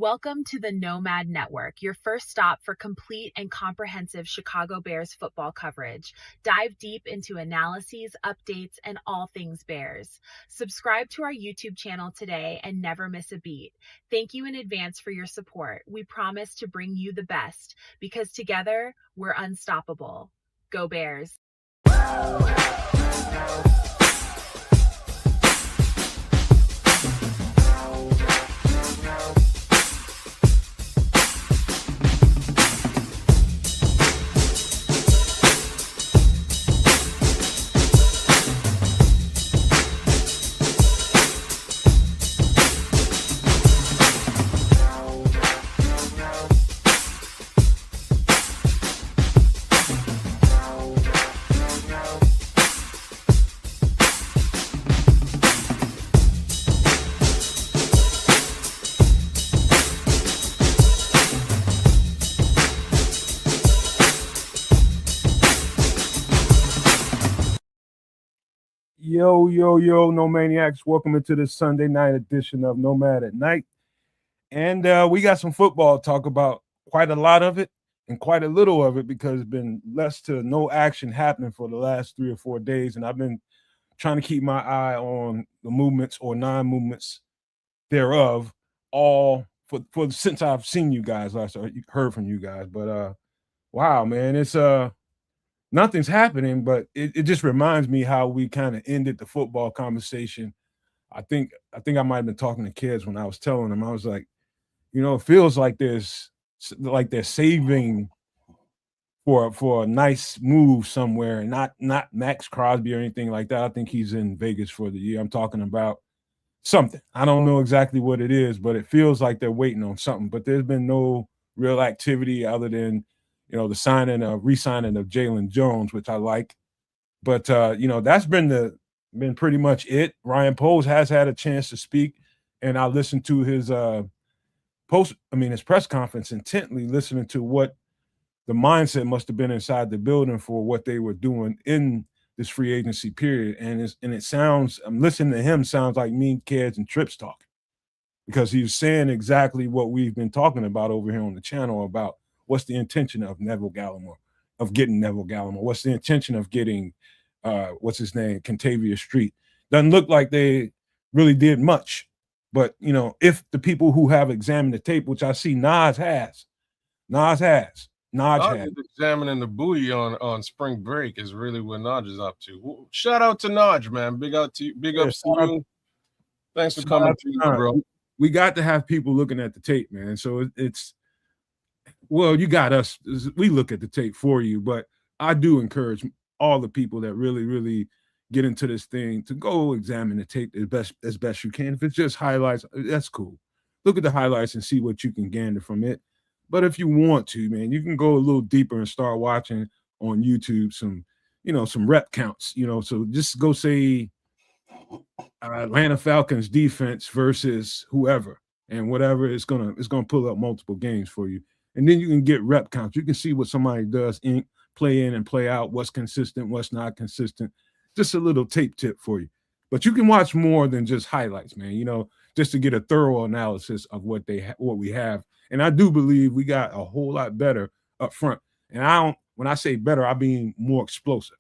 Welcome to the Nomad Network, your first stop for complete and comprehensive Chicago Bears football coverage. Dive deep into analyses, updates, and all things Bears. Subscribe to our YouTube channel today and never miss a beat. Thank you in advance for your support. We promise to bring you the best because together we're unstoppable. Go Bears! Yo, No Maniacs. Welcome into this Sunday night edition of Nomad at Night. And we got some football to talk about, quite a lot of it and quite a little of it because it's been less to no action happening for the last 3 or 4 days. And I've been trying to keep my eye on the movements or non-movements thereof all for since I've seen you guys last or heard from you guys. But wow, man, it's nothing's happening, but it just reminds me how we kind of ended the football conversation. I think I might have been talking to kids when I was telling them, I was like, it feels like they're saving for a nice move somewhere, and not Max Crosby or anything like that. I think he's in Vegas for the year. I'm talking about something. I don't know exactly what it is, but it feels like they're waiting on something. But there's been no real activity other than the re-signing of Jalen Jones, which I like. But that's been pretty much it. Ryan Poles has had a chance to speak, and I listened to his his press conference intently, listening to what the mindset must have been inside the building for what they were doing in this free agency period. And it sounds, I'm listening to him, sounds like me, Kids, and Trips talking, because he was saying exactly what we've been talking about over here on the channel about what's the intention of getting Neville Gallimore? What's the intention of getting, Kentavious Street? Doesn't look like they really did much. But, if the people who have examined the tape, which I see Naj has. Examining the booty on spring break is really what Naj is up to. Shout out to Naj, man. Big ups to you. Thanks for coming through, bro. We got to have people looking at the tape, man. So well, you got us. We look at the tape for you, but I do encourage all the people that really, really get into this thing to go examine the tape as best you can. If it's just highlights, that's cool. Look at the highlights and see what you can gander from it. But if you want to, man, you can go a little deeper and start watching on YouTube some rep counts. So just go say Atlanta Falcons defense versus whoever, and whatever it's gonna pull up multiple games for you. And then you can get rep counts. You can see what somebody does play in and play out, what's consistent, what's not consistent. Just a little tape tip for you. But you can watch more than just highlights, man, just to get a thorough analysis of what we have. And I do believe we got a whole lot better up front. And when I say better, I mean more explosive.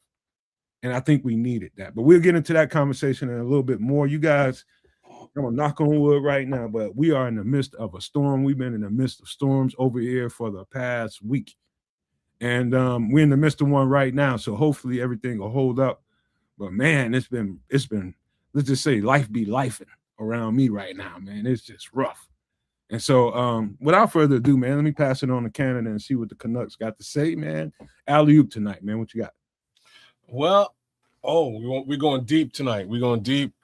And I think we needed that. But we'll get into that conversation in a little bit more. You guys, I'm gonna knock on wood right now, but we are in the midst of a storm. We've been in the midst of storms over here for the past week. And we're in the midst of one right now. So hopefully everything will hold up. But man, it's been, let's just say life be lifing around me right now, man. It's just rough. And so without further ado, man, let me pass it on to Canada and see what the Canucks got to say, man. Alley-oop tonight, man. What you got? Well, we're going deep tonight. We're going deep.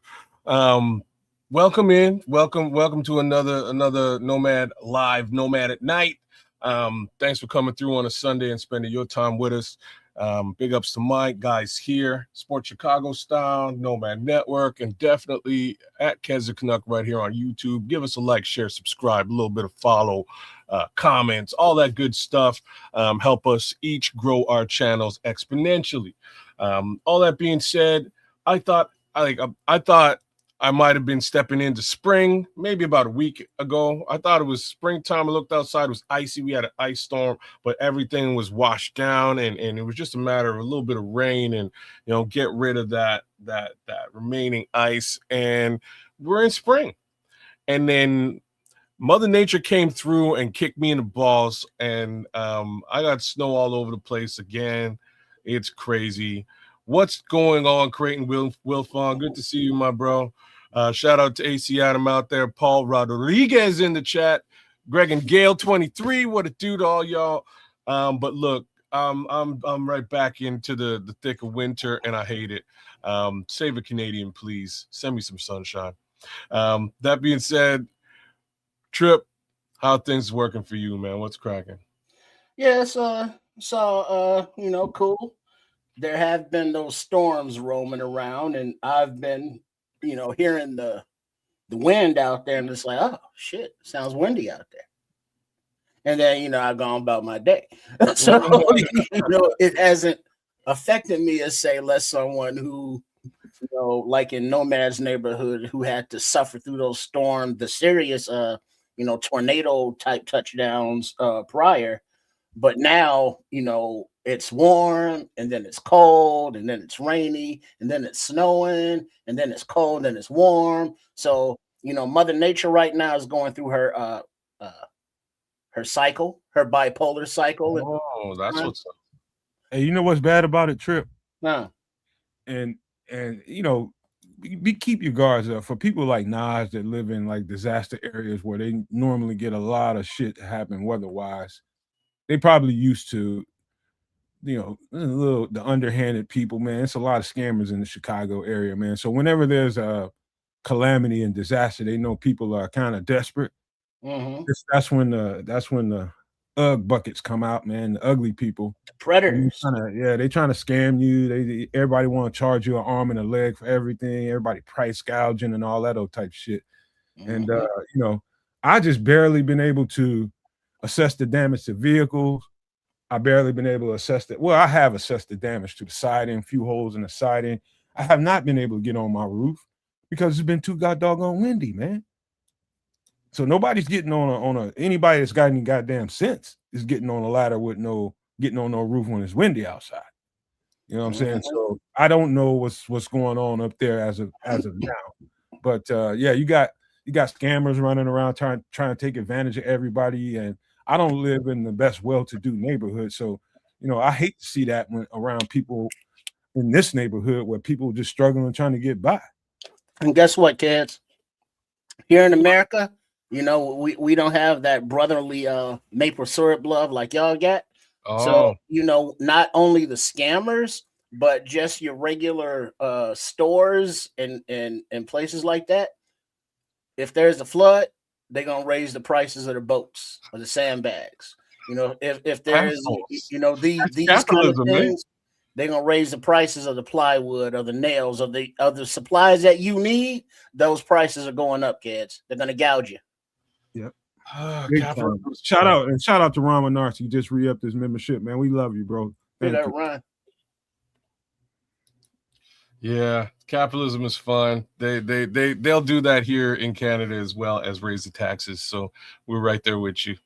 Welcome to another Nomad Live, Nomad at Night. Thanks for coming through on a Sunday and spending your time with us. Big ups to Mike, guys here, Sports Chicago Style, Nomad Network, and definitely at Kez the Canuck right here on YouTube. Give us a like, share, subscribe, a little bit of follow, comments, all that good stuff. Help us each grow our channels exponentially. All that being said, I thought I might have been stepping into spring, maybe about a week ago. I thought it was springtime. I looked outside, it was icy. We had an ice storm, but everything was washed down, and it was just a matter of a little bit of rain and get rid of that remaining ice. And we're in spring. And then Mother Nature came through and kicked me in the balls, and I got snow all over the place again. It's crazy. What's going on, Creighton Wilfong? Good to see you, my bro. Shout out to AC Adam out there. Paul Rodriguez in the chat. Greg and Gale 23. What a do to all y'all. But look, I'm right back into the thick of winter, and I hate it. Save a Canadian, please. Send me some sunshine. That being said, Trip, how things working for you, man? What's cracking? Yes, cool. There have been those storms roaming around, and I've been, hearing the wind out there, and it's like, oh shit, sounds windy out there. And then, I've gone about my day. So, it hasn't affected me as say less someone who, like in Nomad's neighborhood, who had to suffer through those storms, the serious tornado type touchdowns prior. But now, it's warm, and then it's cold, and then it's rainy, and then it's snowing, and then it's cold, and it's warm. So, Mother Nature right now is going through her cycle, her bipolar cycle. Oh, that's what's up. Hey, you know what's bad about it, Trip? Huh. And keep your guards up for people like Nas that live in like disaster areas where they normally get a lot of shit happen weather-wise. They probably used to, the underhanded people, man. It's a lot of scammers in the Chicago area, man. So whenever there's a calamity and disaster, they know people are kind of desperate. Mm-hmm. That's when the UGG buckets come out, man. The ugly people, the predators. They trying to scam you. Everybody want to charge you an arm and a leg for everything. Everybody price gouging and all that old type shit. Mm-hmm. And I just barely been able to assess the damage to vehicles. I barely been able to assess that. Well, I have assessed the damage to the siding, few holes in the siding. I have not been able to get on my roof because it's been too doggone windy, man. So nobody's getting on anybody that's got any goddamn sense is getting on a ladder with getting on no roof when it's windy outside. You know what I'm saying? So I don't know what's going on up there as of now. But you got scammers running around trying to take advantage of everybody. And I don't live in the best well-to-do neighborhood. So, I hate to see that when around people in this neighborhood where people are just struggling trying to get by. And guess what, kids? Here in America, we don't have that brotherly maple syrup love like y'all got. Oh. So, not only the scammers, but just your regular stores and places like that. If there's a flood, they're gonna raise the prices of the boats or the sandbags. If there's these kind of things, they're gonna raise the prices of the plywood or the nails of the supplies that you need. Those prices are going up, kids. They're gonna gouge you. Yep. Shout out to Ron Menards. He just re-upped his membership, man. We love you, bro. Thank you. Ron. Yeah, capitalism is fun. They'll do that here in Canada as well as raise the taxes. So we're right there with you.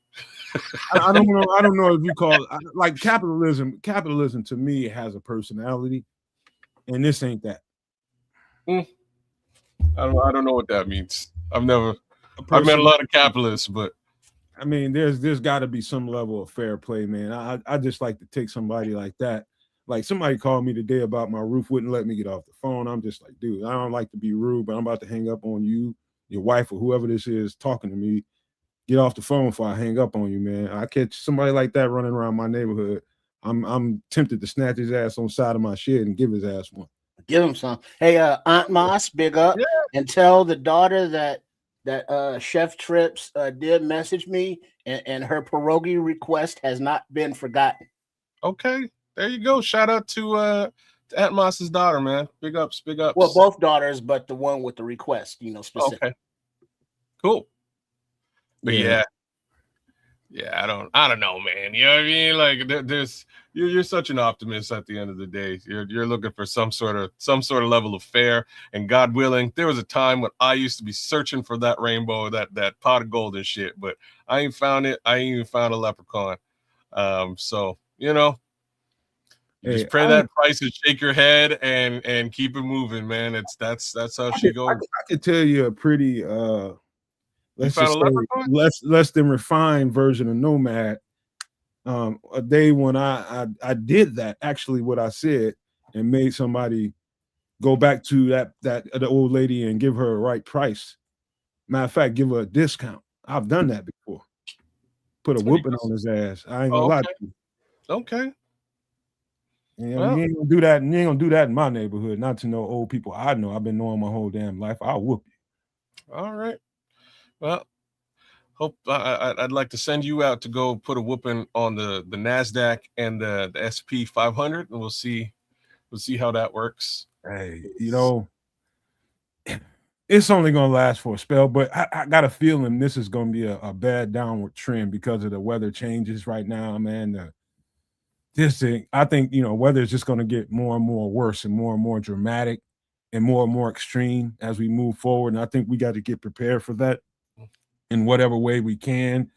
I don't know if you call it like capitalism. Capitalism to me has a personality, and this ain't that. I don't know what that means. I've met a lot of capitalists, but I mean, there's got to be some level of fair play, man. I just like to take somebody like that. Like somebody called me today about my roof, wouldn't let me get off the phone. I'm just like, dude, I don't like to be rude, but I'm about to hang up on you, your wife, or whoever this is talking to me. Get off the phone before I hang up on you, man. I catch somebody like that running around my neighborhood. I'm tempted to snatch his ass on the side of my shed and give his ass one. Give him some. Hey, Aunt Moss, big up. Yeah. And tell the daughter that Chef Trips did message me, and her pierogi request has not been forgotten. Okay, there you go. Shout out to Aunt Moss's daughter, man. Big ups, big ups. Well, both daughters, but the one with the request, specific. Okay, cool. But yeah, Yeah, I don't know, man. You know what I mean? Like there's you're such an optimist at the end of the day. You're looking for some sort of level of fair, and God willing, there was a time when I used to be searching for that rainbow, that pot of gold and shit, but I ain't found it. I ain't even found a leprechaun. So you know, you Hey, just pray that price and shake your head and keep it moving, man. That's how she goes. I could tell you a pretty You let's found a just say leprechaun? less than refined version of Nomad. A day when I did that, actually what I said, and made somebody go back to that the old lady and give her a right price. Matter of fact, give her a discount. I've done that before. Put a And you whooping on just, his ass. I ain't gonna oh, lie to okay, you. okay. You know, Well, you ain't gonna do that. You ain't gonna do that in my neighborhood. Not to know old people I know. I've been knowing my whole damn life. I'll whoop you. all right. Well, hope I'd like to send you out to go put a whooping on the Nasdaq and the SP 500, and we'll see how that works. Hey, it's only gonna last for a spell, but I got a feeling this is gonna be a bad downward trend because of the weather changes right now, man. This thing, I think, weather is just gonna get more and more worse and more dramatic and more extreme as we move forward. And I think we got to get prepared for that in whatever way we can.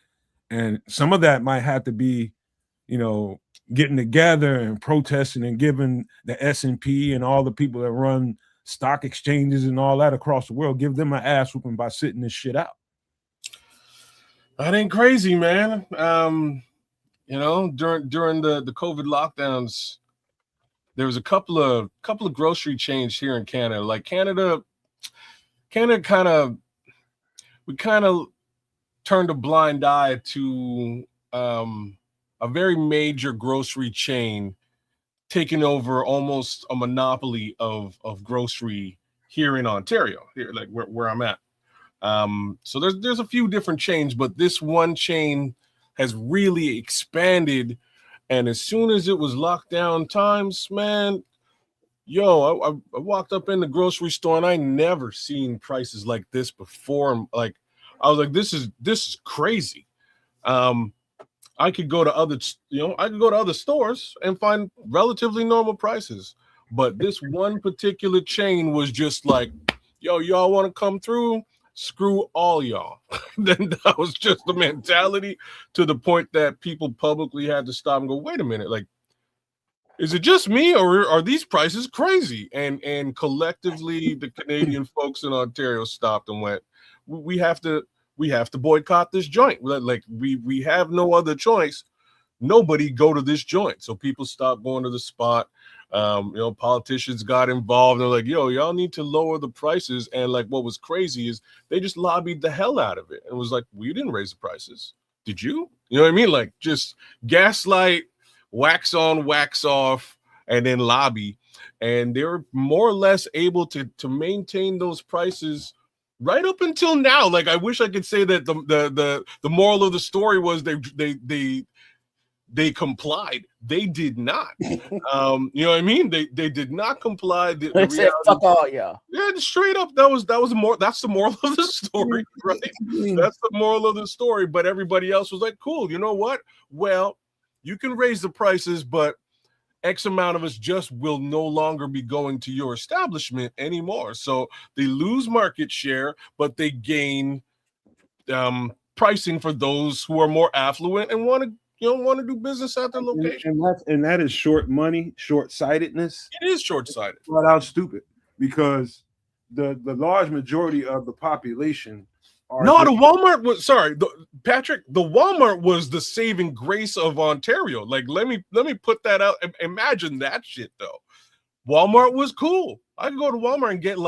And some of that might have to be, you know, getting together and protesting and giving the S&P and all the people that run stock exchanges and all that across the world, give them an ass whooping by sitting this shit out. That ain't crazy, man. During the COVID lockdowns, there was a couple of grocery chains here in Canada. Like Canada kind of we kind of turned a blind eye to a very major grocery chain taking over almost a monopoly of grocery here in Ontario, here like where I'm at. So there's a few different chains, but this one chain has really expanded. And as soon as it was lockdown times, man, I walked up in the grocery store and I never seen prices like this before. Like I was like, this is crazy. Um, I could go to other stores and find relatively normal prices. But this one particular chain was just like, yo, y'all want to come through? Screw all y'all. Then that was just the mentality, to the point that people publicly had to stop and go, wait a minute, like, is it just me or are these prices crazy? And collectively, the Canadian folks in Ontario stopped and went, we have to boycott this joint. Like we have no other choice. Nobody go to this joint. So people stopped going to the spot. Politicians got involved. They're like, yo, y'all need to lower the prices. And like, what was crazy is they just lobbied the hell out of it. And was like, we didn't raise the prices. Did you? You know what I mean? Like, just gaslight, wax on, wax off, and then lobby. And they were more or less able to maintain those prices right up until now. Like, I wish I could say that the moral of the story was they complied. They did not. You know what I mean? They did not comply. The They said, fuck all y'all. Yeah, straight up. That's the moral of the story, right? That's the moral of the story. But everybody else was like, cool, you know what? Well, you can raise the prices, but X amount of us just will no longer be going to your establishment anymore. So they lose market share, but they gain pricing for those who are more affluent and want to do business at their location. And that is short money, short-sightedness. It is short-sighted. Flat out stupid, because the large majority of the population are No, the Walmart was Patrick. The Walmart was the saving grace of Ontario. Like, let me put that out. Imagine that shit though. Walmart was cool. I could go to Walmart and get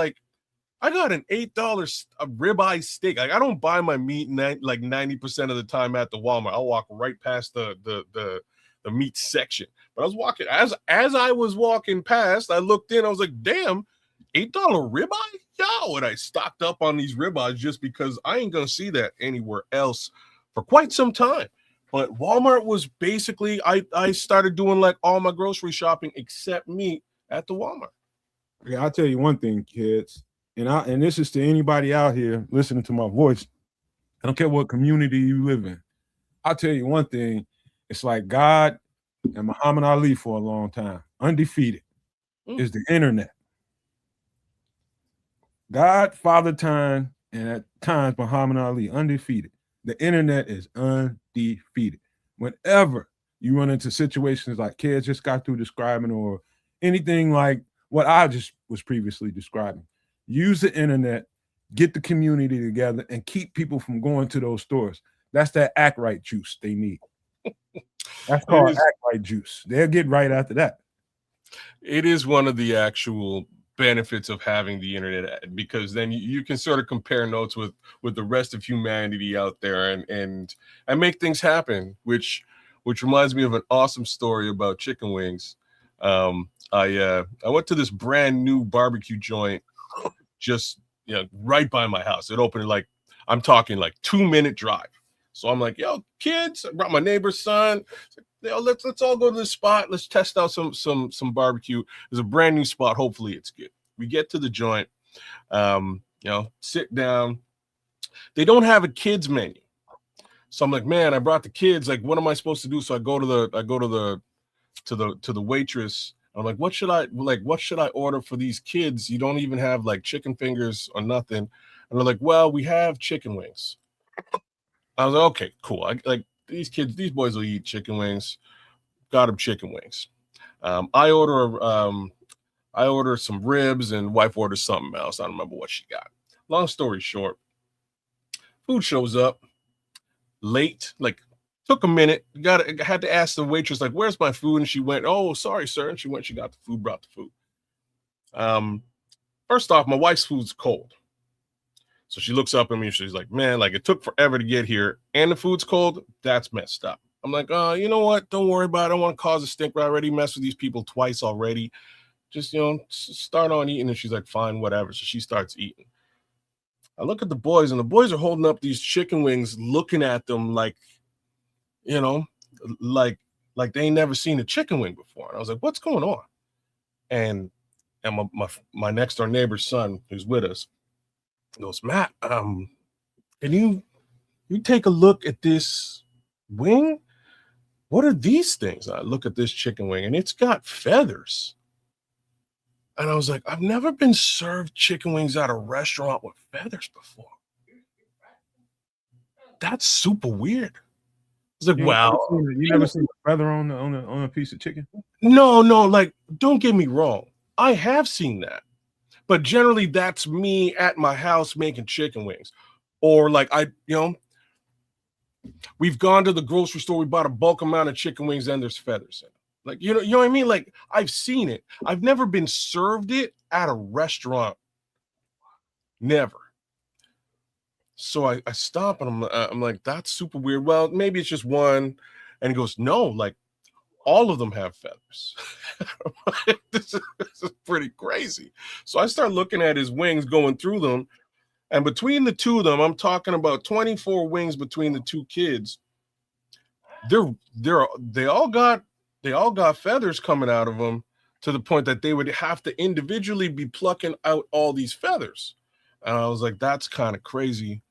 I got an $8 ribeye steak. Like, I don't buy my meat 90% of the time at the Walmart. I'll walk right past the meat section. But I was walking as I was walking past. I looked in. I was like, damn, $8 ribeye. Yo, and I stocked up on these ribeyes just because I ain't gonna see that anywhere else for quite some time. But Walmart was basically, I started doing like all my grocery shopping except meat at the Walmart. Yeah, I'll tell you one thing, kids, and this is to anybody out here listening to my voice. I don't care what community you live in. I'll tell you one thing. It's like God and Muhammad Ali for a long time. Undefeated is the internet. God, Father Time, and at times Muhammad Ali, undefeated. The internet is undefeated. Whenever you run into situations like kids just got through describing or anything like what I just was previously describing, use the internet, get the community together, and keep people from going to those stores. That's that act right juice they need. That's called act right juice. They'll get right after that. It is one of the actual benefits of having the internet, because then you can sort of compare notes with the rest of humanity out there and make things happen, which reminds me of an awesome story about chicken wings. I went to this brand new barbecue joint just right by my house. It opened like, I'm talking like 2-minute drive. So I'm like, yo, kids, I brought my neighbor's son. Let's all go to this spot. Let's test out some barbecue. There's a brand new spot. Hopefully it's good. We get to the joint, sit down. They don't have a kids menu. So I'm like, man, I brought the kids. Like, what am I supposed to do? So I go to the waitress. I'm like, what should I order for these kids? You don't even have like chicken fingers or nothing. And they're like, well, we have chicken wings. I was like, okay, cool. These boys will eat chicken wings. Got them chicken wings. I order some ribs, and wife orders something else. I don't remember what she got. Long story short, food shows up late, like took a minute. Had to ask the waitress, like, where's my food? And she went, oh, sorry, sir. And she got the food, brought the food. First off, my wife's food's cold. So she looks up at me and she's like, man, like it took forever to get here and the food's cold. That's messed up. I'm like, you know what? Don't worry about it. I don't want to cause a stink. I already messed with these people twice already. Just, start on eating. And she's like, fine, whatever. So she starts eating. I look at the boys, and the boys are holding up these chicken wings, looking at them like, like they ain't never seen a chicken wing before. And I was like, what's going on? And my next door neighbor's son, who's with us, goes, Matt, can you take a look at this wing? What are these things? I look at this chicken wing, and it's got feathers. And I was like, I've never been served chicken wings at a restaurant with feathers before. That's super weird. I was like, you never seen a feather on a piece of chicken? No, like, don't get me wrong. I have seen that. But generally, that's me at my house making chicken wings. Or like we've gone to the grocery store, we bought a bulk amount of chicken wings, and there's feathers in it. Like, you know what I mean? Like, I've seen it. I've never been served it at a restaurant. Never. So I stop, and I'm like, that's super weird. Well, maybe it's just one. And he goes, no, like all of them have feathers. This is pretty crazy. So I start looking at his wings, going through them. And between the two of them, I'm talking about 24 wings between the two kids. They all got feathers coming out of them, to the point that they would have to individually be plucking out all these feathers. And I was like, that's kind of crazy.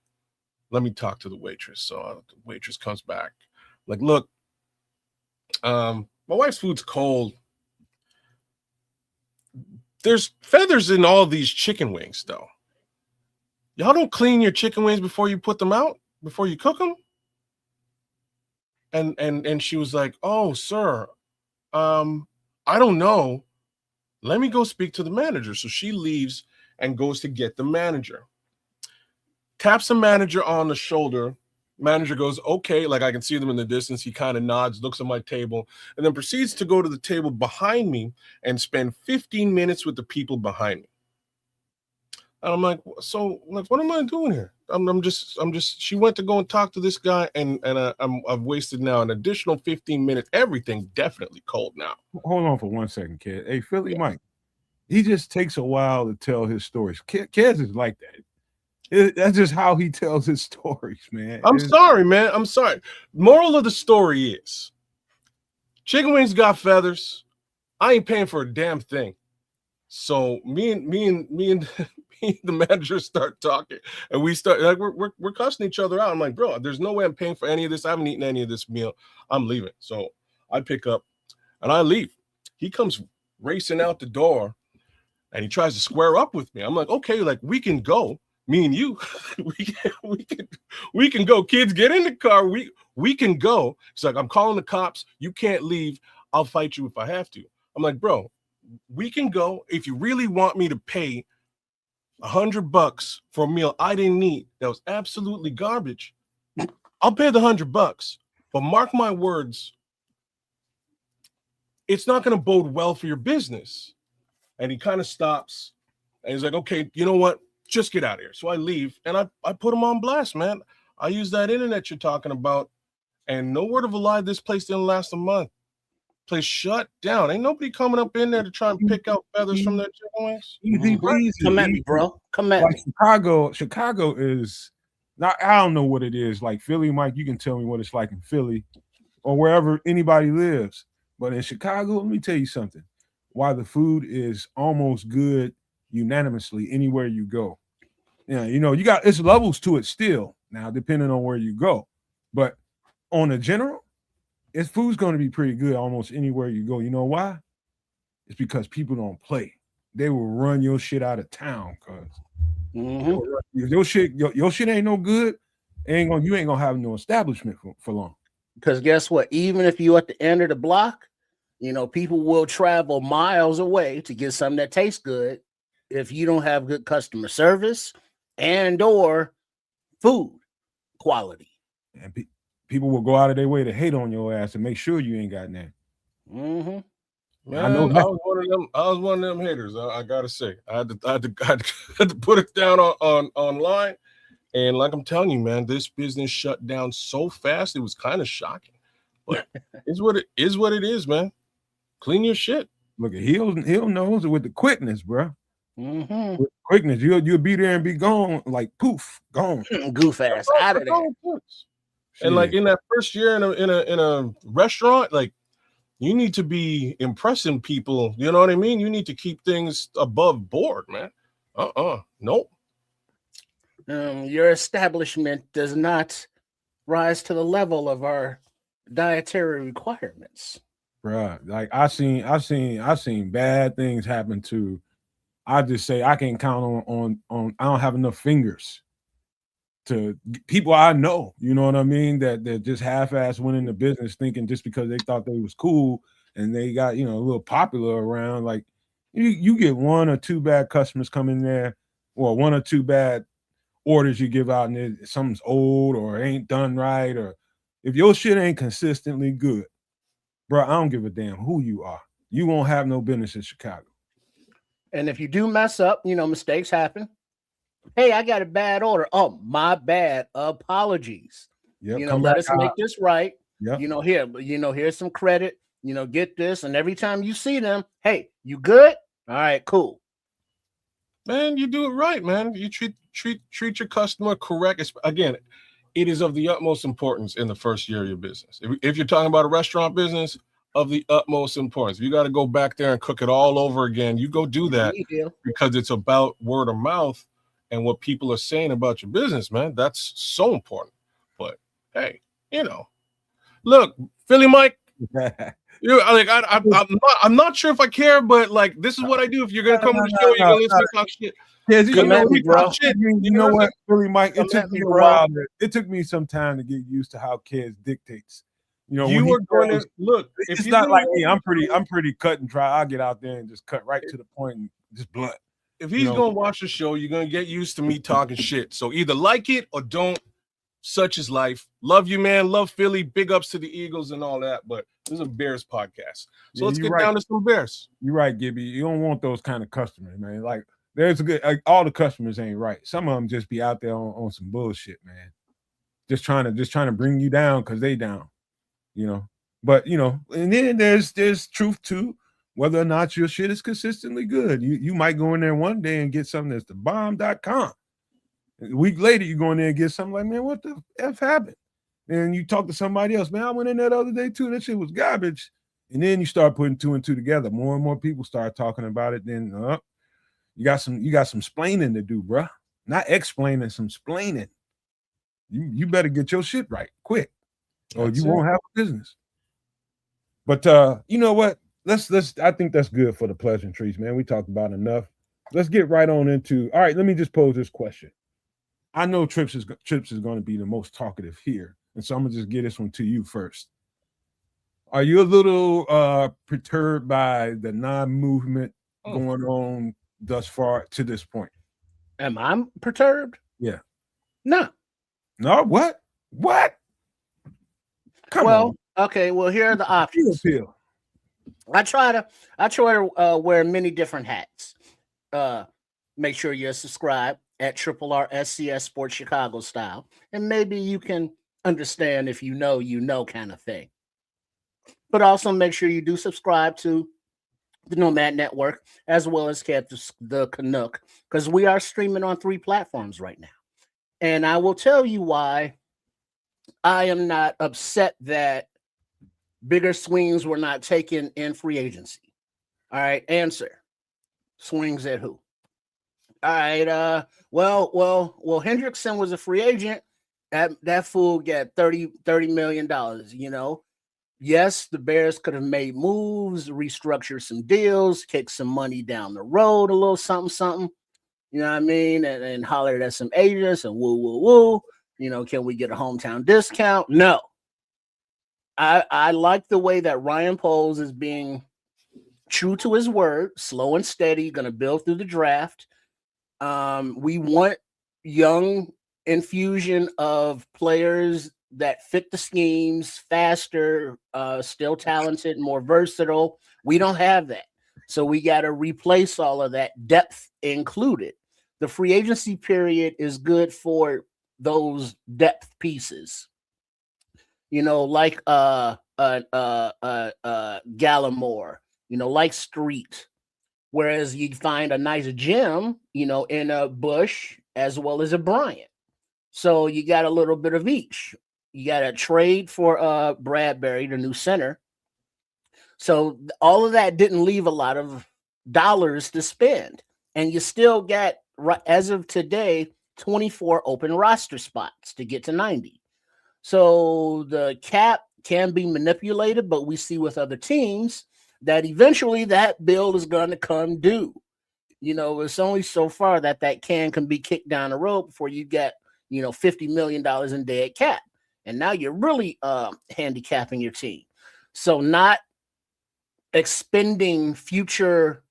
Let me talk to the waitress. So the waitress comes back. Like, look, my wife's food's cold. There's feathers in all these chicken wings, though. Y'all don't clean your chicken wings before you put them out, before you cook them? And she was like, oh, sir, I don't know. Let me go speak to the manager. So she leaves and goes to get the manager. Taps the manager on the shoulder. Manager goes, okay, like I can see them in the distance. He kind of nods, looks at my table, and then proceeds to go to the table behind me and spend 15 minutes with the people behind me. And I'm like, so, like, what am I doing here? I'm just. She went to go and talk to this guy, and I've wasted now an additional 15 minutes. Everything definitely cold now. Hold on for 1 second, kid. Hey, Philly Mike, he just takes a while to tell his stories. Kids is like that. That's just how he tells his stories, man. I'm sorry, man. I'm sorry. Moral of the story is, chicken wings got feathers. I ain't paying for a damn thing. So me and the managers start talking, and we start like we're cussing each other out. I'm like, bro, there's no way I'm paying for any of this. I haven't eaten any of this meal. I'm leaving. So I pick up and I leave. He comes racing out the door and he tries to square up with me. I'm like, okay, like we can go. Me and you, we can go. Kids, get in the car. We can go. He's like, I'm calling the cops. You can't leave. I'll fight you if I have to. I'm like, bro, we can go. If you really want me to pay $100 for a meal I didn't eat that was absolutely garbage, I'll pay the $100. But mark my words, it's not going to bode well for your business. And he kind of stops and he's like, okay, you know what? Just get out of here. So I leave and I put him on blast, man. I use that internet you're talking about. And no word of a lie, this place didn't last a month. Place shut down. Ain't nobody coming up in there to try and pick out feathers from their chicken wings. Easy. Come at me, bro. Come at me. Chicago is not, I don't know what it is. Like Philly, Mike, you can tell me what it's like in Philly or wherever anybody lives. But in Chicago, let me tell you something. Why the food is almost good unanimously anywhere you go. Yeah, you know, it's levels to it still now, depending on where you go. But on the general, food's going to be pretty good almost anywhere you go. You know why? It's because people don't play. They will run your shit out of town because if your shit ain't no good, you ain't gonna have no establishment for long. Because guess what? Even if you at the end of the block, you know, people will travel miles away to get something that tastes good if you don't have good customer service and or food quality. And people will go out of their way to hate on your ass and make sure you ain't got that. Man, I was one of them haters. I gotta say, I had to put it down on online. And like I'm telling you, man, this business shut down so fast. It was kind of shocking. But it's what it is, man. Clean your shit. Look, he'll knows it with the quickness, bro. With quickness, you'll be there and be gone, like poof, gone. Goof ass out of there. And like in that first year in a restaurant, like you need to be impressing people. You know what I mean? You need to keep things above board, man. Nope. Your establishment does not rise to the level of our dietary requirements. Bruh, like I seen bad things happen to. I just say I can't count on I don't have enough fingers to people I know, you know what I mean, that just half-ass went into business thinking just because they thought they was cool and they got, you know, a little popular around. Like you get one or two bad customers come in there, or one or two bad orders you give out and something's old or ain't done right, or if your shit ain't consistently good, bro, I don't give a damn who you are. You won't have no business in Chicago. And if you do mess up, you know, mistakes happen. Hey, I got a bad order. Oh, my bad. Apologies. Yep, you know, let us make this right. Yep. You know, here's some credit. You know, get this. And every time you see them, hey, you good? All right, cool. Man, you do it right, man. You treat your customer correct. Again, it is of the utmost importance in the first year of your business. If you're talking about a restaurant business, of the utmost importance. If you got to go back there and cook it all over again, you go do that because it's about word of mouth and what people are saying about your business, man. That's so important. But hey, you know, look, Philly Mike, I'm not sure if I care, but like this is what I do. If you're gonna come to the show, you're gonna listen to talk shit. You know what, Philly Mike? It took me a while. It took me some time to get used to how Kez dictates. You know, you are going to look. It's not like me. I'm pretty cut and dry. I'll get out there and just cut right to the point and just blunt. If he's going to watch the show, you're going to get used to me talking shit. So either like it or don't. Such is life. Love you, man. Love Philly. Big ups to the Eagles and all that. But this is a Bears podcast. So let's get down to some Bears. You're right, Gibby. You don't want those kind of customers, man. Like there's all the customers ain't right. Some of them just be out there on some bullshit, man. Just trying to bring you down because they down. You know, but you know, and then there's truth to whether or not your shit is consistently good. You might go in there one day and get something that's the bomb.com. A week later, you go in there and get something like, man, what the F happened? And you talk to somebody else, man, I went in there the other day too. That shit was garbage. And then you start putting two and two together. More and more people start talking about it. Then You got some splaining to do, bruh. Not explaining, some splaining. You better get your shit right quick, or you won't have a business. But you know what? Let's I think that's good for the pleasantries, man. We talked about enough. Let's get right on into. All right, let me just pose this question. I know Trips is going to be the most talkative here, and so I'm gonna just get this one to you first. Are you a little perturbed by the non-movement going on thus far to this point? Am I perturbed? Yeah. No. No. What? What? Come on. Okay. Well, here are the options. I try to wear many different hats. Make sure you're subscribed at RRSCS Sports Chicago style, and maybe you can understand if you know kind of thing. But also make sure you do subscribe to the Nomad Network as well as the Canuck, because we are streaming on 3 platforms right now. And I will tell you why I am not upset that bigger swings were not taken in free agency. All right, answer. Swings at who? All right, well, Hendrickson was a free agent. That fool got $30 million, you know. Yes, the Bears could have made moves, restructured some deals, kicked some money down the road, a little something, you know what I mean? And hollered at some agents and woo. You know, can we get a hometown discount? No. I like the way that Ryan Poles is being true to his word, slow and steady, going to build through the draft. We want young infusion of players that fit the schemes, faster, still talented, more versatile. We don't have that. So we got to replace all of that, depth included. The free agency period is good for those depth pieces. You know, like Gallimore, you know, like Street. Whereas you find a nice gem, you know, in a Bush as well as a Bryant. So you got a little bit of each. You got to trade for Bradbury, the new center. So all of that didn't leave a lot of dollars to spend. And you still got, as of today, 24 open roster spots to get to 90. So the cap can be manipulated, but we see with other teams that eventually that bill is going to come due. You know, it's only so far that can be kicked down the road before you get, you know, $50 million in dead cap. And now you're really handicapping your team. So not expending future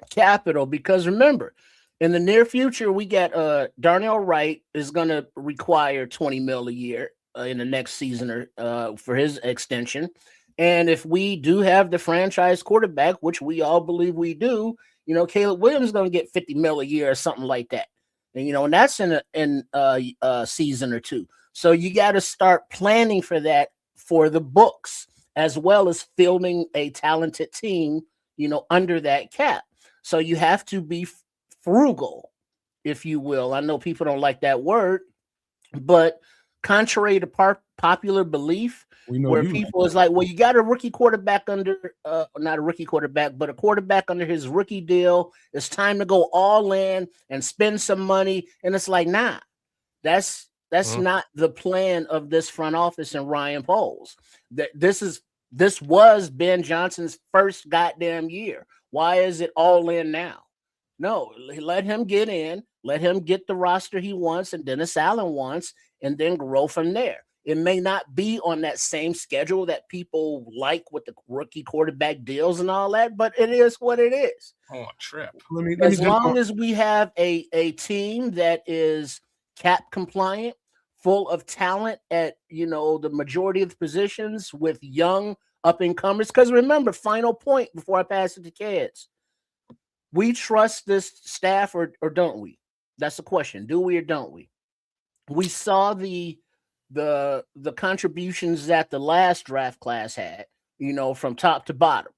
capital, because remember, in the near future, we got Darnell Wright is going to require $20 million a year in the next season or for his extension. And if we do have the franchise quarterback, which we all believe we do, you know, Caleb Williams is going to get $50 million a year or something like that. And, you know, and that's in a season or two. So you got to start planning for that for the books, as well as fielding a talented team, you know, under that cap. So you have to be frugal, if you will. I know people don't like that word, but contrary to popular belief, where people is like, well, you got a rookie quarterback under, not a rookie quarterback, but a quarterback under his rookie deal. It's time to go all in and spend some money. And it's like, nah, that's not the plan of this front office and Ryan Poles. This was Ben Johnson's first goddamn year. Why is it all in now? No, let him get in, let him get the roster he wants and Dennis Allen wants, and then grow from there. It may not be on that same schedule that people like with the rookie quarterback deals and all that, but it is what it is. Oh, trip. As long as we have a team that is cap compliant, full of talent at, you know, the majority of the positions with young up-and-comers. Because remember, final point before I pass it to kids, we trust this staff or don't we? That's the question. Do we or don't we? We saw the contributions that the last draft class had, you know, from top to bottom.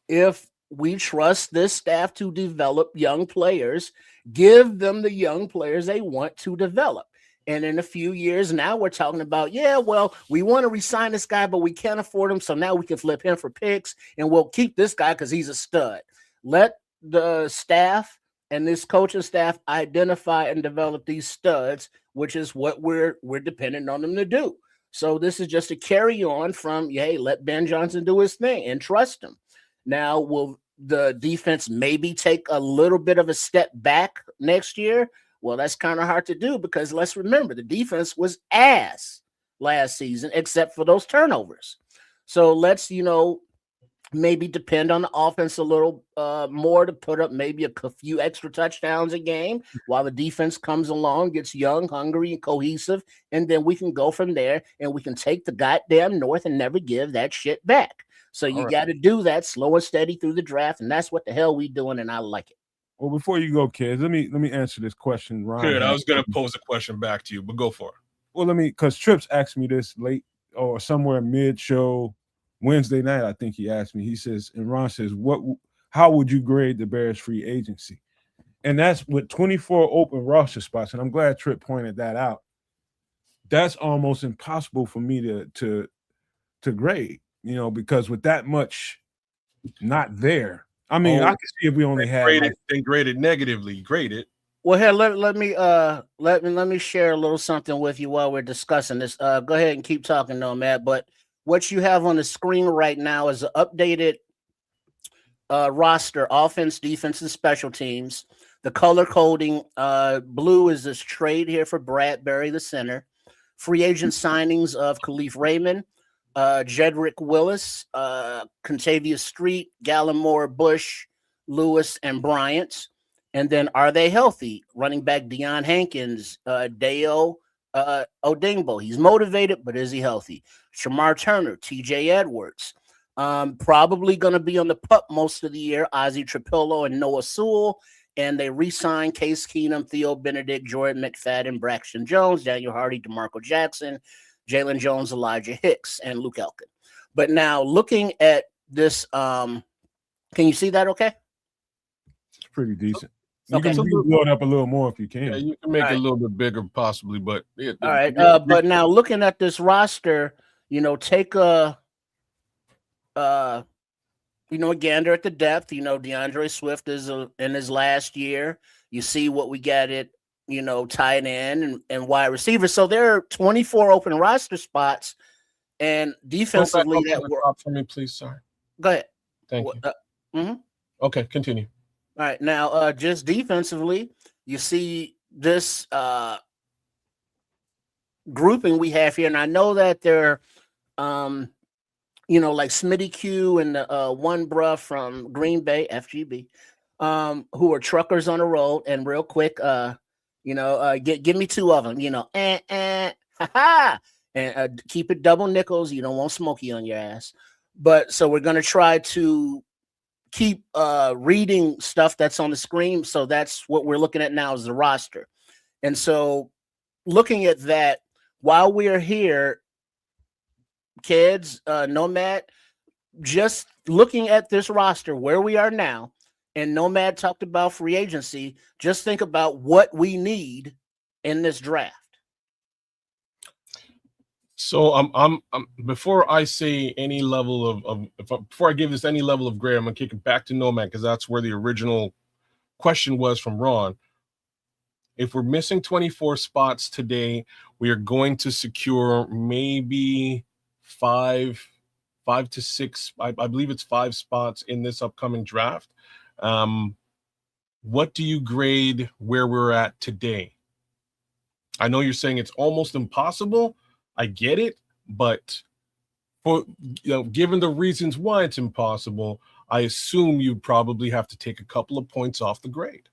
If we trust this staff to develop young players, give them the young players they want to develop. And in a few years now, we're talking about, yeah, well, we want to re-sign this guy, but we can't afford him. So now we can flip him for picks and we'll keep this guy because he's a stud. Let the staff and this coaching staff identify and develop these studs, which is what we're dependent on them to do. So this is just a carry on from, hey, let Ben Johnson do his thing and trust him. Now, will the defense maybe take a little bit of a step back next year? Well, that's kind of hard to do because let's remember the defense was ass last season, except for those turnovers. So let's, maybe depend on the offense a little more to put up maybe a few extra touchdowns a game while the defense comes along, gets young, hungry, and cohesive, and then we can go from there and we can take the goddamn North and never give that shit back. So you got to do that slow and steady through the draft, and that's what the hell we doing, and I like it. Well, before you go, kids, let me answer this question, Ron. Good. I was going to pose a question back to you, but go for it. Well, because Trips asked me this late or somewhere mid-show Wednesday night. I think he asked me. He says, and Ron says, how would you grade the Bears free agency? And that's with 24 open roster spots. And I'm glad Tripp pointed that out. That's almost impossible for me to grade, because with that much not there. I mean, I can see if we only had they graded negatively. Grade it. Well, here let me share a little something with you while we're discussing this. Go ahead and keep talking, Nomad. But what you have on the screen right now is an updated roster: offense, defense, and special teams. The color coding: blue is this trade here for Bradbury, the center. Free agent signings of Khalif Raymond, Jedrick Willis, Contavious Street, Gallimore, Bush, Lewis, and Bryant. And then are they healthy? Running back Deion Hankins, Deo Odingbo. He's motivated, but is he healthy? Shamar Turner, TJ Edwards. Probably going to be on the pup most of the year. Ozzie Trapillo and Noah Sewell. And they re-signed Case Keenum, Theo Benedict, Jordan McFadden, Braxton Jones, Daniel Hardy, DeMarco Jackson, Jalen Jones, Elijah Hicks, and Luke Elkin. But now looking at this, can you see that okay? It's pretty decent. You can blow it up a little more if you can. Yeah, you can make it a little bit bigger possibly, but all right. But now looking at this roster, take a a gander at the depth. DeAndre Swift is in his last year. You see what we got at tight end and wide receiver. So there are 24 open roster spots, and defensively that work for me, please. Sorry. Go ahead. Thank you. Okay, continue. All right, now just defensively, you see this grouping we have here, and I know that they're, like Smitty Q and the one bruh from Green Bay, FGB, who are truckers on the road. And real quick, give me two of them, and keep it double nickels. You don't want Smokey on your ass. But so we're gonna try to keep reading stuff that's on the screen. So that's what we're looking at now is the roster. And so looking at that, while we're here, kids, Nomad, just looking at this roster, where we are now, and Nomad talked about free agency, just think about what we need in this draft. So I'm before I say any level before I give this any level of grade, I'm gonna kick it back to Nomad because that's where the original question was from Ron. If we're missing 24 spots today, we are going to secure maybe five to six. I believe it's 5 spots in this upcoming draft. What do you grade where we're at today? I know you're saying it's almost impossible. I get it, but given the reasons why it's impossible, I assume you'd probably have to take a couple of points off the grade.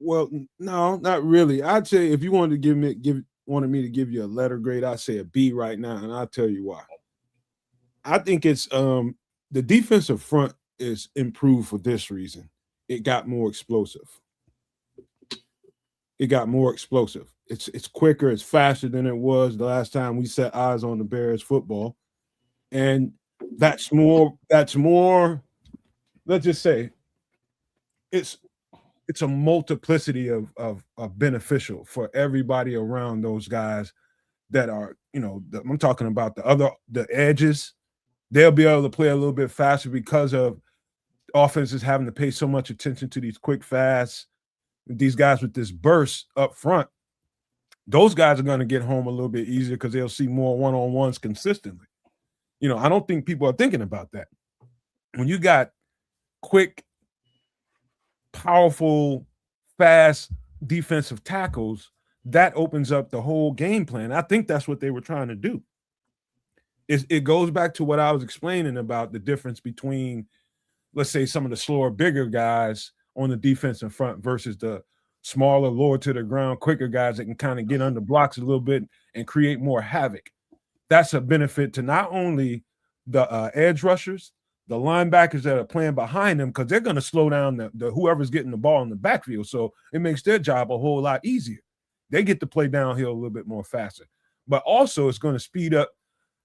Well, no, not really. I'd say if you wanted to wanted me to give you a letter grade, I'd say a B right now, and I'll tell you why. I think it's the defensive front is improved for this reason. It got more explosive. It's quicker, it's faster than it was the last time we set eyes on the Bears football. And that's more, let's just say it's a multiplicity of beneficial for everybody around those guys that are, I'm talking about the edges. They'll be able to play a little bit faster because of offenses having to pay so much attention to these quick, fast these guys with this burst up front, those guys are going to get home a little bit easier because they'll see more one-on-ones consistently. I don't think people are thinking about that. When you got quick, powerful, fast defensive tackles, that opens up the whole game plan. I think that's what they were trying to do. It goes back to what I was explaining about the difference between, let's say, some of the slower, bigger guys on the defensive front versus the smaller, lower to the ground, quicker guys that can kind of get under blocks a little bit and create more havoc. That's a benefit to not only the edge rushers, the linebackers that are playing behind them, because they're going to slow down the whoever's getting the ball in the backfield. So it makes their job a whole lot easier. They get to play downhill a little bit more faster. But also it's going to speed up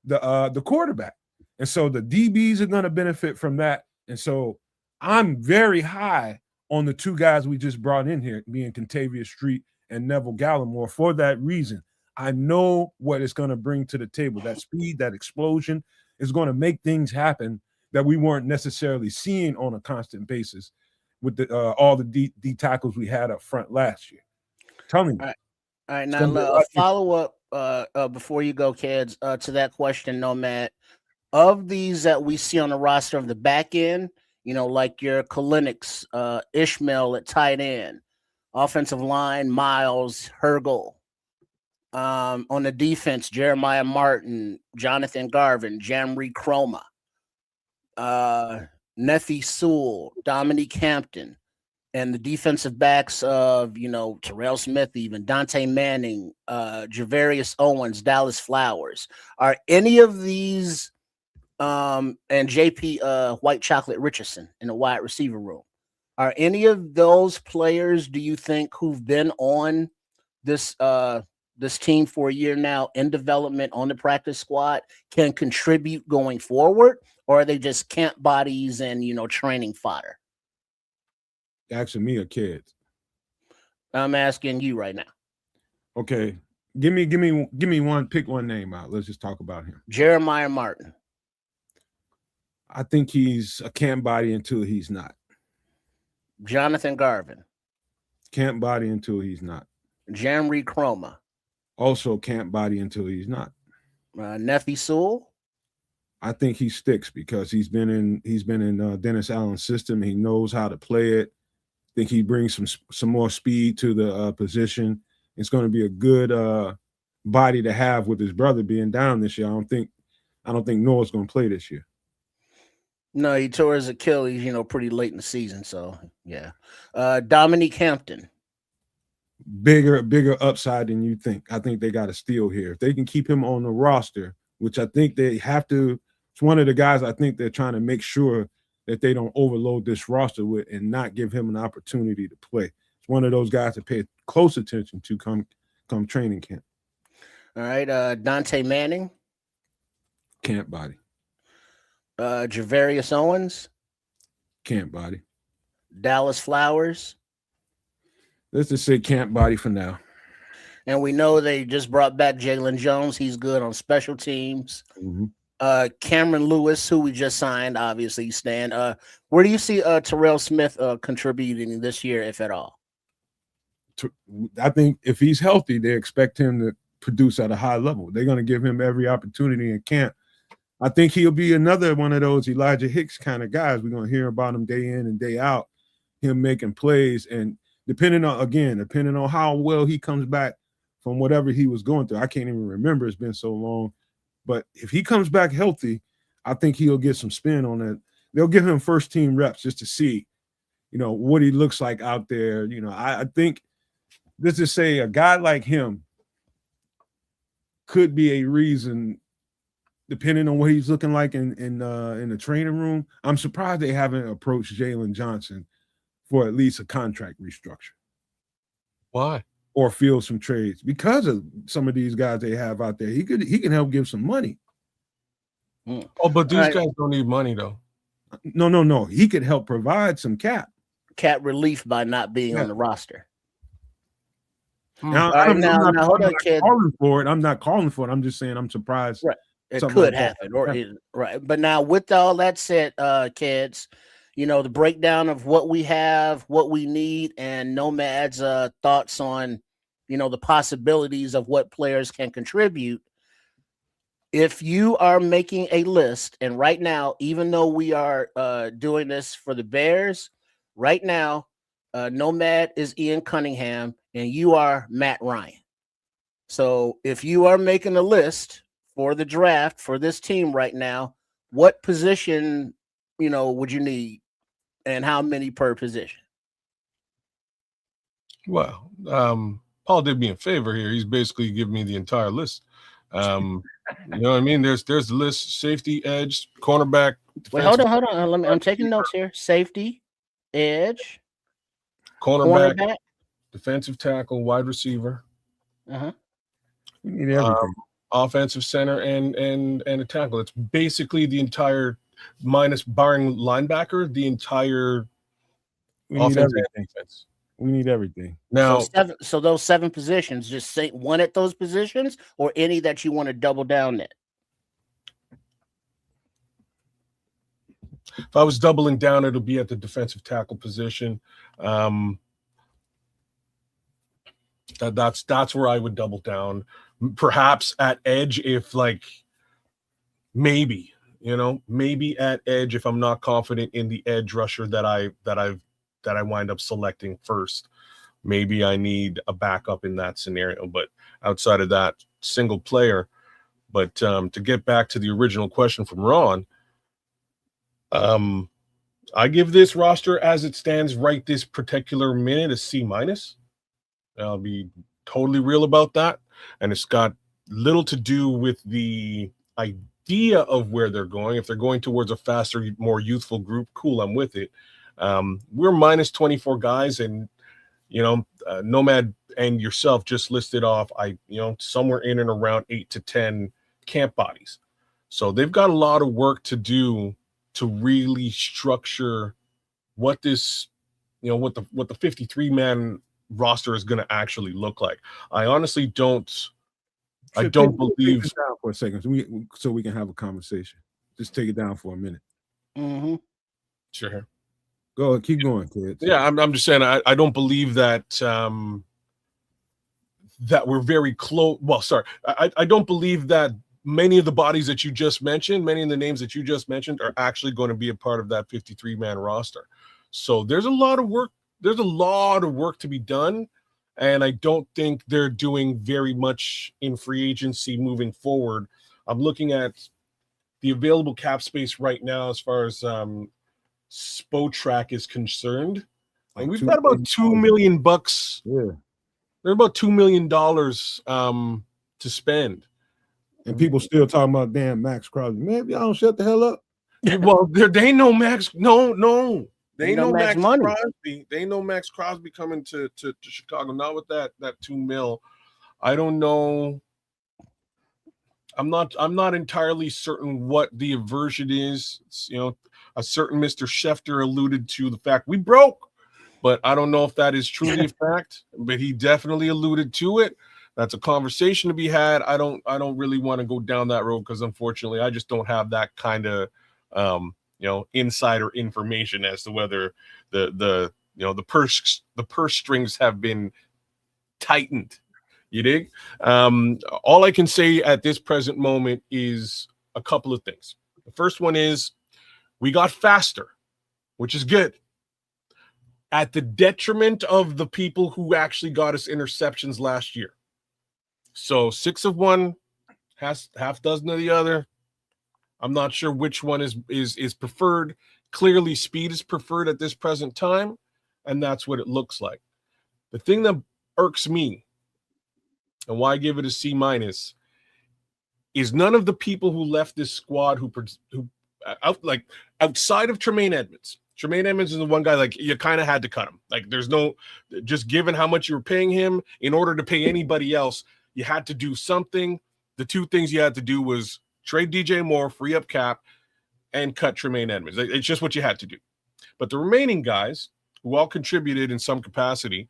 the quarterback. And so the DBs are going to benefit from that. And so I'm very high on the two guys we just brought in here, being Contavious Street and Neville Gallimore, for that reason. I know what it's going to bring to the table. That speed, that explosion is going to make things happen that we weren't necessarily seeing on a constant basis with all the D tackles we had up front last year. Tell me. All right. Now a follow up before you go, kids, to that question, Nomad. Of these that we see on the roster of the back end, like your Kalinick's, Ishmael at tight end, offensive line, Miles, Hergel. On the defense, Jeremiah Martin, Jonathan Garvin, Jamri Chroma, Nephi Sewell, Dominique Hampton, and the defensive backs of, Terrell Smith, even Dante Manning, Javarius Owens, Dallas Flowers. Are any of these, and JP White Chocolate Richardson in the wide receiver room, are any of those players, do you think, who've been on this team for a year now in development on the practice squad, can contribute going forward, or are they just camp bodies and, training fodder? Asking me or kids? I'm asking you right now. Okay. Give me one, pick one name out. Let's just talk about him. Jeremiah Martin. I think he's a camp body until he's not. Jonathan Garvin. Camp body until he's not. Jamri Chroma. Also camp body until he's not. Nephi Sewell. I think he sticks because he's been in Dennis Allen's system. He knows how to play it. I think he brings some more speed to the position. It's going to be a good body to have with his brother being down this year. I don't think Noah's going to play this year. No, he tore his Achilles, pretty late in the season. So yeah. Dominique Hampton. Bigger upside than you think. I think they got a steal here. If they can keep him on the roster, which I think they have to, it's one of the guys I think they're trying to make sure that they don't overload this roster with and not give him an opportunity to play. It's one of those guys to pay close attention to come training camp. All right, Dante Manning. Camp body. Javarius Owens. Camp body. Dallas Flowers. Let's just say camp body for now. And we know they just brought back Jalen Jones. He's good on special teams. Mm-hmm. Cameron Lewis, who we just signed, obviously, Stan. Where do you see Terrell Smith contributing this year, if at all? I think if he's healthy, they expect him to produce at a high level. They're going to give him every opportunity in camp. I think he'll be another one of those Elijah Hicks kind of guys. We're going to hear about him day in and day out, him making plays. And depending on how well he comes back from whatever he was going through, I can't even remember. It's been so long. But if he comes back healthy, I think he'll get some spin on it. They'll give him first team reps just to see, what he looks like out there. I think, let's just say a guy like him could be a reason, depending on what he's looking like in the training room. I'm surprised they haven't approached Jalen Johnson for at least a contract restructure. Why? Or field some trades because of some of these guys they have out there. He can help give some money. Oh, but these guys don't need money though. No. He could help provide some cap relief by not being on the roster. Now, I'm not calling for it. I'm just saying I'm surprised. Right. It could happen. Right. But now with all that said, kids, the breakdown of what we have, what we need, and Nomad's thoughts on, the possibilities of what players can contribute. If you are making a list, and right now, even though we are doing this for the Bears, right now, Nomad is Ian Cunningham, and you are Matt Ryan. So if you are making a list for the draft for this team right now, what position, would you need, and how many per position? Well, Paul did me a favor here. He's basically giving me the entire list. You know what I mean? There's the list: safety, edge, cornerback. Wait, hold on. I'm taking notes here. Safety, edge, cornerback, defensive tackle, wide receiver. Uh-huh. We need everything. Offensive center and a tackle. It's basically the entire, minus barring linebacker, the entire offense and defense. We need everything. Now, so those 7 positions, just say one at those positions, or any that you want to double down at. If I was doubling down, it'll be at the defensive tackle position. That's where I would double down. Perhaps at edge, if maybe at edge, if I'm not confident in the edge rusher that I wind up selecting first, maybe I need a backup in that scenario. But outside of that, single player. But to get back to the original question from Ron, I give this roster as it stands right this particular minute a C-. I'll be totally real about that. And it's got little to do with the idea of where they're going. If they're going towards a faster, more youthful group, cool, I'm with it. We're minus 24 guys, and Nomad and yourself just listed off somewhere in and around 8 to 10 camp bodies. So they've got a lot of work to do to really structure what this, what the 53-man roster is going to actually look like. I honestly don't believe. Take it down for a second, so we can have a conversation. Just take it down for a minute. Mm-hmm. Sure. Go ahead, keep going, kids. Yeah, I'm just saying I don't believe that that we're very close. Well, sorry, I don't believe that many of the bodies that you just mentioned, many of the names that you just mentioned, are actually going to be a part of that 53-man roster. So there's a lot of work. There's a lot of work to be done, and I don't think they're doing very much in free agency moving forward. I'm looking at the available cap space right now as far as Spotrac is concerned, and we've got about $2 million. Yeah, there's about $2 million to spend, and people still talking about damn Max Crosby. Man, y'all don't shut the hell up. Well, they know Max. No. They know Max money. Crosby. They know Max Crosby coming to Chicago. Not with that $2 million. I don't know. I'm not entirely certain what the aversion is. It's, a certain Mr. Schefter alluded to the fact we broke, but I don't know if that is truly a fact. But he definitely alluded to it. That's a conversation to be had. I don't really want to go down that road because unfortunately I just don't have that kind of insider information as to whether the purse strings have been tightened. You dig? All I can say at this present moment is a couple of things. The first one is we got faster, which is good, at the detriment of the people who actually got us interceptions last year. So 6 of one, half dozen of the other. I'm not sure which one is preferred. Clearly, speed is preferred at this present time, and that's what it looks like. The thing that irks me, and why I give it a C-, is none of the people who left this squad who outside of Tremaine Edmonds. Tremaine Edmonds is the one guy, you kind of had to cut him. There's no, just given how much you were paying him, in order to pay anybody else, you had to do something. The 2 things you had to do was trade DJ Moore, free up cap, and cut Tremaine Edmonds. It's just what you had to do. But the remaining guys, who all contributed in some capacity,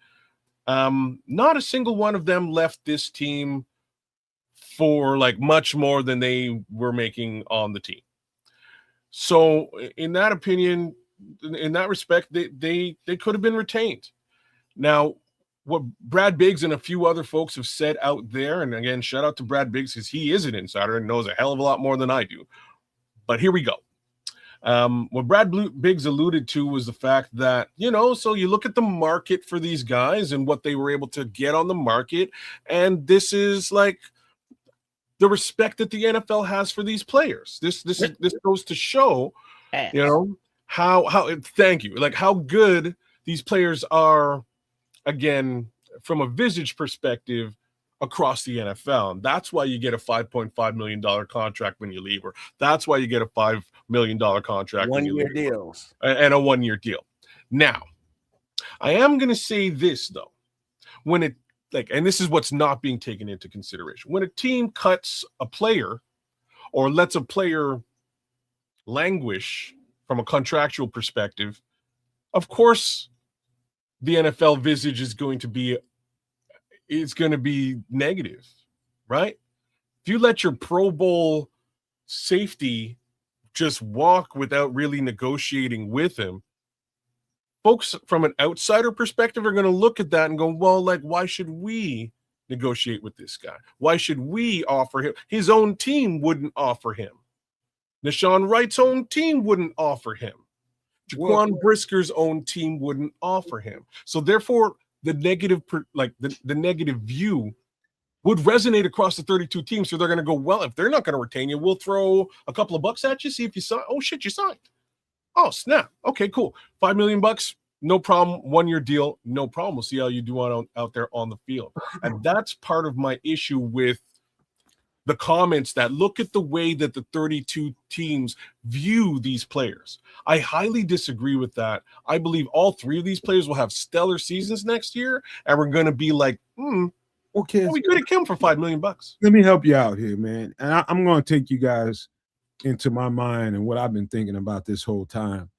not a single one of them left this team for much more than they were making on the team. So in that opinion, in that respect, they could have been retained. Now, what Brad Biggs and a few other folks have said out there, and again, shout out to Brad Biggs because he is an insider and knows a hell of a lot more than I do. But here we go. What Brad Biggs alluded to was the fact that, so you look at the market for these guys and what they were able to get on the market, and this is like the respect that the NFL has for these players. This goes to show, how thank you, like how good these players are, again, from a visage perspective across the NFL. And that's why you get a $5.5 million contract when you leave, or that's why you get a $5 million contract when you leave. 1 year deals. And a 1 year deal. Now, I am going to say this, though. When it, and this is what's not being taken into consideration. When a team cuts a player or lets a player languish from a contractual perspective, of course, the NFL visage is going to be negative, right? If you let your Pro Bowl safety just walk without really negotiating with him, folks from an outsider perspective are going to look at that and go, well, why should we negotiate with this guy? Why should we offer him? His own team wouldn't offer him. Nashawn Wright's own team wouldn't offer him. Jaquan Brisker's own team wouldn't offer him. So therefore, the negative, the negative view would resonate across the 32 teams. So they're going to go, well, if they're not going to retain you, we'll throw a couple of bucks at you, see if you sign. Oh shit, you signed. Oh snap. Okay, cool. $5 million, no problem. 1 year deal, no problem. We'll see how you do out there on the field. And that's part of my issue with the comments that look at the way that the 32 teams view these players. I highly disagree with that. I believe all three of these players will have stellar seasons next year, and we're going to be like, okay, we could have killed him for $5 million. Let me help you out here, man. And I'm going to take you guys into my mind and what I've been thinking about this whole time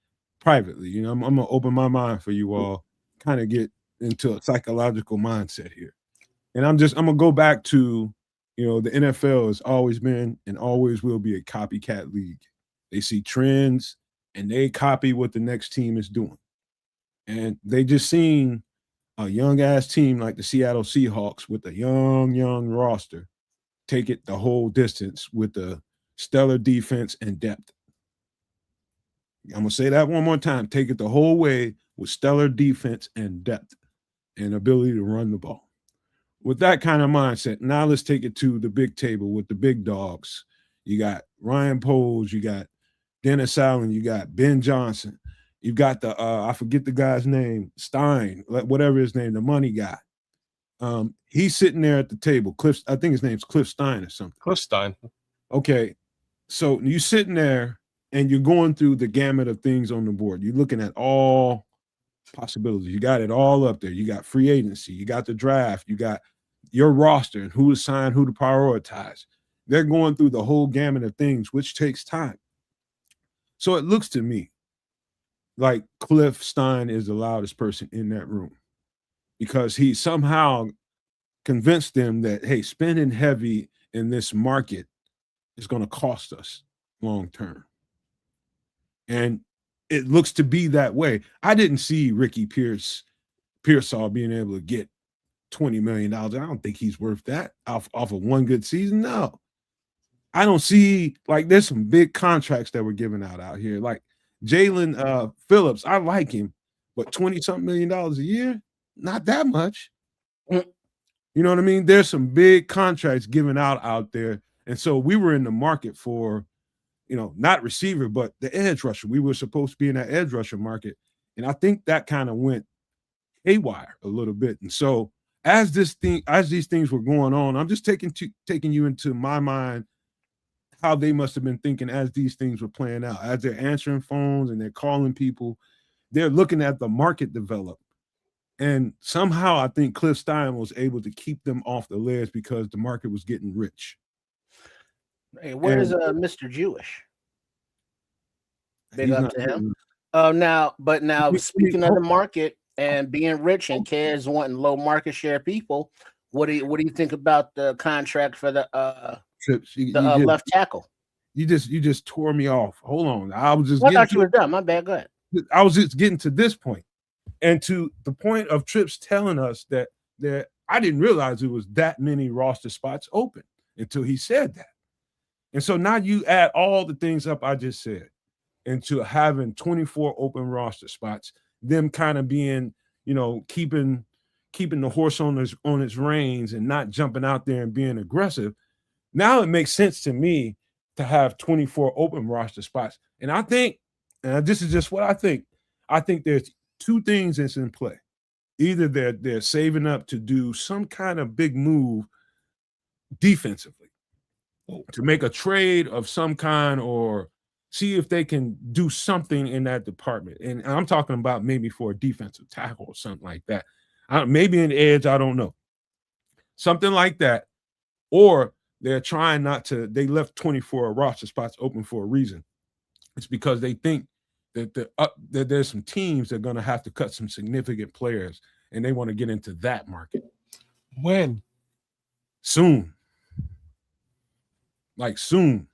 privately. I'm going to open my mind for you all, kind of get into a psychological mindset here. And I'm going to go back to, the NFL has always been and always will be a copycat league. They see trends and they copy what the next team is doing. And they just seen a young ass team like the Seattle Seahawks with a young roster take it the whole distance with the stellar defense and depth. I'm going to say that one more time. Take it the whole way with stellar defense and depth and ability to run the ball. With that kind of mindset, now let's take it to the big table with the big dogs. You got Ryan Poles, you got Dennis Allen, you got Ben Johnson, you got the I forget the guy's name, Stein, whatever his name, the money guy. He's sitting there at the table. I think his name's Cliff Stein or something. Cliff Stein. Okay, so you're sitting there and you're going through the gamut of things on the board. You're looking at all possibilities. You got it all up there. You got free agency. You got the draft. You got your roster and who to sign, who to prioritize. They're going through the whole gamut of things, which takes time. So it looks to me like Cliff Stein is the loudest person in that room because he somehow convinced them that, hey, spending heavy in this market is going to cost us long term. And it looks to be that way. I didn't see Ricky Pearsall being able to get $20 million. I don't think he's worth that off of one good season. No. I don't see, there's some big contracts that were given out here. Like Jalen Phillips, I like him, but $20-something million a year, not that much. You know what I mean? There's some big contracts given out there. And so we were in the market for, not receiver, but the edge rusher. We were supposed to be in that edge rusher market. And I think that kind of went haywire a little bit. And so as these things were going on, I'm just taking you into my mind how they must have been thinking as these things were playing out. As they're answering phones and they're calling people, they're looking at the market develop. And somehow I think Cliff Stein was able to keep them off the ledge because the market was getting rich. Hey, where's Mr. Jewish? Big up to him. Now, speaking of the market and being rich and Kez wanting low market share people, what do you think about the contract for the left tackle? You just tore me off. Hold on, I thought you were done. My bad. Go ahead. I was just getting to this point, and to the point of Trips telling us that I didn't realize there was that many roster spots open until he said that. And so now you add all the things up I just said into having 24 open roster spots, them kind of being, keeping the horse on its reins and not jumping out there and being aggressive. Now it makes sense to me to have 24 open roster spots. And I think, and this is just what I think there's two things that's in play. Either they're saving up to do some kind of big move defensively, to make a trade of some kind, or see if they can do something in that department. And I'm talking about maybe for a defensive tackle or something like that. Maybe an edge, I don't know. Something like that. Or they're trying not to, they left 24 roster spots open for a reason. It's because they think that that there's some teams that are going to have to cut some significant players, and they want to get into that market. When? Soon. Like soon.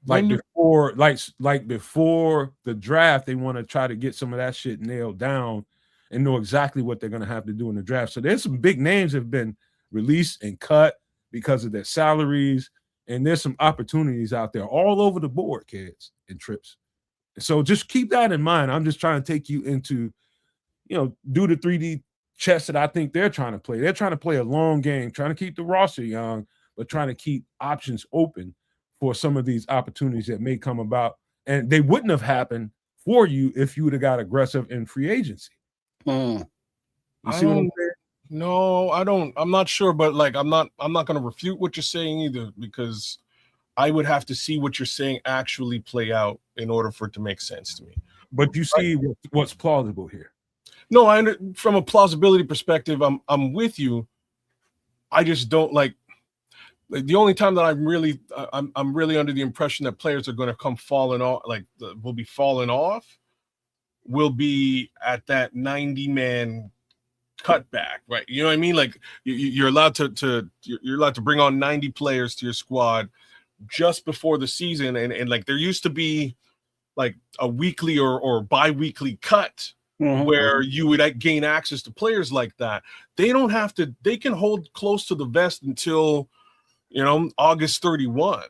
Like before the draft, they want to try to get some of that shit nailed down and know exactly what they're going to have to do in the draft. So there's some big names that have been released and cut because of their salaries, and there's some opportunities out there all over the board, kids and Trips. So just keep that in mind. I'm just trying to take you into, do the 3D chess that I think they're trying to play. They're trying to play a long game, trying to keep the roster young, but trying to keep options open for some of these opportunities that may come about. And they wouldn't have happened for you if you would have got aggressive in free agency. You see what I'm saying? No, I don't. I'm not sure, but I'm not going to refute what you're saying either, because I would have to see what you're saying actually play out in order for it to make sense to me. But you see what's plausible here. No, from a plausibility perspective, I'm with you. I just don't like the only time that I'm really under the impression that players are going to come falling off, will be falling off, will be at that 90-man cutback, right? You know what I mean? Like you're allowed to bring on 90 players to your squad just before the season, and like there used to be like a weekly or bi-weekly cut where you would gain access to players like that. They don't have to. They can hold close to the vest until August 31,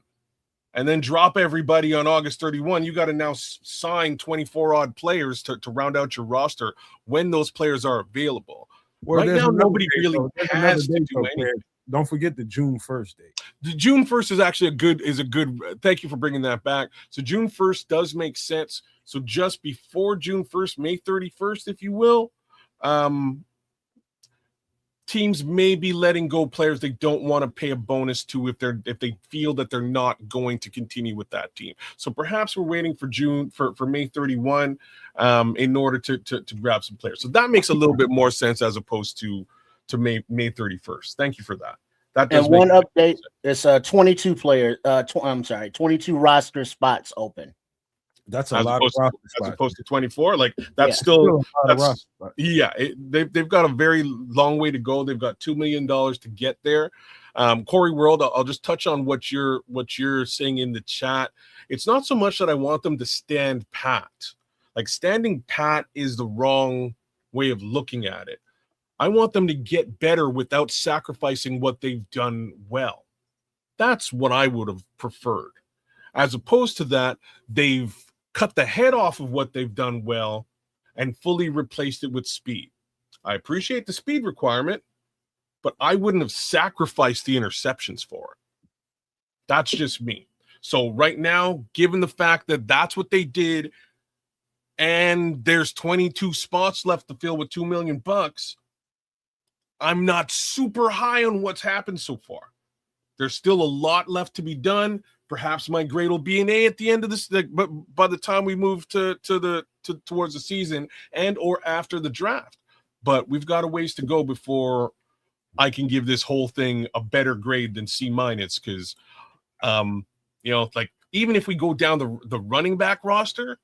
and then drop everybody on August 31. You got to now sign 24 odd players to round out your roster when those players are available. Right now, nobody really has to do anything. Don't forget the June 1st date. The June 1st is actually a good. Thank you for bringing that back. So June 1st does make sense. So just before June 1st, May 31st, if you will, teams may be letting go players they don't want to pay a bonus to if they feel that they're not going to continue with that team. So perhaps we're waiting for May 31 in order to grab some players. So that makes a little bit more sense as opposed to May 31st. Thank you for that. That does. And one update: it's 22 players. 22 roster spots open. That's a lot of roster spots. As opposed to 24. Like that's still they've got a very long way to go. They've got $2 million to get there. Corey World, I'll just touch on what you're saying in the chat. It's not so much that I want them to stand pat. Like standing pat is the wrong way of looking at it. I want them to get better without sacrificing what they've done well. That's what I would have preferred. As opposed to that, they've cut the head off of what they've done well and fully replaced it with speed. I appreciate the speed requirement, but I wouldn't have sacrificed the interceptions for it. That's just me. So right now, given the fact that that's what they did, and there's 22 spots left to fill with $2 million, I'm not super high on what's happened so far. There's still a lot left to be done. Perhaps my grade will be an A at the end of this, but by the time we move towards the season and or after the draft. But we've got a ways to go before I can give this whole thing a better grade than C-, because even if we go down the running back roster,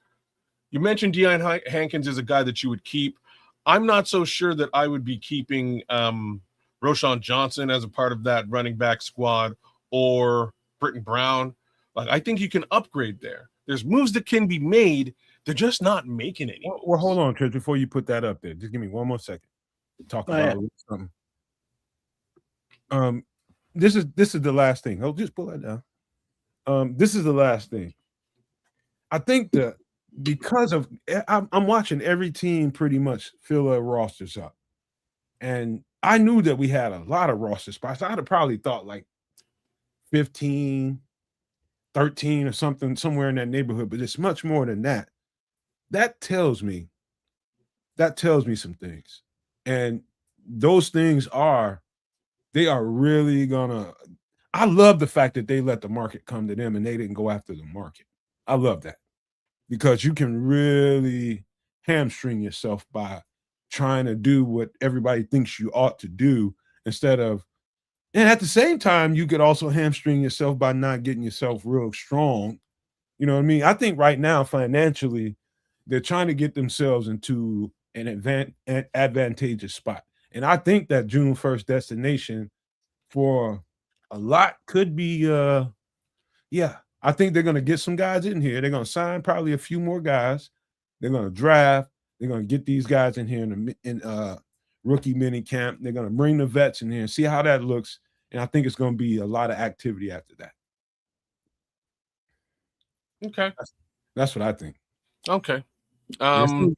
you mentioned Deion Hankins is a guy that you would keep. I'm not so sure that I would be keeping Roschon Johnson as a part of that running back squad or Britton Brown. Like I think you can upgrade there. There's moves that can be made. They're just not making any. Well, hold on, Chris, before you put that up there. Just give me one more second to talk about something. This is the last thing. I'll just pull that down. This is the last thing. I think that because of I'm watching every team pretty much fill their rosters up. And I knew that we had a lot of roster spots. I'd have probably thought like 15, 13 or something, somewhere in that neighborhood, but it's much more than that. That tells me some things. And those things they are really gonna. I love the fact that they let the market come to them and they didn't go after the market. I love that because you can really hamstring yourself by trying to do what everybody thinks you ought to do instead of, and at the same time, you could also hamstring yourself by not getting yourself real strong. You know what I mean? I think right now, financially, they're trying to get themselves into an advantageous spot. And I think that June 1st destination for a lot could be, I think they're going to get some guys in here. They're going to sign probably a few more guys. They're going to draft. They're going to get these guys in here in rookie mini camp. They're going to bring the vets in here and see how that looks. And I think it's going to be a lot of activity after that. Okay. That's what I think. Okay. And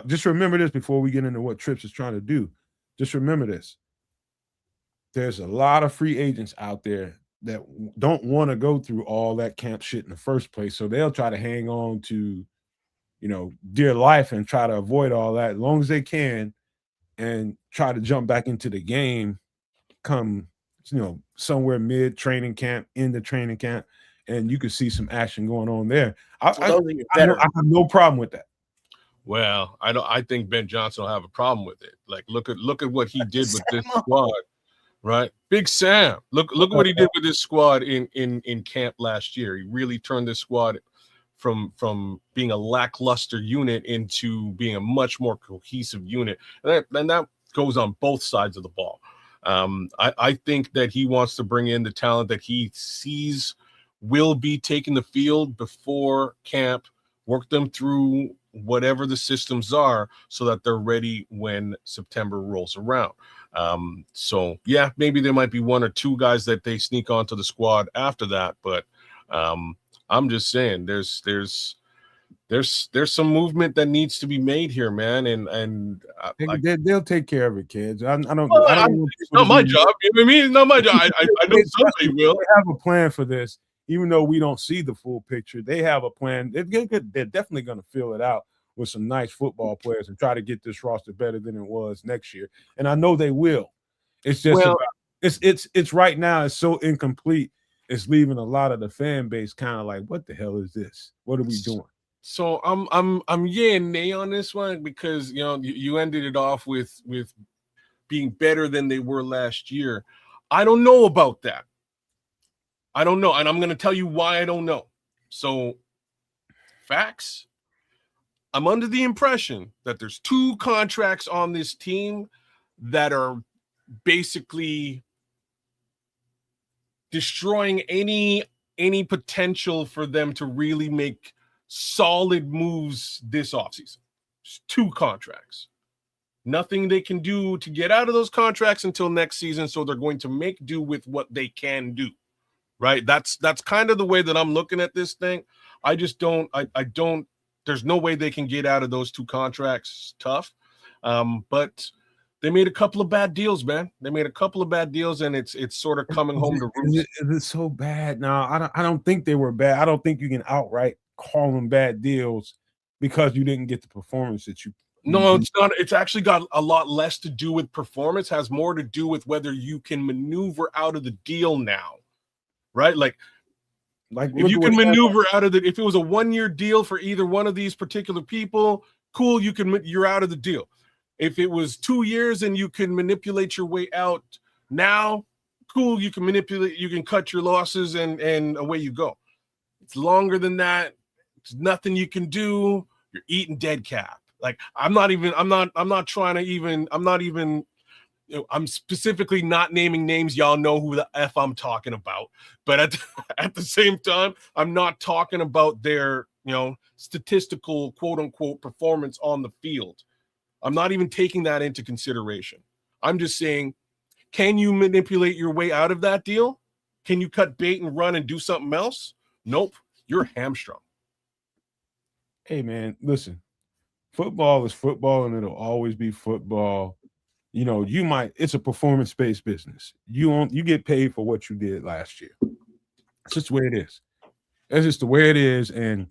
just remember this before we get into what Trips is trying to do. Just remember this. There's a lot of free agents out there that don't want to go through all that camp shit in the first place. So they'll try to hang on to, dear life and try to avoid all that as long as they can and try to jump back into the game come, somewhere mid training camp, in the training camp, and you can see some action going on there. I have no problem with that. Well, I think Ben Johnson will have a problem with it. Like, look at what he did with this squad, right? Big Sam. Look at what he did with this squad in camp last year. He really turned this squad from being a lackluster unit into being a much more cohesive unit, and that goes on both sides of the ball. I think that he wants to bring in the talent that he sees will be taking the field before camp, work them through whatever the systems are so that they're ready when September rolls around. So yeah, maybe there might be one or two guys that they sneak onto the squad after that, but I'm just saying there's some movement that needs to be made here, man, and they'll take care of it, kids. I don't. It's not my job. You know what I mean? It's not my job. I know somebody will. They have a plan for this, even though we don't see the full picture. They have a plan. They're definitely going to fill it out with some nice football players and try to get this roster better than it was next year. And I know they will. It's just it's right now. It's so incomplete. It's leaving a lot of the fan base kind of like, what the hell is this? What are we doing? So I'm yay and nay on this one because you ended it off with being better than they were last year. I don't know about that. I don't know, and I'm going to tell you why I don't know. So, facts. I'm under the impression that there's 2 contracts on this team that are basically destroying any potential for them to really make solid moves this offseason. There's 2 contracts. Nothing they can do to get out of those contracts until next season, so they're going to make do with what they can do. Right? That's kind of the way that I'm looking at this thing. I just don't there's no way they can get out of those 2 contracts. Tough. But they made a couple of bad deals, man. They made a couple of bad deals, and it's sort of coming home to roost. Is it so bad? No, I don't think they were bad. I don't think you can outright call them bad deals because you didn't get the performance that you. No, it's not. It's actually got a lot less to do with performance. It has more to do with whether you can maneuver out of the deal now, right? Like if you can maneuver out of if it was a 1-year deal for either one of these particular people, cool. You're out of the deal. If it was 2 years and you can manipulate your way out now, cool. You can manipulate. You can cut your losses and away you go. It's longer than that. There's nothing you can do. You're eating dead cap. Like I'm not even I'm specifically not naming names. Y'all know who the F I'm talking about. But at the same time, I'm not talking about their, statistical quote unquote performance on the field. I'm not even taking that into consideration. I'm just saying, can you manipulate your way out of that deal? Can you cut bait and run and do something else? Nope. You're hamstrung. Hey, man, listen, football is football and it'll always be football. It's a performance-based business. You get paid for what you did last year. It's just the way it is. That's just the way it is. And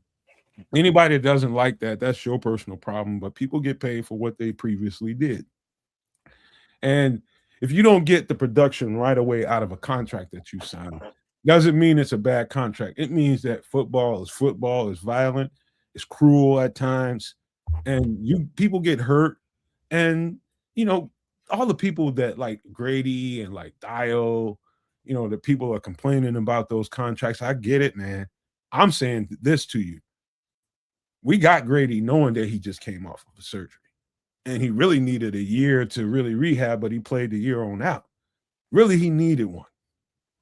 anybody that doesn't like that, that's your personal problem. But people get paid for what they previously did. And if you don't get the production right away out of a contract that you signed, doesn't mean it's a bad contract. It means that football, is violent, it's cruel at times, and people get hurt. And all the people that like Grady and like Dio, the people are complaining about those contracts. I get it, man. I'm saying this to you. We got Grady knowing that he just came off of a surgery and he really needed a year to really rehab, but he played the year on out. Really, he needed one.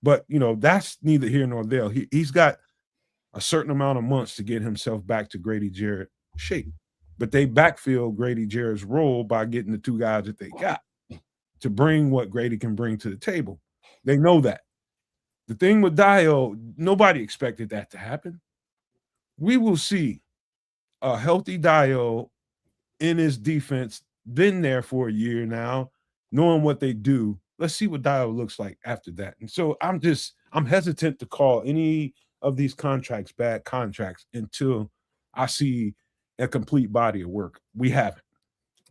But, that's neither here nor there. He's got a certain amount of months to get himself back to Grady Jarrett shape. But they backfill Grady Jarrett's role by getting the two guys that they got to bring what Grady can bring to the table. They know that. The thing with Dio, nobody expected that to happen. We will see a healthy Dio in his defense, been there for a year now, knowing what they do. Let's see what Dio looks like after that. And so I'm hesitant to call any of these contracts bad contracts until I see a complete body of work. We haven't.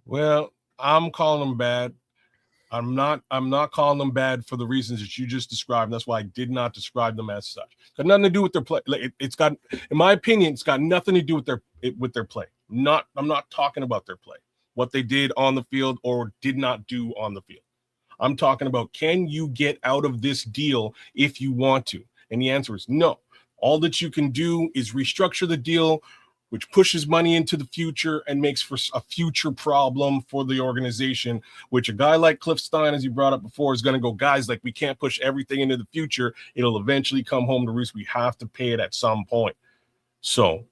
Well, I'm calling them bad. I'm not calling them bad for the reasons that you just described. That's why I did not describe them as such. Got nothing to do with their play. It's got, in my opinion, it's got nothing to do with their play. I'm not talking about their play, what they did on the field or did not do on the field. I'm talking about, can you get out of this deal if you want to? And the answer is no. All that you can do is restructure the deal, which pushes money into the future and makes for a future problem for the organization, which a guy like Cliff Stein, as you brought up before, is going to go, guys, like, we can't push everything into the future. It'll eventually come home to roost. We have to pay it at some point. So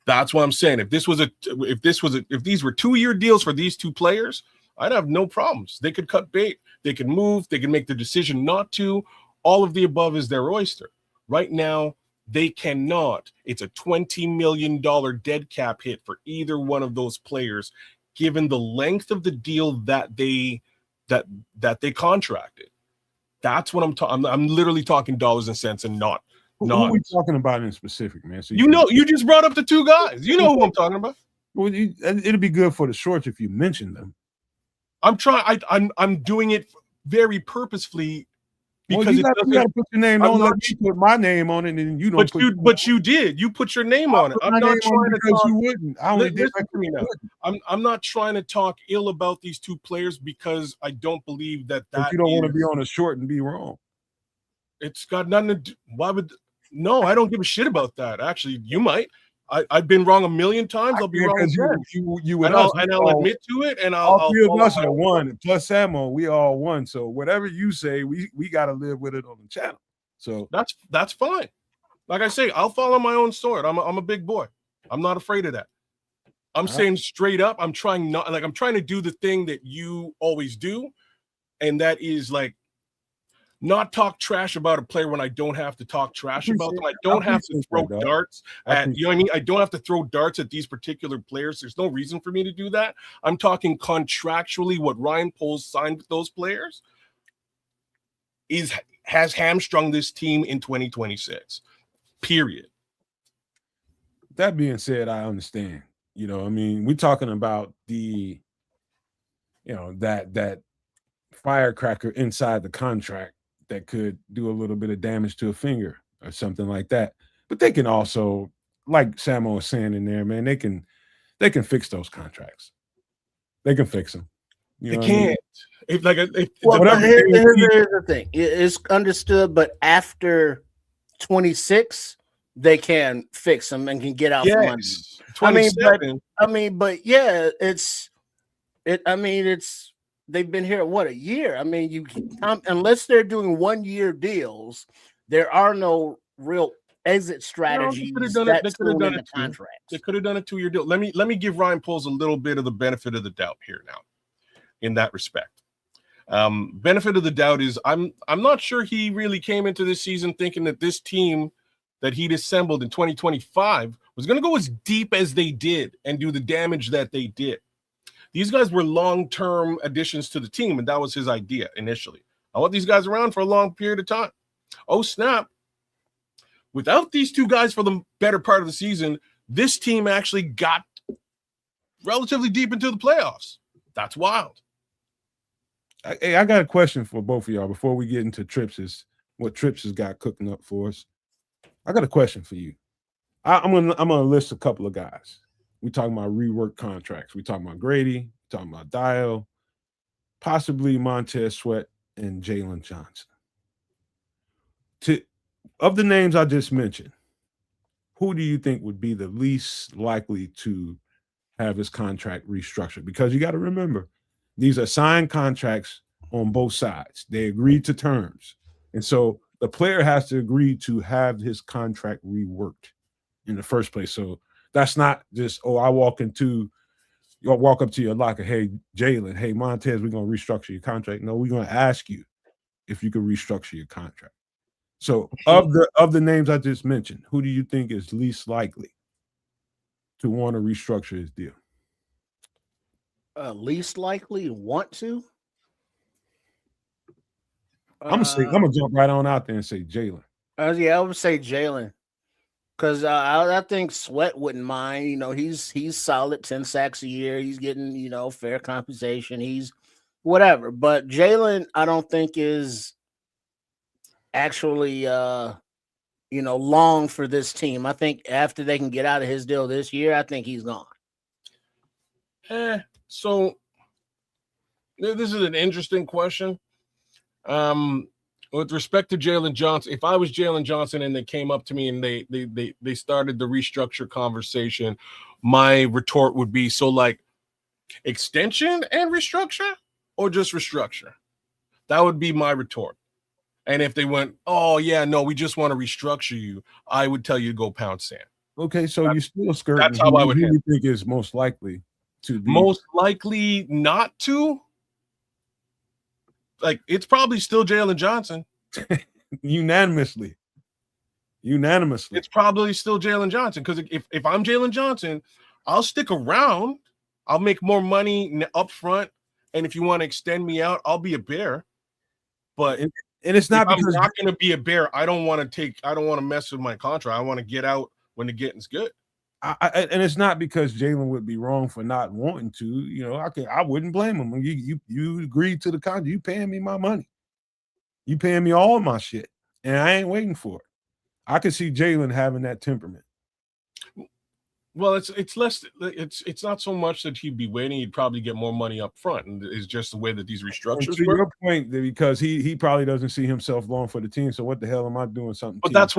that's what I'm saying. If these were 2-year deals for these two players, I'd have no problems. They could cut bait. They could move. They can make the decision not to. All of the above is their oyster. Right now, they cannot. It's a $20 million dead cap hit for either one of those players, given the length of the deal that they contracted. That's what I'm talking. I'm literally talking dollars and cents and not. Who are we talking about in specific, man? So you just brought up the two guys. You know who I'm talking about. Well, it'd be good for the shorts if you mentioned them. I'm trying. I'm doing it very purposefully. Because you got to put your name on. Let me put my name on it, and you don't. But you did. You put your name on it. I'm not trying to talk. You wouldn't. I only did listen to me now. I'm not trying to talk ill about these two players because I don't believe that. But you don't want to be on a short and be wrong. It's got nothing to do. Why would? No, I don't give a shit about that. Actually, you might. I've been wrong a million times. I'll be wrong again. You and I'll admit to it. And all three of us are one. Plus Samo, we all one. So whatever you say, we got to live with it on the channel. So that's fine. Like I say, I'll follow my own sword. I'm a big boy. I'm not afraid of that. I'm saying straight up. I'm trying to do the thing that you always do, and that is like not talk trash about a player when I don't have to talk trash about them. I don't have to throw darts at, you know what I mean? I don't have to throw darts at these particular players. There's no reason for me to do that. I'm talking contractually what Ryan Poles signed with those players has hamstrung this team in 2026. Period. That being said, I understand. We're talking about the, that firecracker inside the contract that could do a little bit of damage to a finger or something like that. But they can also, like Samo was saying in there, man, they can fix those contracts. They can fix them. They can't. Here's the thing. It's understood, but after 26, they can fix them and can get out from under. 27. But yeah, it's they've been here what, a year? I mean, unless they're doing 1-year deals, there are no real exit strategies that soon in the contracts. They could have done a 2-year deal. Let me give Ryan Poles a little bit of the benefit of the doubt here now, in that respect. Benefit of the doubt is I'm not sure he really came into this season thinking that this team that he'd assembled in 2025 was going to go as deep as they did and do the damage that they did. These guys were long-term additions to the team, and that was his idea initially. I want these guys around for a long period of time. Oh, snap. Without these two guys for the better part of the season, this team actually got relatively deep into the playoffs. That's wild. Hey, I got a question for both of y'all before we get into what Trips has got cooking up for us. I got a question for you. I'm gonna list a couple of guys. We talking about rework contracts. We talking about Grady. We talking about Dial, possibly Montez Sweat and Jalen Johnson. Of the names I just mentioned, who do you think would be the least likely to have his contract restructured? Because you got to remember, these are signed contracts on both sides. They agreed to terms. And so the player has to agree to have his contract reworked in the first place. So that's not just, I walk up to your locker, hey, Jalen, hey, Montez, we're going to restructure your contract. No, we're going to ask you if you can restructure your contract. So of the names I just mentioned, who do you think is least likely to want to restructure his deal? Least likely to want to? I'm gonna jump right on out there and say Jalen. Yeah, I would say Jalen. Because I think Sweat wouldn't mind. You know, he's solid, 10 sacks a year. He's getting, fair compensation. He's whatever. But Jalen, I don't think is actually, long for this team. I think after they can get out of his deal this year, I think he's gone. So this is an interesting question. With respect to Jalen Johnson, if I was Jalen Johnson and they came up to me and they started the restructure conversation, my retort would be, so like extension and restructure or just restructure? That would be my retort. And if they went, oh yeah, no, we just want to restructure you, I would tell you to go pound sand. Okay, so you're still skirting. That's how I would handle. You think is most likely to be? Most likely not to? Like, it's probably still Jalen Johnson. Unanimously. It's probably still Jalen Johnson, because if I'm Jalen Johnson, I'll stick around. I'll make more money up front. And if you want to extend me out, I'll be a Bear. But and it's not because I'm not going to be a Bear. I don't want to mess with my contract. I want to get out when the getting's good. And it's not because Jalen would be wrong for not wanting to. I wouldn't blame him. You agreed to the contract. You paying me my money. You paying me all my shit, and I ain't waiting for it. I could see Jalen having that temperament. Well, it's less. It's not so much that he'd be waiting. He'd probably get more money up front, and it's just the way that these restructures to work. Your point, because he probably doesn't see himself long for the team. So what the hell am I doing something? But that's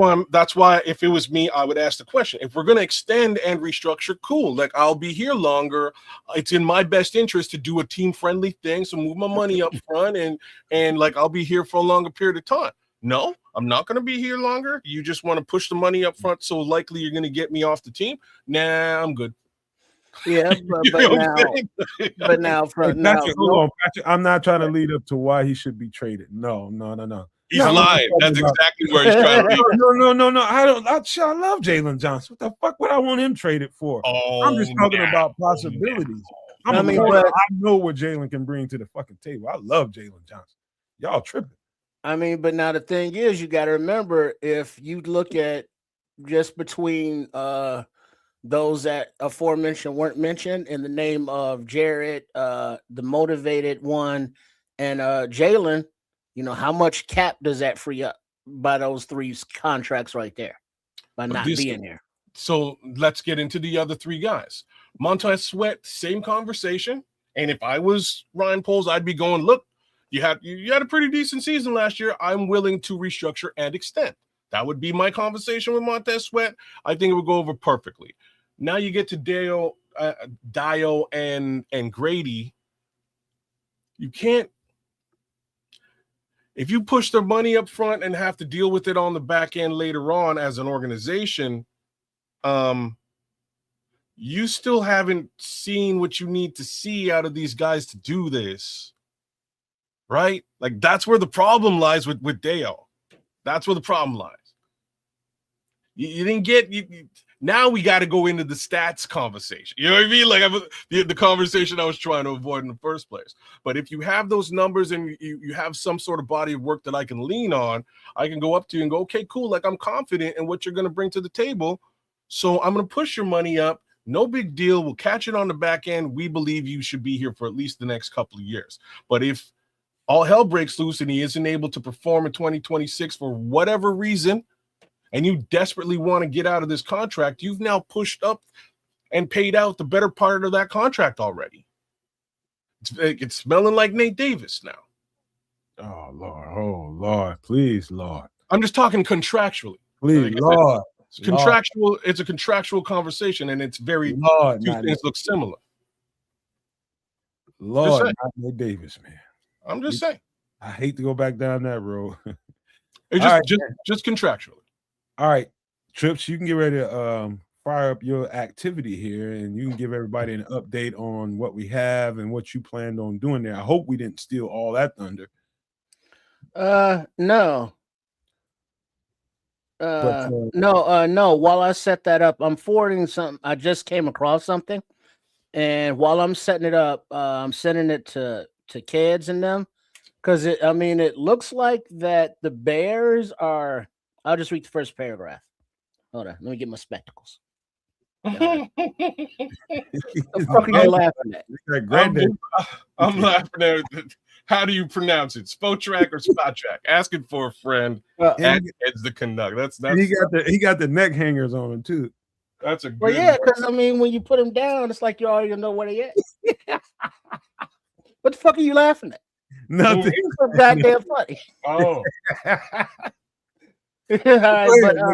why if it was me, I would ask the question. If we're going to extend and restructure, cool. Like, I'll be here longer. It's in my best interest to do a team friendly thing. So move my money up front, and like, I'll be here for a longer period of time. No, I'm not going to be here longer. You just want to push the money up front, so likely you're going to get me off the team. Nah, I'm good. Yeah, but now, Patrick, I'm not trying to lead up to why he should be traded. No. He's lying. That's exactly where he's trying to be. No. I love Jalen Johnson. What the fuck would I want him traded for? I'm just talking about possibilities. I know what Jalen can bring to the fucking table. I love Jalen Johnson. Y'all tripping. I mean, but now the thing is, you got to remember, if you look at just between those that aforementioned weren't mentioned in the name of Jared, the motivated one, and Jalen, how much cap does that free up by those three contracts right there by not being there? So let's get into the other three guys. Montez Sweat, same conversation. And if I was Ryan Poles, I'd be going, look, you had a pretty decent season last year. I'm willing to restructure and extend. That would be my conversation with Montez Sweat. I think it would go over perfectly. Now you get to Dio and Grady. You can't. If you push their money up front and have to deal with it on the back end later on as an organization, you still haven't seen what you need to see out of these guys to do this, right? Like that's where the problem lies with Deo. That's where the problem lies. You didn't get now we got to go into the stats conversation. You know what I mean? Like the conversation I was trying to avoid in the first place. But if you have those numbers and you have some sort of body of work that I can lean on, I can go up to you and go, okay, cool. Like I'm confident in what you're going to bring to the table. So I'm going to push your money up. No big deal. We'll catch it on the back end. We believe you should be here for at least the next couple of years. But if all hell breaks loose and he isn't able to perform in 2026 for whatever reason, and you desperately want to get out of this contract, you've now pushed up and paid out the better part of that contract already. It's smelling like Nate Davis now. Oh, Lord. Please, Lord. I'm just talking contractually. Please, Lord. It's contractual. It's a contractual conversation, and it's very Lord, two things look similar. Lord, not Nate Davis, man. I'm just saying. I hate to go back down that road. It's just contractually. All right, Trips, you can get ready to fire up your activity here, and you can give everybody an update on what we have and what you planned on doing there. I hope we didn't steal all that thunder. No. No. While I set that up, I'm forwarding something. I just came across something, and while I'm setting it up, I'm sending it to kids and them because it looks like that the Bears are. I'll just read the first paragraph. Hold on, let me get my spectacles. What the fuck are you laughing at? I'm laughing at it. How do you pronounce it? Spotrack or Spotrack? Asking for a friend. Ed's the Canuck. That's he got the neck hangers on him too. That's a good well, yeah, because when you put him down, it's like you already know where they at. What the fuck are you laughing at? Nothing. It's so goddamn funny. Oh. All right,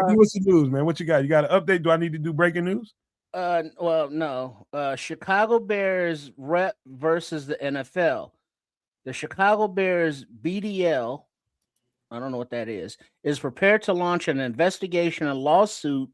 give us the news, man. What you got? You got an update? Do I need to do breaking news? Well, no. Chicago Bears rep versus the NFL. The Chicago Bears BDL, I don't know what that is prepared to launch an investigation and lawsuit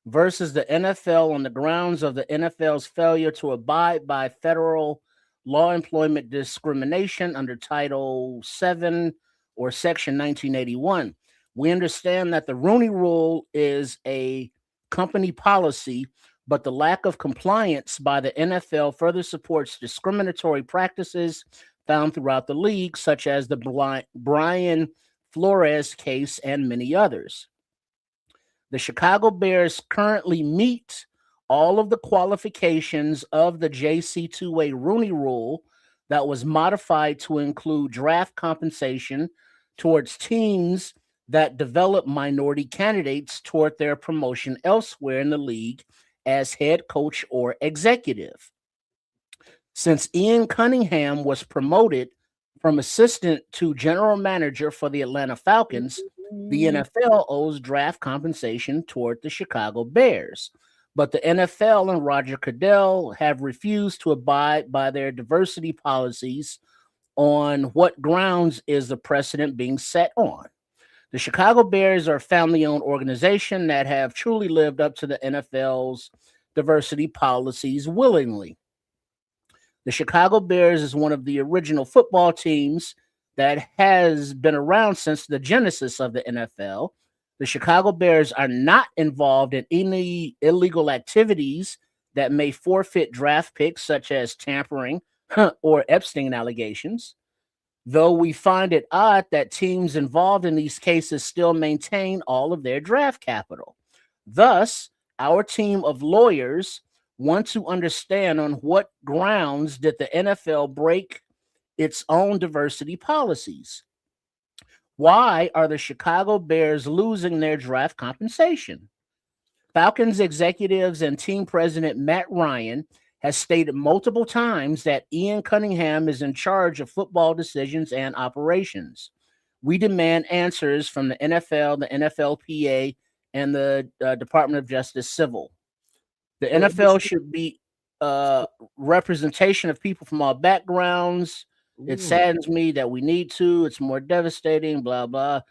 versus the NFL on the grounds of the NFL's failure to abide by federal law employment discrimination under Title VII or Section 1981. We understand that the Rooney Rule is a company policy, but the lack of compliance by the NFL further supports discriminatory practices found throughout the league, such as the Brian Flores case and many others. The Chicago Bears currently meet all of the qualifications of the JC2A Rooney Rule that was modified to include draft compensation towards teams that develop minority candidates toward their promotion elsewhere in the league as head coach or executive. Since Ian Cunningham was promoted from assistant to general manager for the Atlanta Falcons, the NFL owes draft compensation toward the Chicago Bears. But the NFL and Roger Goodell have refused to abide by their diversity policies. On what grounds is the precedent being set on? The Chicago Bears are a family-owned organization that have truly lived up to the NFL's diversity policies willingly. The Chicago Bears is one of the original football teams that has been around since the genesis of the NFL. The Chicago Bears are not involved in any illegal activities that may forfeit draft picks, such as tampering or Epstein allegations, though we find it odd that teams involved in these cases still maintain all of their draft capital. Thus, our team of lawyers want to understand on what grounds did the NFL break its own diversity policies. Why are the Chicago Bears losing their draft compensation? Falcons executives and team president Matt Ryan has stated multiple times that Ian Cunningham is in charge of football decisions and operations. We demand answers from the NFL, the NFLPA, and the Department of Justice Civil. The NFL should be representation of people from all backgrounds. It saddens me that we need to. It's more devastating, blah, blah.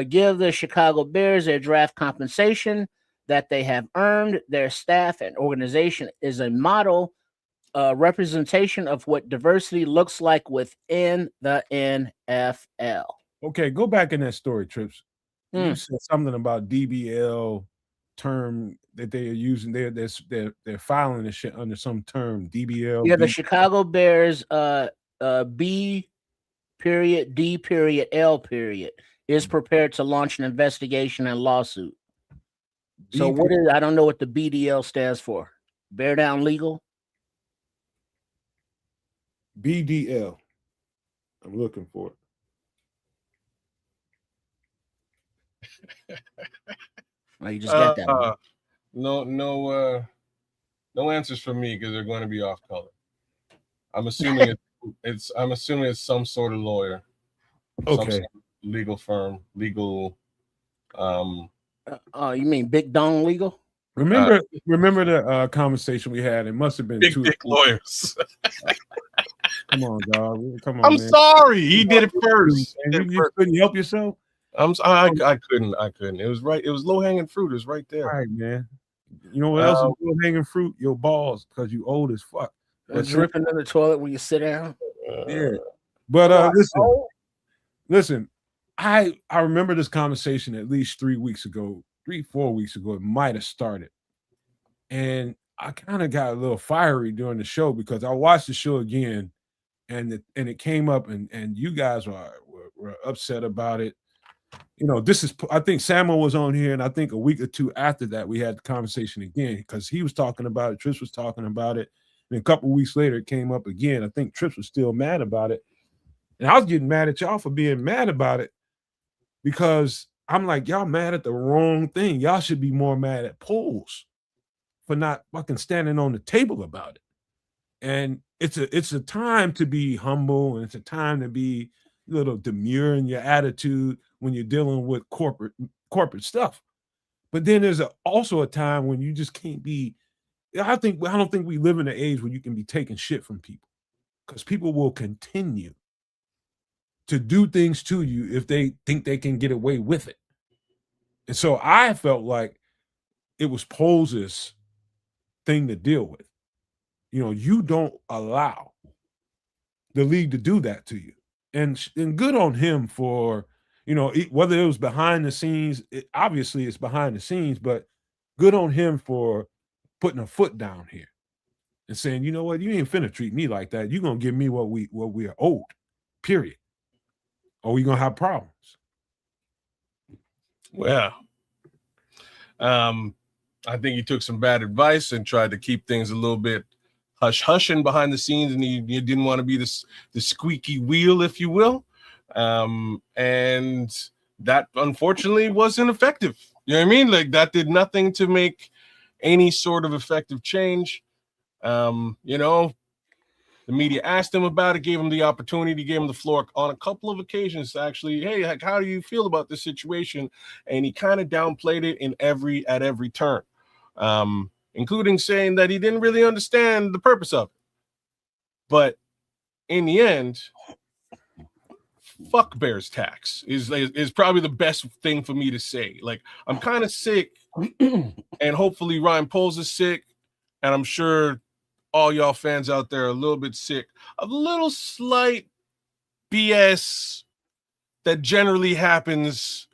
Give the Chicago Bears their draft compensation that they have earned. Their staff and organization is a model representation of what diversity looks like within the NFL. Okay, go back in that story, Trips. You Mm. said something about DBL term that they are using. They're filing this shit under some term. DBL. Yeah, the Chicago Bears B period D period L period is prepared to launch an investigation and lawsuit. So what is, I don't know what the BDL stands for. Bear Down Legal. BDL. I'm looking for it. Oh, you just got that one. No answers from me because they're going to be off color. I'm assuming it's some sort of lawyer. Okay. Some sort of legal firm, legal. You mean Big Dong Legal? Remember the conversation we had? It must have been big dick lawyers. Come on, dog. Come on. I'm man. sorry. He did it first. You couldn't help yourself. I couldn't. It was right. It was low hanging fruit. It was right there. All right, man. You know what else is low hanging fruit? Your balls, because you old as fuck. Dripping in the toilet when you sit down. Yeah. But listen. I remember this conversation at least 4 weeks ago. It might have started, and I kind of got a little fiery during the show because I watched the show again, and it came up, and you guys were upset about it. You know, I think Samuel was on here, and I think a week or two after that we had the conversation again because he was talking about it, Trips was talking about it, and a couple of weeks later it came up again. I think Trips was still mad about it, and I was getting mad at y'all for being mad about it because I'm like, y'all mad at the wrong thing. Y'all should be more mad at polls for not fucking standing on the table about it. And it's a time to be humble, and it's a time to be a little demure in your attitude when you're dealing with corporate stuff. But then there's also a time when you just can't be. I don't think we live in an age where you can be taking shit from people, because people will continue to do things to you if they think they can get away with it. And so I felt like it was Pose's thing to deal with. You know, you don't allow the league to do that to you. And good on him for, you know, whether it was behind the scenes, obviously it's behind the scenes, but good on him for putting a foot down here and saying, you know what, you ain't finna treat me like that. You're gonna give me what we are owed, period. Or we gonna have problems. Well, I think he took some bad advice and tried to keep things a little bit hushing behind the scenes, and he didn't want to be the squeaky wheel, if you will. And that unfortunately wasn't effective. You know what I mean? Like, that did nothing to make any sort of effective change. You know, the media asked him about it, gave him the opportunity, gave him the floor on a couple of occasions to actually, hey, like, how do you feel about this situation? And he kind of downplayed it at every turn, including saying that he didn't really understand the purpose of it. But in the end, fuck Bears tax is probably the best thing for me to say. Like, I'm kind of sick, and hopefully Ryan Poles is sick, and I'm sure all y'all fans out there are a little bit sick of little slight BS that generally happens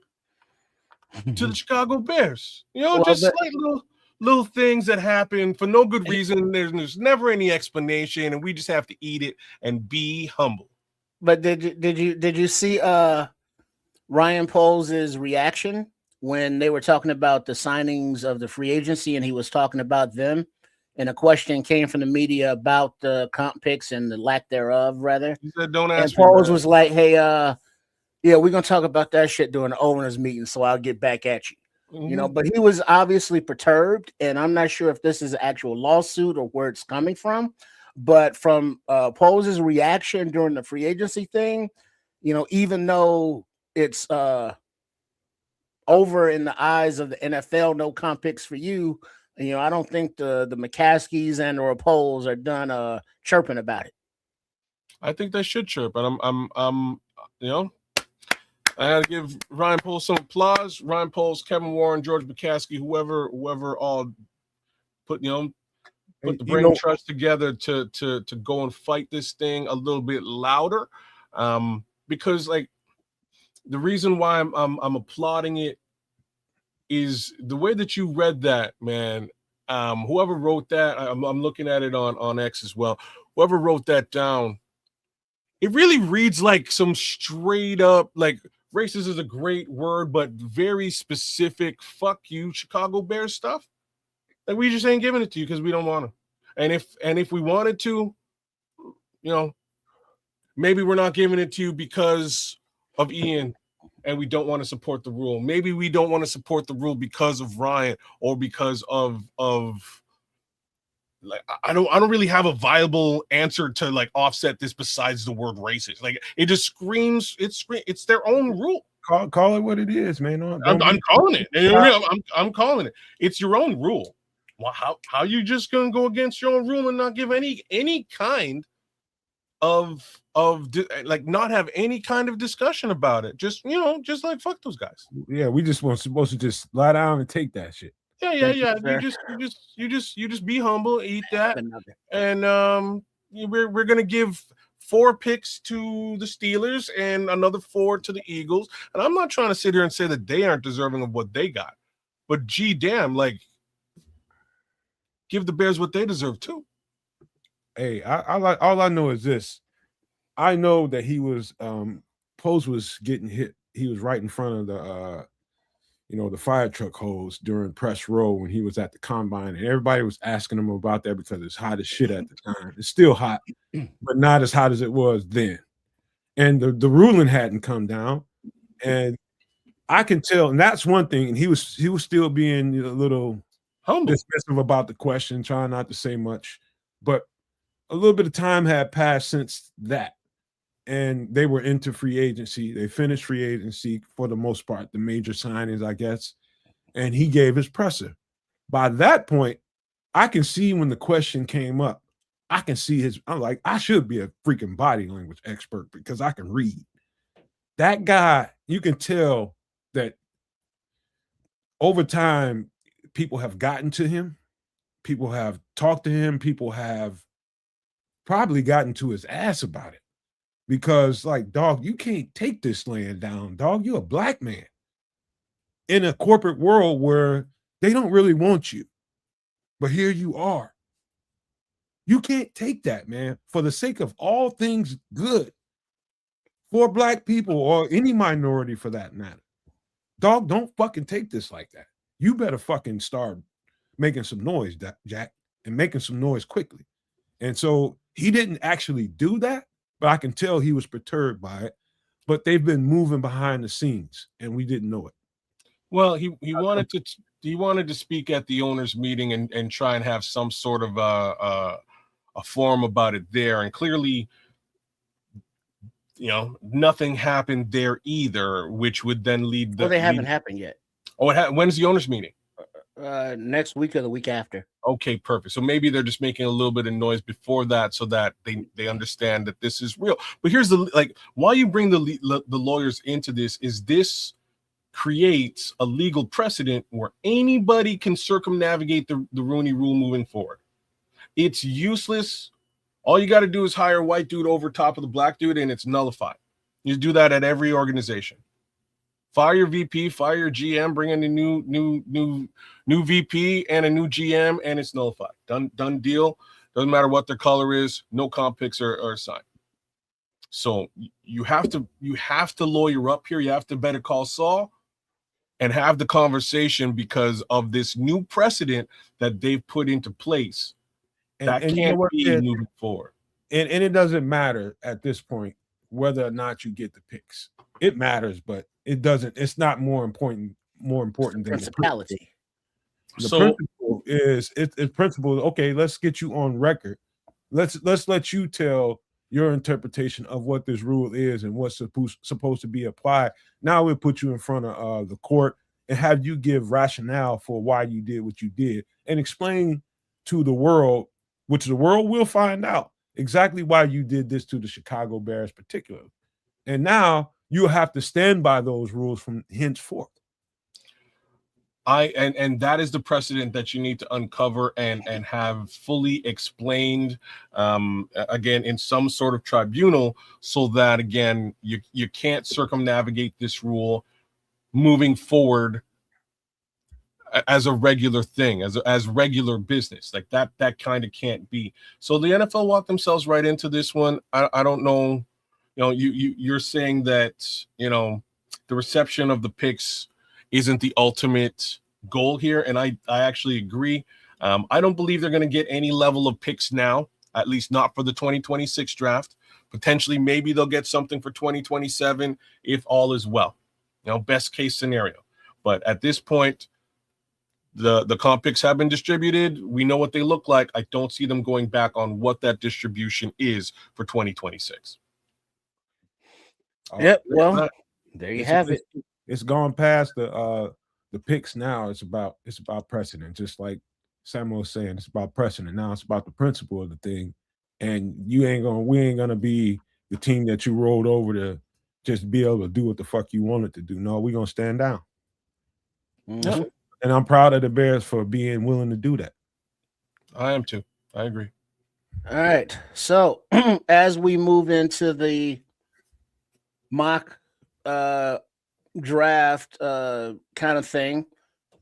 to the Chicago Bears. You know, just slight little things that happen for no good reason. There's never any explanation, and we just have to eat it and be humble. But did you see Ryan Poles' reaction when they were talking about the signings of the free agency, and he was talking about them? And a question came from the media about the comp picks and the lack thereof, rather. He said, "Don't ask." And Poles was like, "Hey, yeah, we're gonna talk about that shit during the owners' meeting, so I'll get back at you." Mm-hmm. You know, but he was obviously perturbed, and I'm not sure if this is an actual lawsuit or where it's coming from. But from Poles' reaction during the free agency thing, you know, even though it's over in the eyes of the NFL, no comp picks for you. You know, I don't think the McCaskies and or Poles are done chirping about it. I think they should chirp, and I'm you know, I got to give Ryan Poles some applause. Ryan Poles, Kevin Warren, George McCaskey, whoever all put put the You brain know, trust together to go and fight this thing a little bit louder, because like the reason why I'm applauding it is the way that you read that, man. Whoever wrote that, I'm looking at it on X as well. Whoever wrote that down, it really reads like some straight up, like, racist is a great word, but very specific fuck you Chicago Bears stuff. Like, we just ain't giving it to you because we don't want to. And if we wanted to, maybe we're not giving it to you because of Ian and we don't want to support the rule. Maybe we don't want to support the rule because of Ryan or because of like, I don't really have a viable answer to like offset this besides the word racist. Like, it just screams, it's their own rule. call it what it is, man. I'm calling it. You know what I mean? I'm calling it. It's your own rule. Well, how you just gonna go against your own rule and not give any kind of like, not have any kind of discussion about it? Just just like, fuck those guys. Yeah, we just supposed to just lie down and take that shit. Yeah. You just be humble, eat that, and we're gonna give 4 picks to the Steelers and another 4 to the Eagles. And I'm not trying to sit here and say that they aren't deserving of what they got, but gee damn, like, give the Bears what they deserve too. Hey, I like, all I know is this. I know that he was Post was getting hit. He was right in front of the the fire truck hose during press row when he was at the combine, and everybody was asking him about that because it's hot as shit at the time. It's still hot, but not as hot as it was then. And the ruling hadn't come down, and I can tell, and that's one thing. And he was still being a little humble, dismissive about the question, trying not to say much. But a little bit of time had passed since that, and they were into free agency. They finished free agency for the most part, the major signings, I guess, and he gave his presser. By that point, I can see when the question came up, I can see I'm like, I should be a freaking body language expert because I can read. That guy, you can tell that over time, people have gotten to him. People have talked to him. People have probably gotten to his ass about it. Because, like, dog, you can't take this land down, dog. You're a black man in a corporate world where they don't really want you. But here you are. You can't take that, man, for the sake of all things good for black people or any minority for that matter. Dog, don't fucking take this like that. You better fucking start making some noise, Jack, and making some noise quickly. And so he didn't actually do that, but I can tell he was perturbed by it. But they've been moving behind the scenes, and we didn't know it. Well, he wanted to speak at the owners' meeting and try and have some sort of a forum about it there, and clearly, nothing happened there either, which would then lead the. Well, they haven't happened yet. Oh, when's the owners' meeting? Next week or the week after. Okay, perfect. So maybe they're just making a little bit of noise before that so that they understand that this is real. But here's why you bring the lawyers into this is this creates a legal precedent where anybody can circumnavigate the Rooney Rule moving forward. It's useless. All you got to do is hire a white dude over top of the black dude, and it's nullified. You do that at every organization. Fire your VP, fire your GM, bring in a new VP and a new GM, and it's nullified. Done deal. Doesn't matter what their color is. No comp picks are assigned. So you have to lawyer up here. You have to better call Saul and have the conversation because of this new precedent that they've put into place. That can't be moving forward. And it doesn't matter at this point whether or not you get the picks. It matters, but it doesn't. It's not more important than the principality. The principle is it's principle. Okay, let's get you on record. Let's let you tell your interpretation of what this rule is and what's supposed to be applied. Now we'll put you in front of the court and have you give rationale for why you did what you did and explain to the world, which the world will find out, exactly why you did this to the Chicago Bears particularly. And now you have to stand by those rules from henceforth. And that is the precedent that you need to uncover and have fully explained again in some sort of tribunal, so that again you can't circumnavigate this rule moving forward as a regular thing, as regular business. Like that kind of can't be. So the NFL walked themselves right into this one. I don't know, you're saying that the reception of the picks isn't the ultimate goal here, and I actually agree. I don't believe they're going to get any level of picks now, at least not for the 2026 draft. Potentially, maybe they'll get something for 2027 if all is well. Best case scenario. But at this point, the comp picks have been distributed. We know what they look like. I don't see them going back on what that distribution is for 2026. Yep. Well, there you have it. It's gone past the picks now. It's about precedent. Just like Samuel was saying, it's about precedent. Now it's about the principle of the thing. And we ain't gonna be the team that you rolled over to just be able to do what the fuck you wanted to do. No, we're gonna stand down. Mhm. And I'm proud of the Bears for being willing to do that. I am too. I agree. All right. So as we move into the mock draft kind of thing,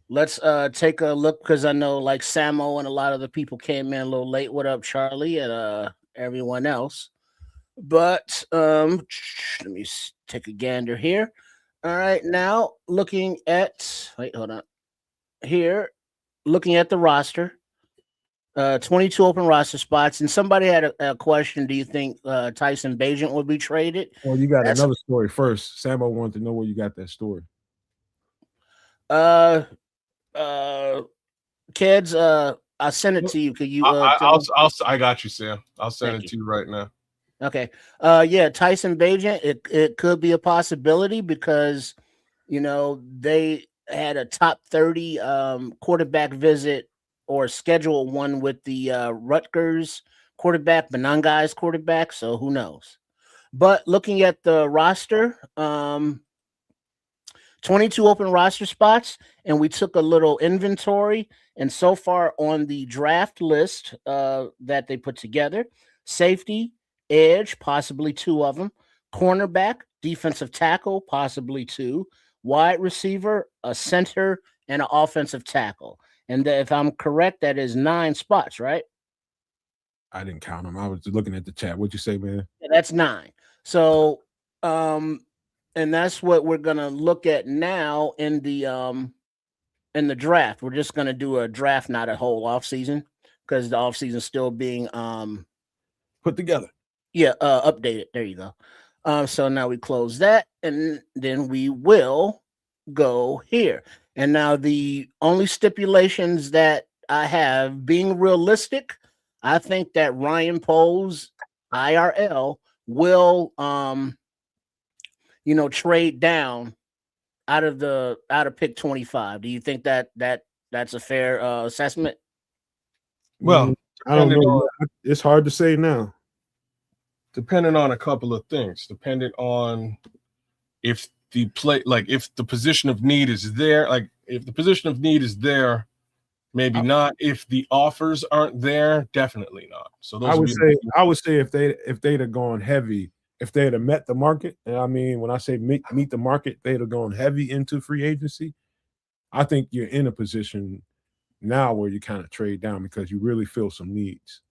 let's take a look, because I know like Samo and a lot of the people came in a little late. What up, Charlie, and everyone else? But let me take a gander here. All right, now looking at hold on. Here, looking at the roster, 22 open roster spots, and somebody had a question. Do you think Tyson Bagent would be traded? Well, you got another story first. Sambo wanted to know where you got that story. Kids, I'll send it to you. Could you? I got you, Sam. I'll send it to you right now. Okay. Yeah, Tyson Bagent. It could be a possibility because they had a top 30 quarterback visit or scheduled one with the Rutgers quarterback, Benangai's quarterback. So who knows? But looking at the roster, 22 open roster spots, and we took a little inventory. And so far on the draft list that they put together, safety, edge, possibly 2 of them, cornerback, defensive tackle, possibly 2, wide receiver, a center, and an offensive tackle. And if I'm correct, that is 9 spots, right? I didn't count them. I was looking at the chat. What'd you say, man? Yeah, that's 9. So, and that's what we're gonna look at now in the draft. We're just gonna do a draft, not a whole offseason, because the offseason is still being put together. Yeah, updated. There you go. So now we close that, and then we will go here. And now the only stipulations that I have, being realistic, I think that Ryan Poles, IRL, will trade down out of pick 25. Do you think that's a fair assessment? Well, I don't know. It's hard to say now. Depending on a couple of things, depending on if the position of need is there, if the position of need is there, maybe not. If the offers aren't there, definitely not. So those I would say if they'd have gone heavy, if they'd have met the market, and I mean when I say meet the market, they'd have gone heavy into free agency. I think you're in a position now where you kind of trade down because you really feel some needs.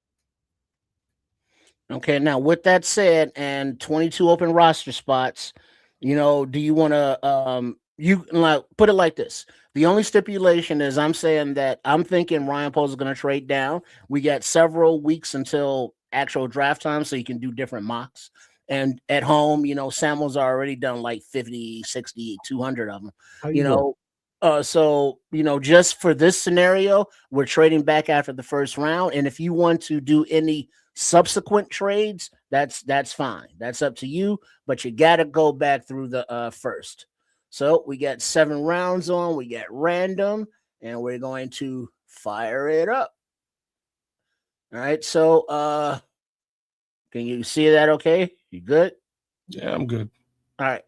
Okay, now with that said, and 22 open roster spots, do you want to put it like this? The only stipulation is I'm saying that I'm thinking Ryan Poles is going to trade down. We got several weeks until actual draft time, so you can do different mocks. And at home, Samuel's already done like 50, 60, 200 of them. So, just for this scenario, we're trading back after the first round. And if you want to do any subsequent trades, that's fine. That's up to you, but you got to go back through the first. So we got 7 rounds on, we got random, and we're going to fire it up. All right. So Can you see that okay? You good? Yeah, I'm good. All right.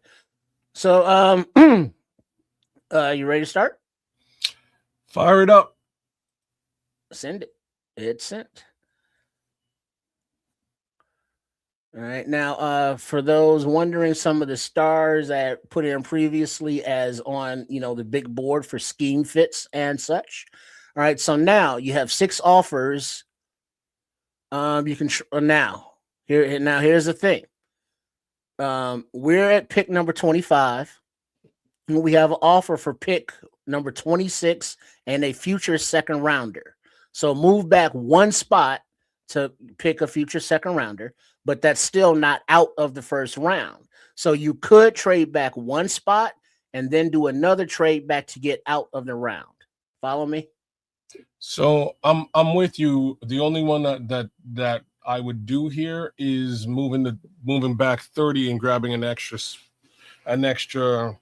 So you ready to start? Fire it up. Send it. It's sent. All right. Now, for those wondering, some of the stars I put in previously as on, the big board for scheme fits and such. All right. So now you have 6 offers. You can here's the thing. We're at pick number 25. And we have an offer for pick number 26 and a future second rounder. So move back one spot to pick a future second rounder, but that's still not out of the first round. So you could trade back one spot and then do another trade back to get out of the round. Follow me? So I'm with you. The only one that I would do here is moving back 30 and grabbing an extra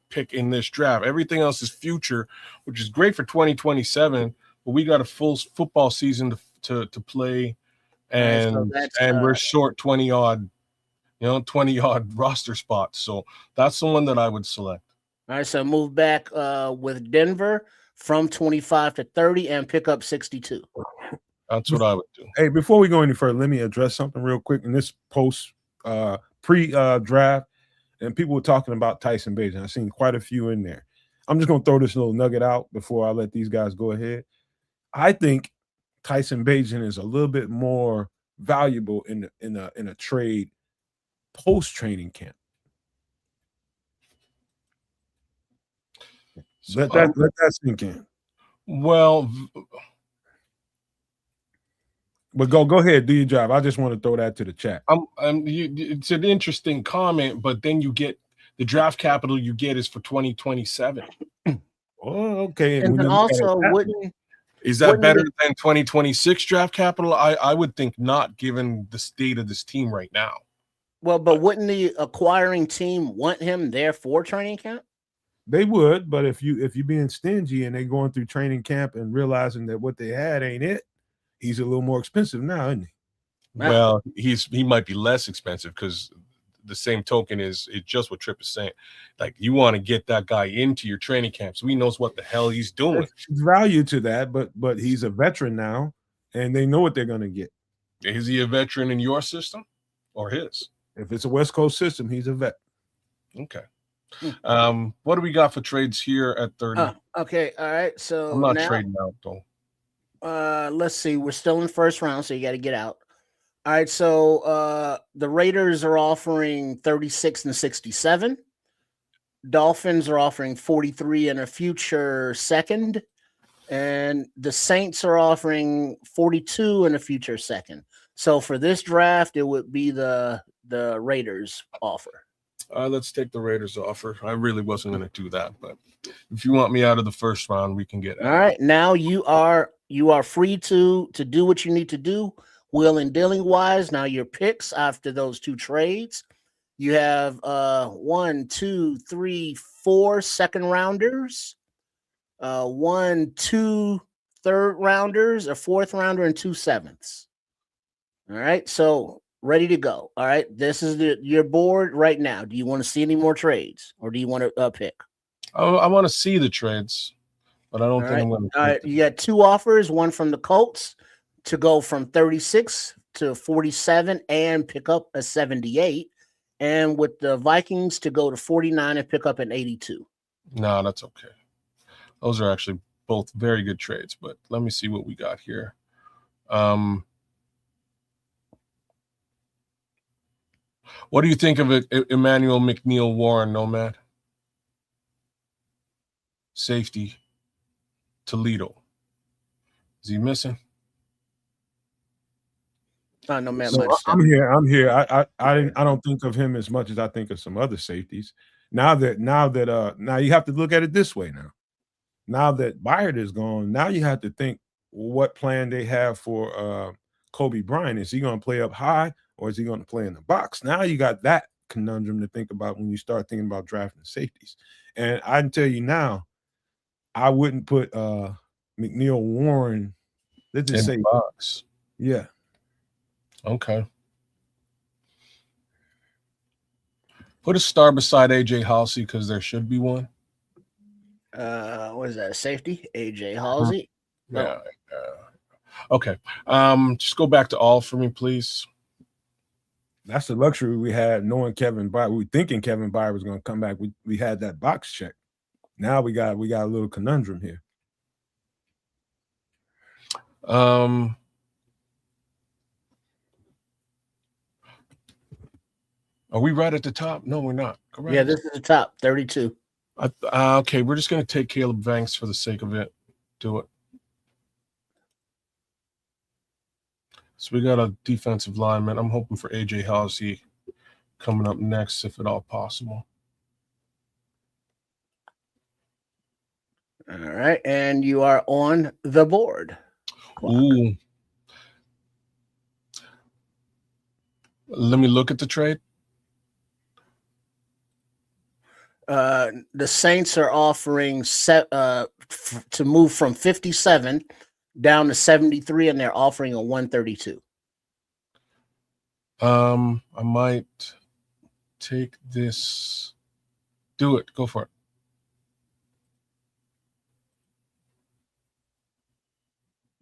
pick in this draft. Everything else is future, which is great for 2027. But we got a full football season to play, and we're short 20 odd roster spots. So that's the one that I would select. All right, so move back with Denver from 25 to 30 and pick up 62. That's what I would do. Hey, before we go any further, let me address something real quick. In this post pre-draft, and people were talking about Tyson Bagent. I've seen quite a few in there. I'm just going to throw this little nugget out before I let these guys go ahead. I think Tyson Bagent is a little bit more valuable in a trade post training camp. So, let that sink in. Well, but go ahead, do your job. I just want to throw that to the chat. It's an interesting comment, but then you get the draft capital you get is for 2027. Oh, okay. And then also, is that better than 2026 draft capital? I would think not, given the state of this team right now. Well, but wouldn't the acquiring team want him there for training camp? They would, but if you're being stingy and they're going through training camp and realizing that what they had ain't it, he's a little more expensive now, isn't he? Well, he might be less expensive because the same token is just what Tripp is saying. Like, you want to get that guy into your training camp so he knows what the hell he's doing. There's value to that, but he's a veteran now, and they know what they're going to get. Is he a veteran in your system or his? If it's a West Coast system, he's a vet. Okay. What do we got for trades here at 30? Okay. All right. So I'm not trading out though. Let's see. We're still in the first round, so you got to get out. All right. So the Raiders are offering 36 and 67. Dolphins are offering 43 and a future second. And the Saints are offering 42 and a future second. So for this draft, it would be the Raiders offer. Let's take the Raiders offer. I really wasn't going to do that, but if you want me out of the first round, we can get it. All right. Now you are free to do what you need to do, will and dealing wise. Now your picks after those 2 trades, you have 1, 2, 3, 4 second rounders, 1, 2 third rounders, a fourth rounder, and 2 sevenths. All right. So ready to go. All right. This is your board right now. Do you want to see any more trades or do you want to pick? I want to see the trades, but I don't think I'm going to. All right. You got 2 offers, one from the Colts to go from 36 to 47 and pick up a 78. And with the Vikings to go to 49 and pick up an 82. No, that's okay. Those are actually both very good trades, but let me see what we got here. What do you think of Emmanuel McNeil Warren, Nomad? Safety, Toledo. Is he missing? No, man. So I'm here. I don't think of him as much as I think of some other safeties. Now you have to look at it this way Now that Byard is gone, now you have to think what plan they have for Kobe Bryant. Is he going to play up high or is he going to play in the box? Now you got that conundrum to think about when you start thinking about drafting safeties. And I can tell you now, I wouldn't put McNeil Warren. Let's just say box. Yeah. Okay. Put a star beside AJ Halsey because there should be one. What is that? Safety? AJ Halsey. Yeah. Okay. Just go back to all for me, please. That's the luxury we had knowing Kevin Byard. We thinking Kevin Byard was going to come back. We had that box check. Now we got a little conundrum here. Are we right at the top? No, we're not. Correct. Yeah, this is the top 32. Okay, we're just going to take Caleb Banks for the sake of it. Do it. So we got a defensive lineman. I'm hoping for AJ Halsey coming up next, if at all possible. All right, and you are on the board. Ooh. Let me look at the trade. The Saints are offering to move from 57 down to 73, and they're offering a 132. I might take this. Do it. Go for it.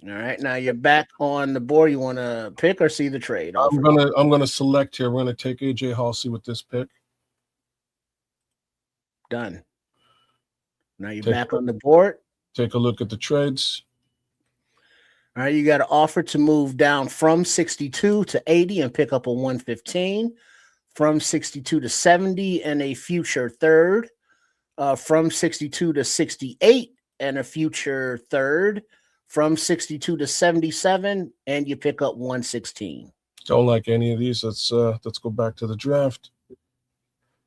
All right, now you're back on the board. You want to pick or see the trade offer? I'm gonna select here. We're gonna take AJ Halsey with this pick. Done. Now you're back on the board. Take a look at the trades. All right, you got an offer to move down from 62 to 80 and pick up a 115, from 62 to 70 and a future third, from 62 to 68 and a future third, from 62 to 77, and you pick up 116. Don't like any of these. Let's go back to the draft.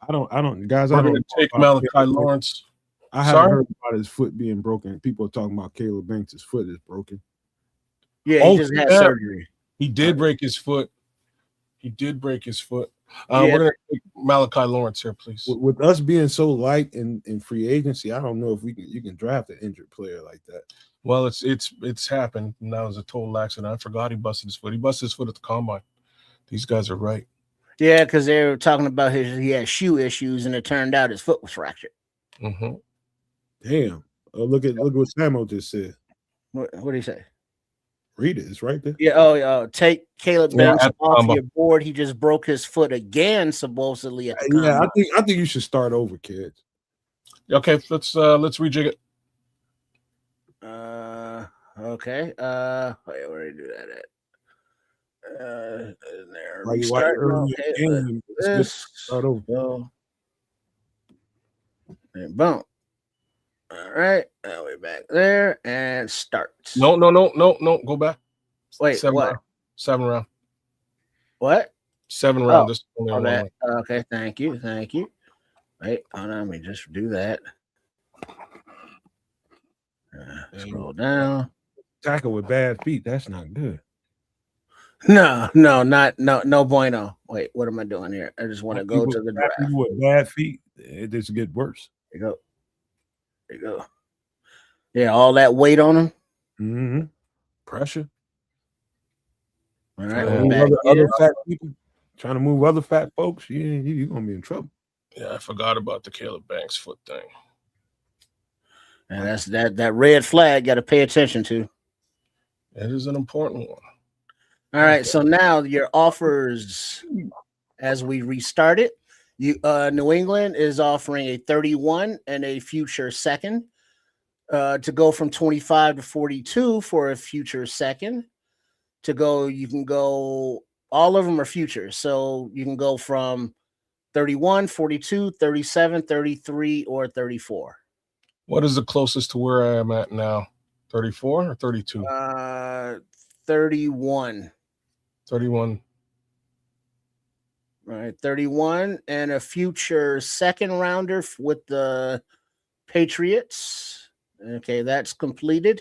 I don't, guys. We're I don't gonna take Malachi Lawrence. I haven't heard about his foot being broken. People are talking about Caleb Banks' foot is broken. Yeah, he just had surgery. He did break his foot. We're Yeah. gonna take Malachi Lawrence here, please. With us being so light in free agency, I don't know if you can draft an injured player like that. Well, it's happened. And that was a total accident. I forgot he busted his foot. He busted his foot at the combine. These guys are right. Yeah, because they were talking about he had shoe issues, and it turned out his foot was fractured. Mm-hmm. Damn! Look what Samuel just said. What did he say? Read it. It's right there. Yeah. Take Caleb Banks off your board. He just broke his foot again, supposedly. At the yeah, I think you should start over, kids. Okay, let's rejig it. Okay. Wait, where do you do that at? There. Restart. Let's start over. So, and boom. All right. Now we're back there and start. No. Go back. Wait, what? 7 round. What? 7 round. This is only one. Okay, thank you. Wait, hold on, let me just do that. Scroll down. Tackle with bad feet. That's not good. No, bueno. Wait, what am I doing here? I just want to go to the draft. With bad feet, it just get worse. There you go. Yeah, all that weight on them. Mm-hmm. Pressure. All right. Other fat people trying to move other fat folks. You're gonna be in trouble. Yeah, I forgot about the Caleb Banks foot thing. And that's that red flag. Got to pay attention to. It is an important one. All right, so now your offers, as we restart it, New England is offering a 31 and a future second to go from 25 to 42 for a future second. You can go, all of them are futures. So you can go from 31, 42, 37, 33, or 34. What is the closest to where I am at now? 34 or 32? 31. 31. All right, 31 and a future second rounder with the Patriots. Okay, that's completed.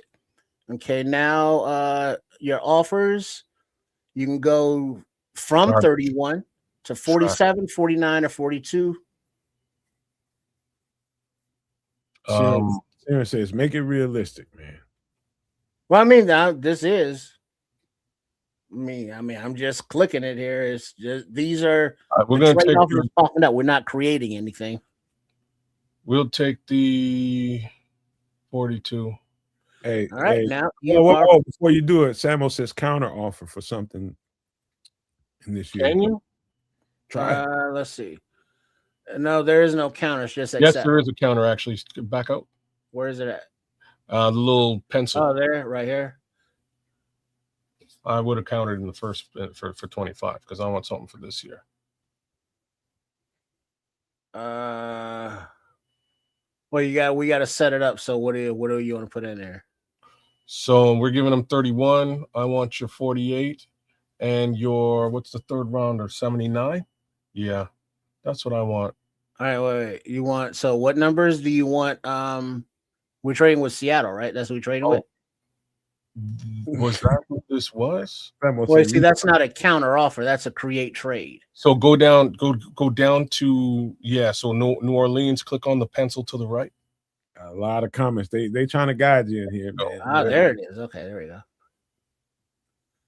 Okay, now your offers, you can go from 31 to 47, 49, or 42. Sarah says, make it realistic, man. Well, I mean, this is. I'm just clicking it here. It's just these are We're the gonna trade take. offers popping up. We're not creating anything. We'll take the 42. Hey, All right, hey. now Whoa, you whoa, are. whoa. Before you do it, Samuel says counter offer for something in this year. Can you? Try it. Let's see. No, there is no counter. It's just Yes, accept. there is a counter actually. Back up. Where is it at? The little pencil. Oh, there, right here. I would have countered in the first for 25 because I want something for this year. Well, we got to set it up. So what do you want to put in there? So we're giving them 31. I want your 48 and your what's the third rounder? 79. Yeah, that's what I want. All right, wait. You want what numbers do you want? We're trading with Seattle, right? That's what we're trading with. Was that what this was? Samuel Well, said see, that's not a counter offer. That's a create trade. So go down to So New Orleans. Click on the pencil to the right. a lot of comments. They trying to guide you in here, man. There it is. Okay, there we go.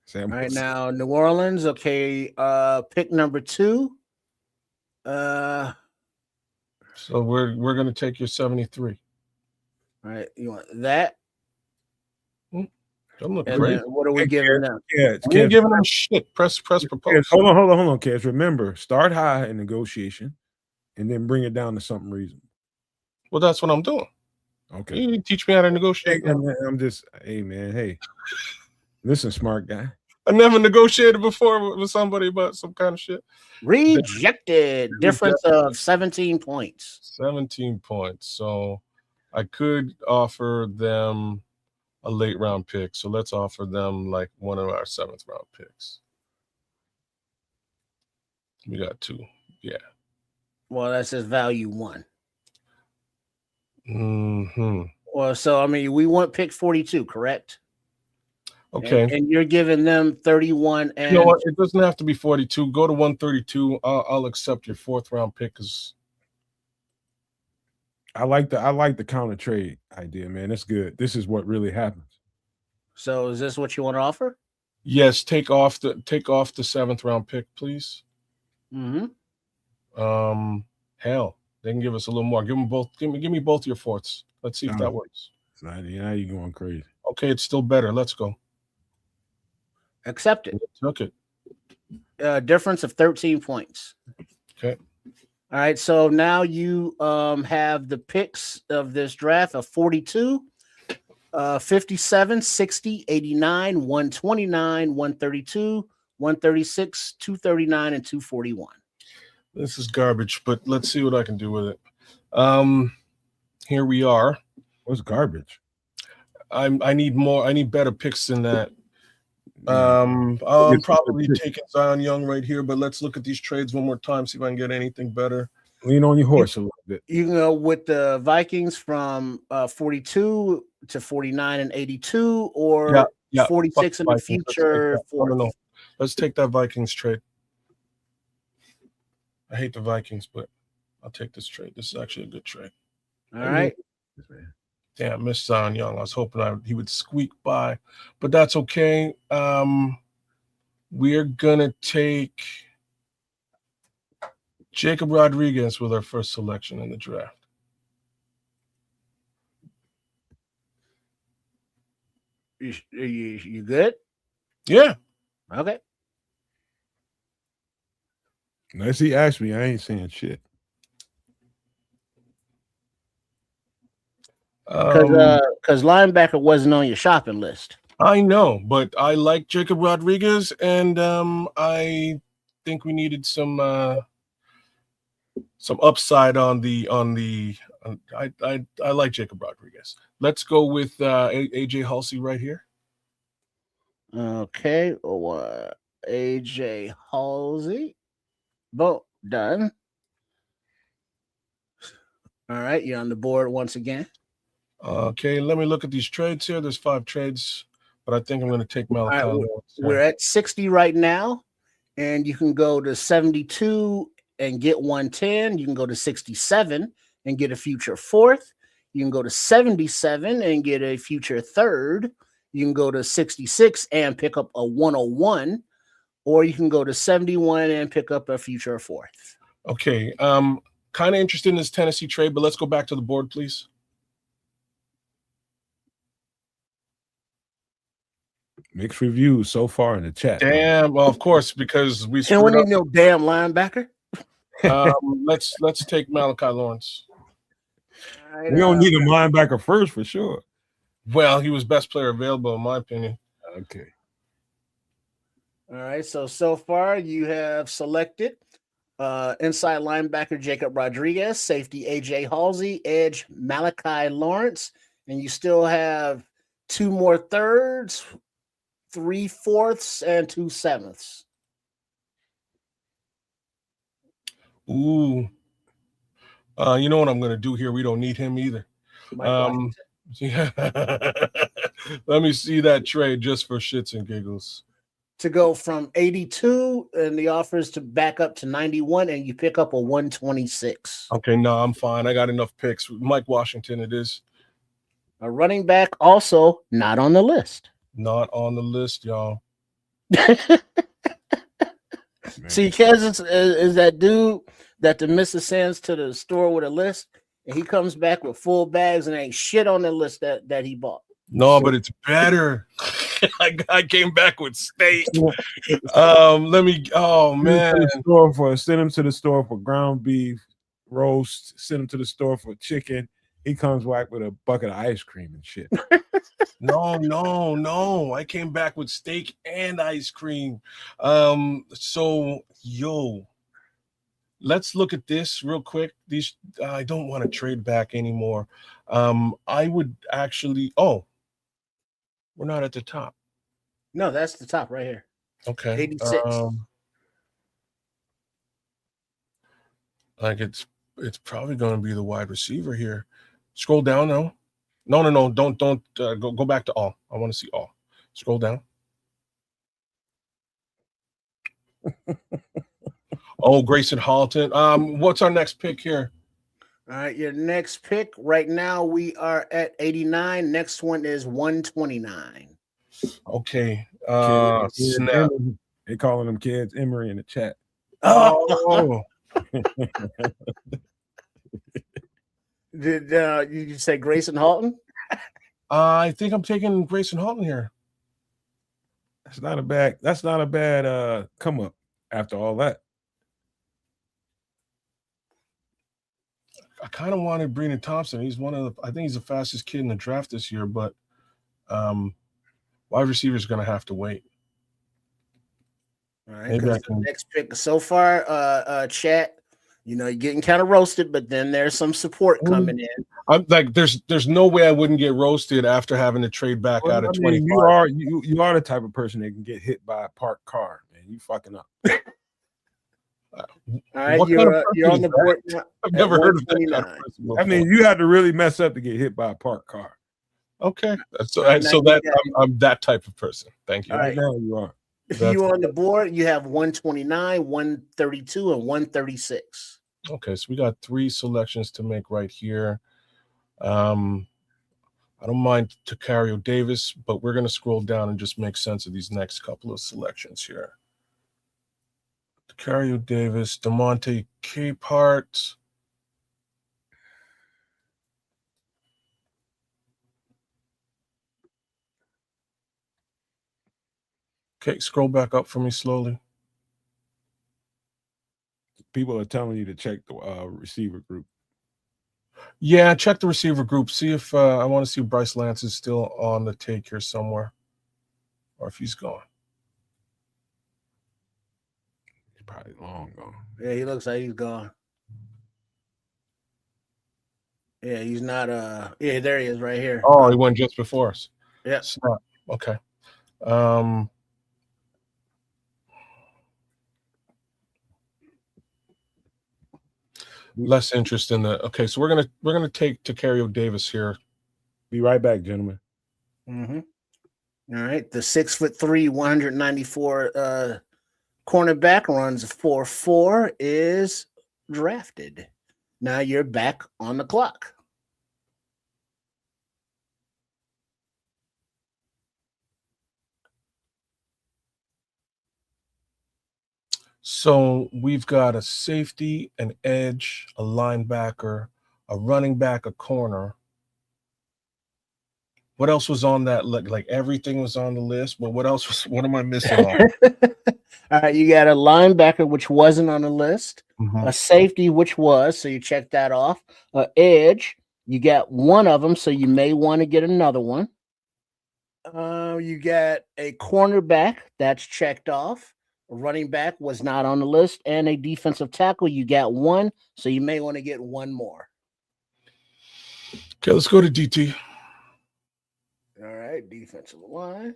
Samuel All right, said- now New Orleans. Okay, pick number 2. So we're gonna take your 73. All right, you want that? Don't look And great. then what are we giving them? Yeah, We ain't giving them shit. Press propose. Hold on, Kez. Remember, start high in negotiation, and then bring it down to something reasonable. Well, that's what I'm doing. Okay. You teach me how to negotiate. I'm just, hey man, hey, listen, smart guy. I never negotiated before with somebody about some kind of shit. Rejected. Difference of 17 points. 17 points. So I could offer them a late round pick. So let's offer them like one of our 7th round picks. We got 2. Yeah. Well, that says value 1. Mm-hmm. Well, so I mean, we want pick 42, correct? Okay. And you're giving them 31. And you know what? It doesn't have to be 42. Go to 132. I'll accept your 4th round pick because I like the counter trade idea, man. That's good. This is what really happens. So is this what you want to offer? yes, take off the 7th round pick, please. Mm-hmm. Hell, they can give us a little more. Give them both. Give me both your 4ths. Let's see if that works. Now you're going crazy. Okay, it's still better. Let's go. Accept it. Took it. Difference of 13 points. Okay. All right. So now you have the picks of this draft of 42, 57, 60, 89, 129, 132, 136, 239, and 241. This is garbage, but let's see what I can do with it. Here we are. What's garbage? I need more. I need better picks than that. I'm probably taking Zion Young right here, but let's look at these trades one more time, see if I can get anything better. Lean on your horse a little bit. You can go with the Vikings from 42 to 49 and 82, or 46 in the future. No. Let's take that Vikings trade. I hate the Vikings, but I'll take this trade. This is actually a good trade. All right. Damn, missed Zion Young. I was hoping he would squeak by, but that's okay. We're gonna take Jacob Rodriguez with our first selection in the draft. You good? Yeah. Okay. Unless he asked me, I ain't saying shit. Because linebacker wasn't on your shopping list. I know, but I like Jacob Rodriguez, and I think we needed some upside on the. I like Jacob Rodriguez. Let's go with AJ Halsey right here. Okay, AJ Halsey. Vote done. All right, you're on the board once again. Okay, let me look at these trades here. There's 5 trades, but I think I'm going to take Malachi. Right, we're at 60 right now, and you can go to 72 and get 110. You can go to 67 and get a future 4th. You can go to 77 and get a future 3rd. You can go to 66 and pick up a 101, or you can go to 71 and pick up a future fourth. Okay. Kind of interested in this Tennessee trade, but let's go back to the board, please. Mixed reviews so far in the chat. Damn. Well, of course, because we And screwed we up. need no damn linebacker. Let's take Malachi Lawrence. Right, We don't need a linebacker first for sure. Well, he was best player available, in my opinion. Okay. All right. So far you have selected inside linebacker Jacob Rodriguez, safety AJ Halsey, edge Malachi Lawrence, and you still have 2 more thirds, 3 fourths, and 2 sevenths. Ooh. You know what I'm going to do here? We don't need him either. Yeah. Let me see that trade just for shits and giggles. To go from 82 and the offers to back up to 91, and you pick up a 126. Okay, no, I'm fine. I got enough picks. Mike Washington, it is. A running back also not on the list. Not on the list, y'all. See, Kansas is that dude that the missus sends to the store with a list, and he comes back with full bags and ain't shit on the list that he bought. No, but it's better. I came back with steak. Let me. Oh man, send him to the store for ground beef roast. Send him to the store for chicken. He comes back with a bucket of ice cream and shit. No. I came back with steak and ice cream. So let's look at this real quick. These I don't want to trade back anymore. I would actually. Oh, we're not at the top. No, that's the top right here. Okay. 86. Like it's probably going to be the wide receiver here. Scroll down though. No. Don't go back to all. I want to see all. Scroll down. Oh, Grayson Halton. What's our next pick here? All right, your next pick right now we are at 89. Next one is 129. Okay. Kids, Snap. they calling them kids Emery in the chat. Oh. Did you say Grayson Halton? I think I'm taking Grayson Halton here. That's not a bad come up after all that. I kind of wanted Brennan Thompson. He's I think he's the fastest kid in the draft this year, but wide receiver is going to have to wait. All right, because the next pick so far, chat, you're getting kind of roasted, but then there's some support coming in. I'm like, there's no way I wouldn't get roasted after having to trade back out of 25. You are the type of person that can get hit by a parked car, man. You fucking up. All right, you're on the board now. I've never heard of that kind of person before. I mean, you have to really mess up to get hit by a parked car. Okay, I'm that type of person. Thank you. Right now you are. If you on the board, you have 129, 132, and 136. Okay, so we got 3 selections to make right here. I don't mind Tacario Davis, but we're going to scroll down and just make sense of these next couple of selections here. Tacario Davis, DeMonte Capehart. Okay, scroll back up for me slowly. People are telling you to check the receiver group. Yeah, check the receiver group. See if I want to see if Bryce Lance is still on the take here somewhere, or if he's gone. He's probably long gone. Yeah, he looks like he's gone. Yeah, he's not. Yeah, there he is, right here. Oh, he went just before us. Yeah. Okay. Less interest in the. Okay, so we're gonna take Tacario Davis here. Be right back, gentlemen. Mm-hmm. All right, the 6'3", 194 cornerback runs 4.4 is drafted. Now you're back on the clock. So we've got a safety, an edge, a linebacker, a running back, a corner. What else was on that? Like everything was on the list, but what else was? What am I missing off? All right, you got a linebacker, which wasn't on the list, Mhm. a safety, which was, so you check that off, edge, you got one of them, so you may want to get another one. You got a cornerback, that's checked off. A running back was not on the list, and a defensive tackle, you got one, so you may want to get one more. Okay, let's go to DT. All right, defensive line.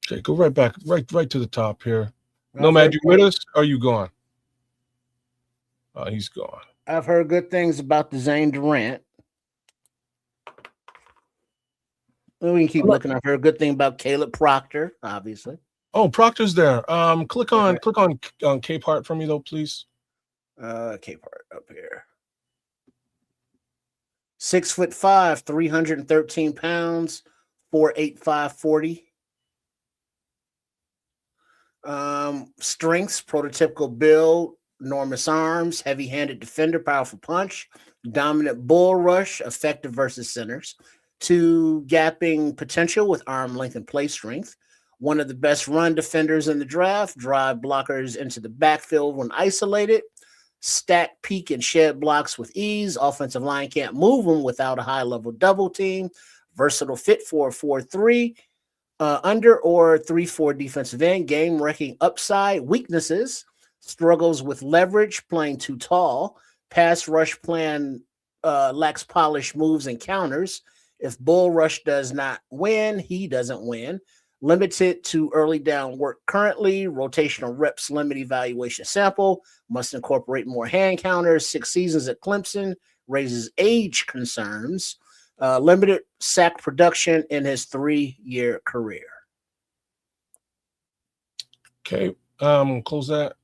Okay, go right back, right to the top here. I've Nomad, heard, you with us? Or are you gone? Oh, he's gone. I've heard good things about the Zane Durant. Well, we can keep looking. I've heard a good thing about Caleb Proctor, obviously. Oh, Proctor's there. Click on Cape Heart for me though, please. Cape Heart up here. 6'5", 313 pounds, 4'8", 40. Strengths, prototypical build, enormous arms, heavy-handed defender, powerful punch, dominant bull rush, effective versus centers, 2 gapping potential with arm length and play strength, one of the best run defenders in the draft, drive blockers into the backfield when isolated, stack, peak, and shed blocks with ease. Offensive line can't move them without a high-level double team. Versatile fit for a 4-3. Under or 3-4 defensive end, game wrecking upside, weaknesses, struggles with leverage, playing too tall, pass rush plan lacks polished moves and counters. If bull rush does not win, he doesn't win. Limited to early down work currently, rotational reps limit evaluation sample, must incorporate more hand counters, 6 seasons at Clemson, raises age concerns. Limited sack production in his 3-year career. Okay, close that.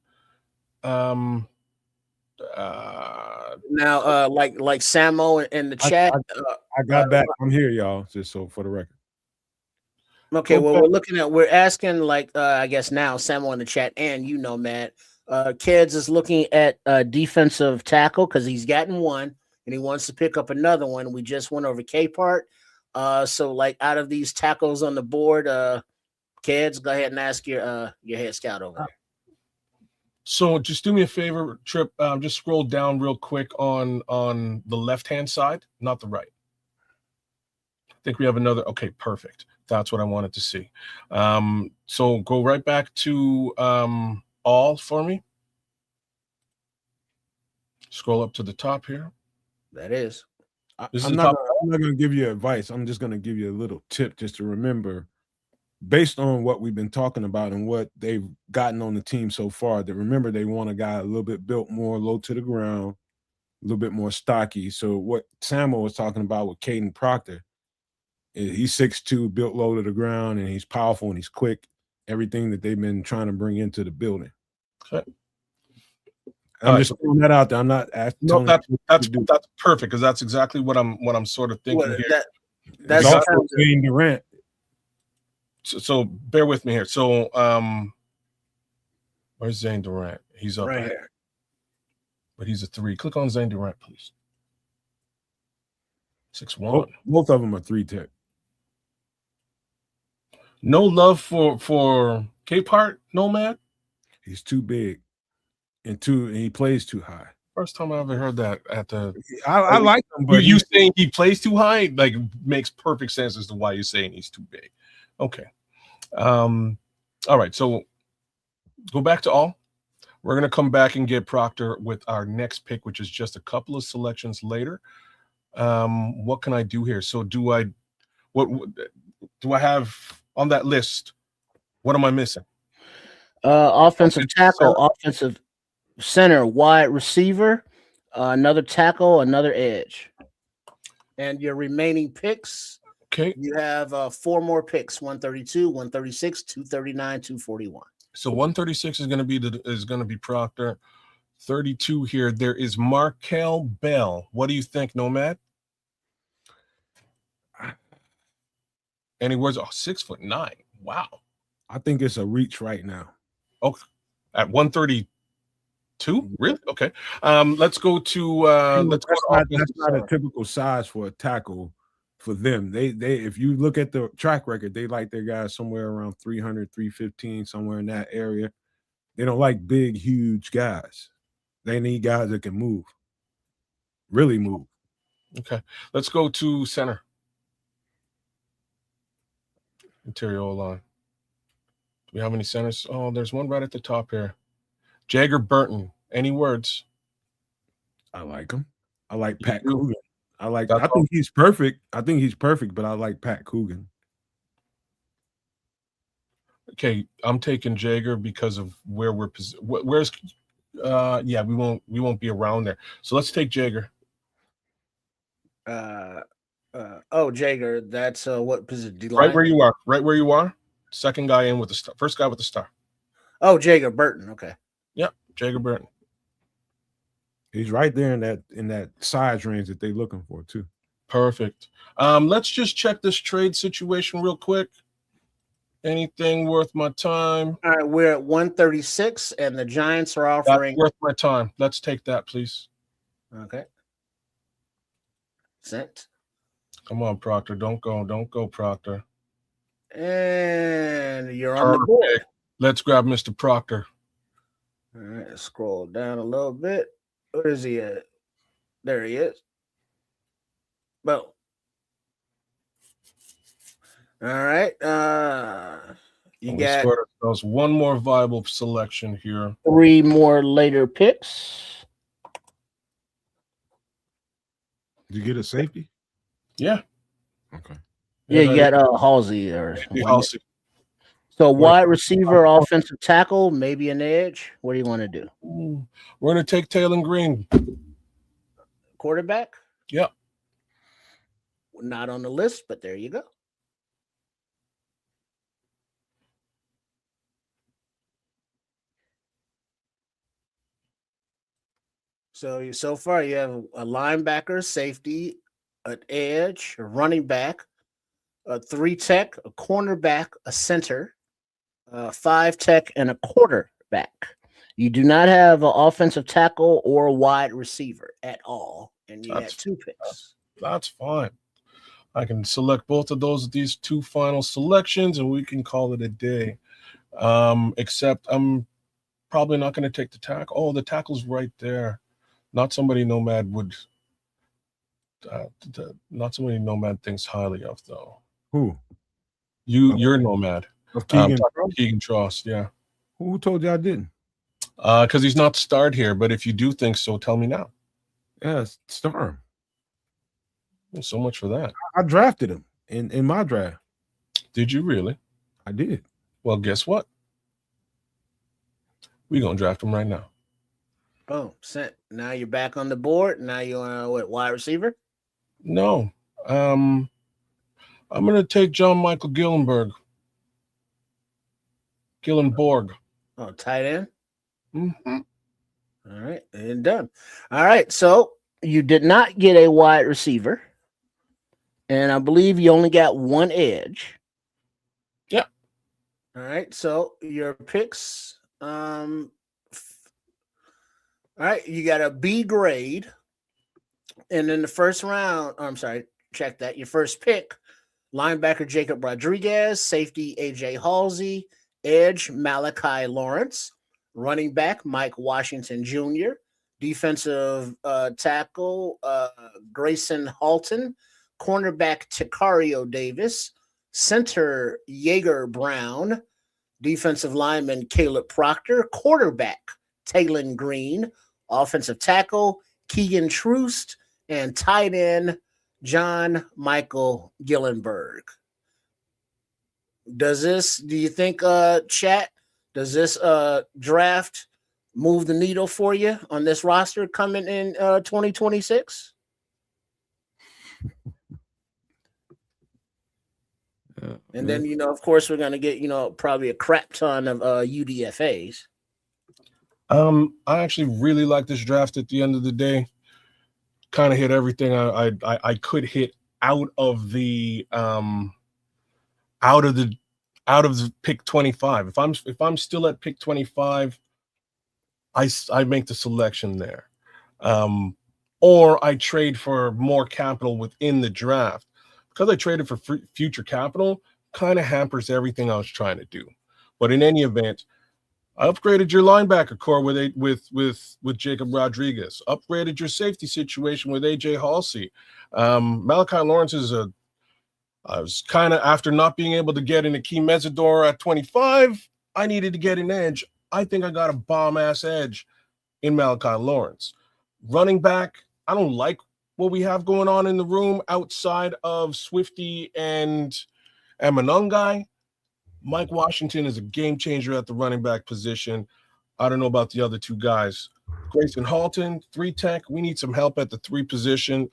Now, like Samo in the chat. I got back. I'm here, y'all. Just so for the record. Okay, well, we're asking, like, I guess now Samo in the chat, and Matt. Kids is looking at defensive tackle because he's gotten one and he wants to pick up another one. We just went over K part. So like out of these tackles on the board, kids, go ahead and ask your head scout over there. So just do me a favor, Trip. Just scroll down real quick on the left-hand side, not the right. I think we have another. Okay, perfect. That's what I wanted to see. So go right back to all for me. Scroll up to the top here. That is. I'm not going to give you advice. I'm just going to give you a little tip just to remember, based on what we've been talking about and what they've gotten on the team so far, that remember they want a guy a little bit built more low to the ground, a little bit more stocky. So what Samuel was talking about with Caden Proctor, he's 6'2", built low to the ground, and he's powerful and he's quick. Everything that they've been trying to bring into the building. Okay. I'm just throwing that out there. I'm not asking. No, that's perfect because that's exactly what I'm sort of thinking here. That's also Zane Durant. So bear with me here. So where's Zane Durant? He's up right here. But he's a 3. Click on Zane Durant, please. 6'1". Both of them are 3-tech. No love for K-Part, Nomad? He's too big and he plays too high. First time I ever heard that at the I like him, but you saying he plays too high like makes perfect sense as to why you're saying he's too big. Okay. All right, so go back to all. We're gonna come back and get Proctor with our next pick, which is just a couple of selections later. What can I do here? So what do I have on that list? What am I missing? Offensive tackle, offensive center, wide receiver, another tackle, another edge. And your remaining picks, okay, you have 4 more picks: 132, 136, 239, 241. So 136 is going to be Proctor. 32 here. There is Markel Bell. What do you think, Nomad? Any words? Oh, 6'9". Wow. I think it's a reach right now. Oh, at 132? Really? Okay. Let's go to That's not a typical size for a tackle for them. They if you look at the track record, they like their guys somewhere around 300, 315, somewhere in that area. They don't like big, huge guys. They need guys that can move. Really move. Okay. Let's go to center. Interior O-line. Do we have any centers? Oh, there's one right at the top here. Jagger Burton. Any words? I like him. I like You Pat do? Coogan. I That's think he's perfect. I think he's perfect, but I like Pat Coogan. Okay, I'm taking Jagger because of where we're where's yeah, we won't be around there. So let's take Jagger. Jager, that's what position? Right where you are. Right where you are. Second guy in with the star. First guy with the star. Oh, Jager Burton. Okay. Yep, Jagger Burton. He's right there in that size range that they're looking for too. Perfect. Let's just check this trade situation real quick. Anything worth my time? All right, we're at 136, and the Giants are That's offering. worth my time. Let's take that, please. Okay. Sent. Come on, Proctor. Don't go, Proctor. And you're on the board. Let's grab Mr. Proctor. All right, scroll down a little bit. Where is he at? There he is. Boom. All right. You got scored ourselves one more viable selection here. 3 more later picks. Did you get a safety? Yeah. Okay. Yeah, you got Halsey or Halsey. So wide receiver, offensive tackle, maybe an edge. What do you want to do? We're going to take Taylor Green. Quarterback? Yep. Not on the list, but there you go. So far you have a linebacker, safety, an edge, a running back, a 3 tech, a cornerback, a center, 5 tech, and a quarterback. You do not have an offensive tackle or a wide receiver at all, and you had 2 picks. That's fine. I can select both of these 2 final selections, and we can call it a day. Except I'm probably not going to take the tackle. Oh, the tackle's right there. Not somebody Nomad would. Not somebody Nomad thinks highly of, though. Who? You're Nomad. Of Keegan Trost, yeah. Who told you I didn't? Because he's not starred here. But if you do think so, tell me now. Yeah, star him. Well, so much for that. I drafted him in my draft. Did you really? I did. Well, guess what? We're going to draft him right now. Oh, sent. Now you're back on the board. Now you're on wide receiver? No. I'm going to take John Michael Gillenborg. Oh, tight end? Mm-hmm. All right, and done. All right, so you did not get a wide receiver, and I believe you only got 1 edge. Yeah. All right, so your picks. All right, you got a B grade, and in the first round, check that. Your first pick, linebacker Jacob Rodriguez, safety AJ Halsey, edge Malachi Lawrence, running back Mike Washington Jr., defensive tackle Grayson Halton, cornerback Ticario Davis, center Jaeger Brown, defensive lineman Caleb Proctor, quarterback Taylon Green, offensive tackle Keegan Troost, and tight end John Michael Gillenborg. Do you think, chat, does this draft move the needle for you on this roster coming in 2026? And then, of course, we're going to get, probably a crap ton of UDFAs. I actually really like this draft at the end of the day. Kind of hit everything I could hit out of the out of the pick 25. If I'm still at pick 25, I make the selection there. Or I trade for more capital within the draft. Because I traded for future capital, kind of hampers everything I was trying to do. But in any event, I upgraded your linebacker core with Jacob Rodriguez. Upgraded your safety situation with AJ Halsey. Malachi Lawrence is I was kind of, after not being able to get an Akeem Mesidor at 25, I needed to get an edge. I think I got a bomb-ass edge in Malachi Lawrence. Running back, I don't like what we have going on in the room outside of Swifty and Manungai. Mike Washington is a game changer at the running back position. I don't know about the other two guys. Grayson Halton, 3-tech. We need some help at the 3 position.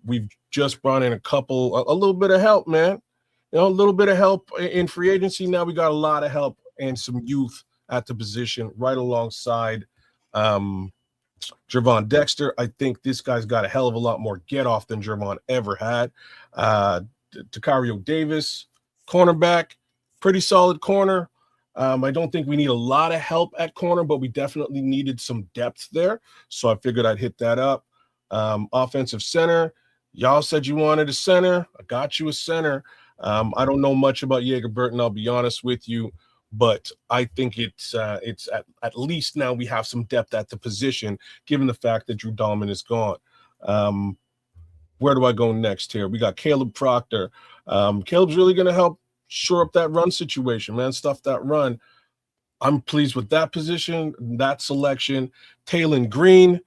We've just brought in a little bit of help, man. You know, a little bit of help in free agency. Now we got a lot of help and some youth at the position right alongside Gervon Dexter. I think this guy's got a hell of a lot more get off than Gervon ever had. Takario Davis, cornerback, pretty solid corner. I don't think we need a lot of help at corner, but we definitely needed some depth there. So I figured I'd hit that up. Offensive center. Y'all said you wanted a center. I got you a center. I don't know much about Jaeger Burton, I'll be honest with you, but I think it's at least now we have some depth at the position, given the fact that Drew Dahlman is gone. Where do I go next here? We got Caleb Proctor. Caleb's really going to help shore up that run situation, man. Stuff that run. I'm pleased with that position, that selection. Taylon Green.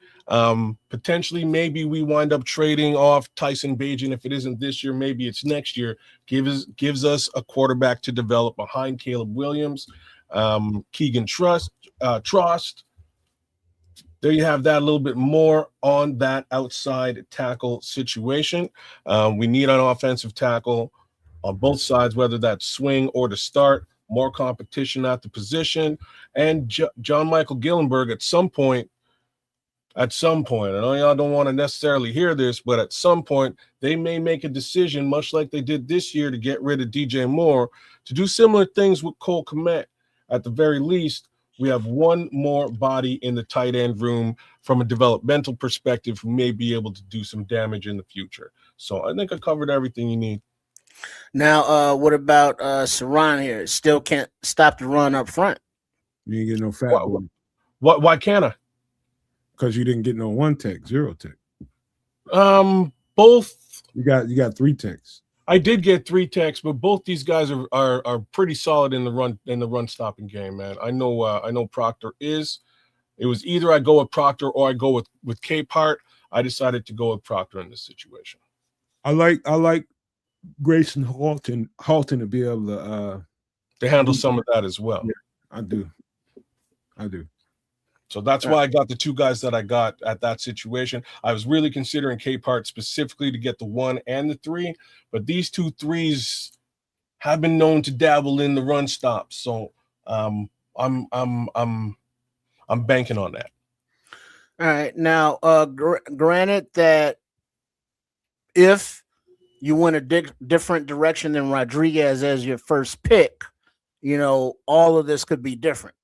Potentially, maybe we wind up trading off Tyson Bagent. If it isn't this year, maybe it's next year. Gives us a quarterback to develop behind Caleb Williams. Keegan Trost. There you have that, a little bit more on that outside tackle situation. We need an offensive tackle on both sides, whether that's swing or to start. More competition at the position. And John Michael Gillenberg at some point, I know y'all don't want to necessarily hear this, but at some point they may make a decision, much like they did this year, to get rid of DJ Moore, to do similar things with Cole Kmet. At the very least, we have one more body in the tight end room from a developmental perspective who may be able to do some damage in the future. So I think I covered everything you need. Now, what about Saran here? Still can't stop the run up front. You ain't get no fat boy. Why can't I? Because you didn't get no 1-tech, 0-tech. Both. You got 3-techs. I did get 3-techs, but both these guys are pretty solid in the run stopping game, man. I know Proctor is. It was either I go with Proctor or I go with Capehart. I decided to go with Proctor in this situation. I like Grayson Halton to be able to handle some of that as well. Yeah, I do. So that's why I got the 2 guys that I got at that situation. I was really considering Capehart specifically to get the 1 and the 3, but these 2 3s have been known to dabble in the run stops. So I'm banking on that. All right. Now, granted that if you went a different direction than Rodriguez as your first pick, all of this could be different.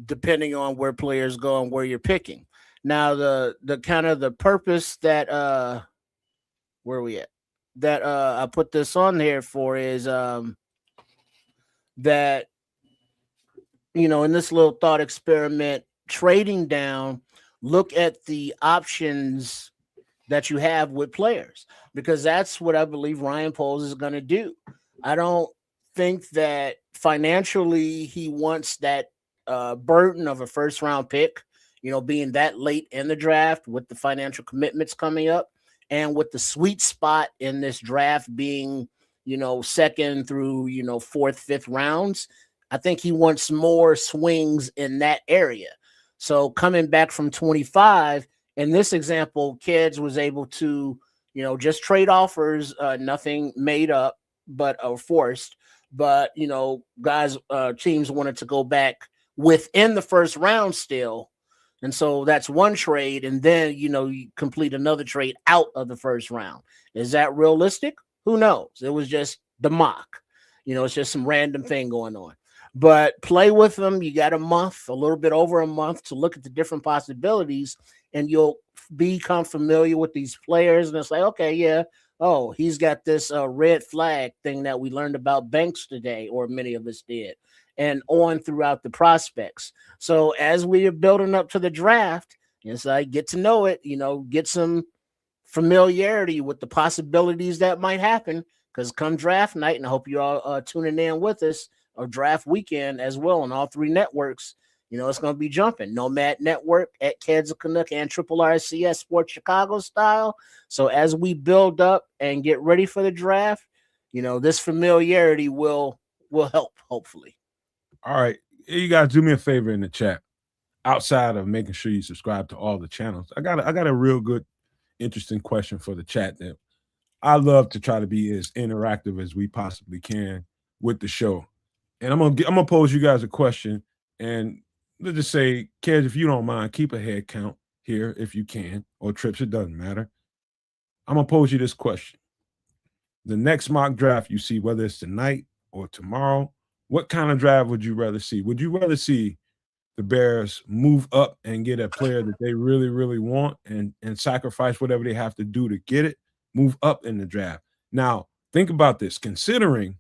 Depending on where players go and where you're picking. Now, the kind of the purpose that where are we at? That I put this on here for is that in this little thought experiment, trading down, look at the options that you have with players, because that's what I believe Ryan Poles is going to do. I don't think that financially he wants that burden of a first round pick, being that late in the draft with the financial commitments coming up and with the sweet spot in this draft being, second through, 4th, 5th rounds. I think he wants more swings in that area. So coming back from 25, in this example, Kids was able to, just trade offers, nothing made up, but forced. But, guys, teams wanted to go back within the first round still. And so that's one trade. And then, you complete another trade out of the first round. Is that realistic? Who knows? It was just the mock. It's just some random thing going on. But play with them. You got a little bit over a month to look at the different possibilities, and you'll become familiar with these players. And it's like, okay, yeah, oh, he's got this red flag thing that we learned about Banks today, or many of us did, and on throughout the prospects. So as we are building up to the draft, it's like get to know it, get some familiarity with the possibilities that might happen. Because come draft night, and I hope you all tuning in with us, or draft weekend as well on all three networks. It's going to be jumping. Nomad Network at Keds of Canuck and Triple RCS Sports Chicago style. So as we build up and get ready for the draft, this familiarity will help, hopefully. All right. You guys do me a favor in the chat. Outside of making sure you subscribe to all the channels, I got a real good, interesting question for the chat that I love to try to be as interactive as we possibly can with the show. And I'm gonna pose you guys a question, and let's just say, Kez, if you don't mind, keep a head count here if you can, or Trips, it doesn't matter. I'm gonna pose you this question. The next mock draft you see, whether it's tonight or tomorrow, what kind of draft would you rather see? Would you rather see the Bears move up and get a player that they really, really want and sacrifice whatever they have to do to get it, move up in the draft? Now, think about this, considering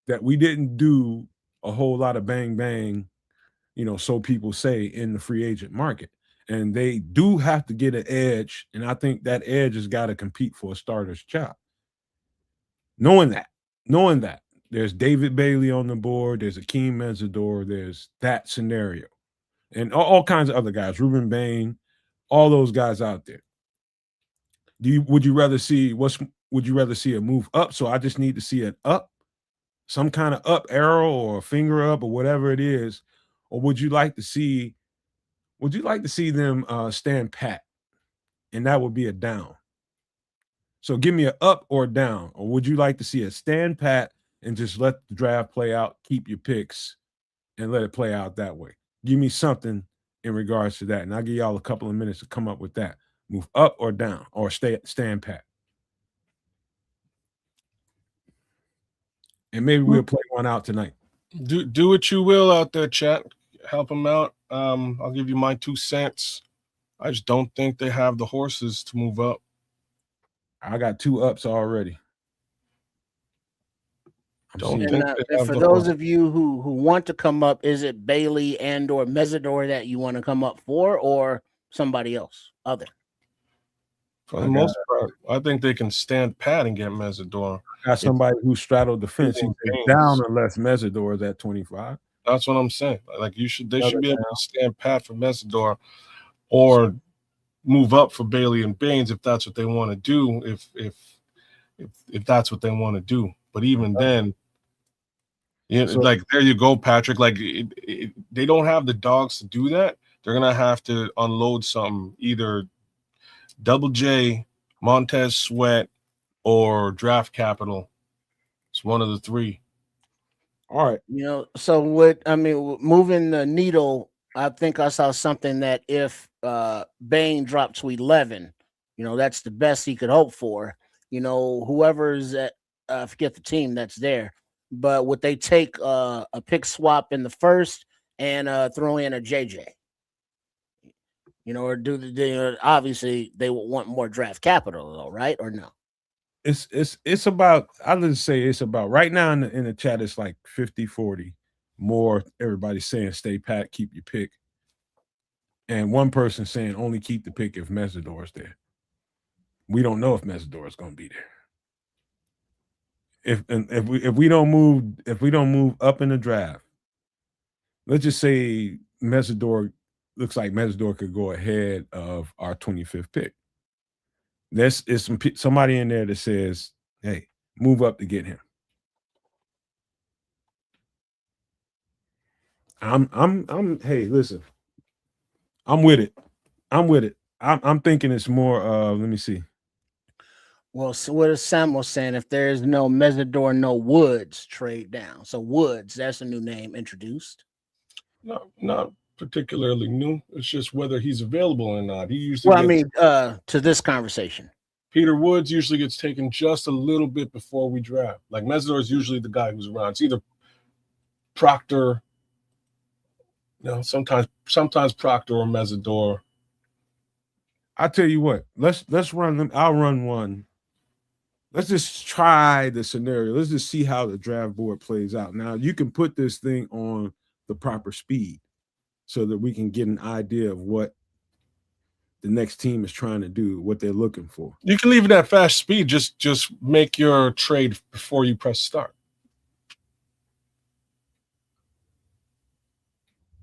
that we didn't do a whole lot of bang bang, so people say, in the free agent market. And they do have to get an edge, and I think that edge has got to compete for a starter's job. Knowing that, there's David Bailey on the board, there's Akeem Mesidor, there's that scenario, and all kinds of other guys, Ruben Bain, all those guys out there. Would you rather see a move up? So I just need to see an up, some kind of up arrow or a finger up or whatever it is, or would you like to see them stand pat, and that would be a down? So give me an up or down, or would you like to see a stand pat and just let the draft play out, keep your picks, and let it play out that way? Give me something in regards to that, and I'll give y'all a couple of minutes to come up with that. Move up or down, or stand pat. And maybe we'll play one out tonight. Do what you will out there, chat. Help them out. I'll give you my 2 cents. I just don't think they have the horses to move up. I got 2 ups already. And for those of you who want to come up, is it Bailey and or Mesidor that you want to come up for, or somebody else other? For the most part, I think they can stand pat and get Mesidor. Got somebody who straddled the fence. He's down unless Mesidor is at 25. That's what I'm saying. Like they should be able to stand pat for Mesidor, or move up for Bailey and Baines if that's what they want to do. If that's what they want to do, but even then, like there you go, Patrick. Like they don't have the dogs to do that. They're gonna have to unload something, either Double J, Montez Sweat, or draft capital. It's one of the three. All right. So moving the needle, I think I saw something that if Bain dropped to 11, that's the best he could hope for. Whoever's at, I forget the team that's there, but would they take a pick swap in the first and throw in a JJ? Or obviously they would want more draft capital though, right? Or no? It's about, I'll just say it's about right now in the chat, it's like 50-40 more. Everybody's saying stay pat, keep your pick. And one person saying only keep the pick if Mesidor is there. We don't know if Mesidor is going to be there. If we don't move up in the draft, let's just say Mesidor looks like Mesidor could go ahead of our 25th pick. There's somebody in there that says, "Hey, move up to get him." Hey, listen, I'm with it. I'm thinking it's more. Let me see. Well, so what is Samuel saying? If there is no Mesidor, no Woods, trade down. So Woods, that's a new name introduced. Not particularly new. It's just whether he's available or not. He usually Well, I gets mean, to this conversation. Peter Woods usually gets taken just a little bit before we draft. Like Mesidor is usually the guy who's around. It's either Proctor, sometimes Proctor or Mesidor. I tell you what, let's run them. I'll run one. Let's just try the scenario. Let's just see how the draft board plays out. Now you can put this thing on the proper speed so that we can get an idea of what the next team is trying to do, what they're looking for. You can leave it at fast speed. Just make your trade before you press start.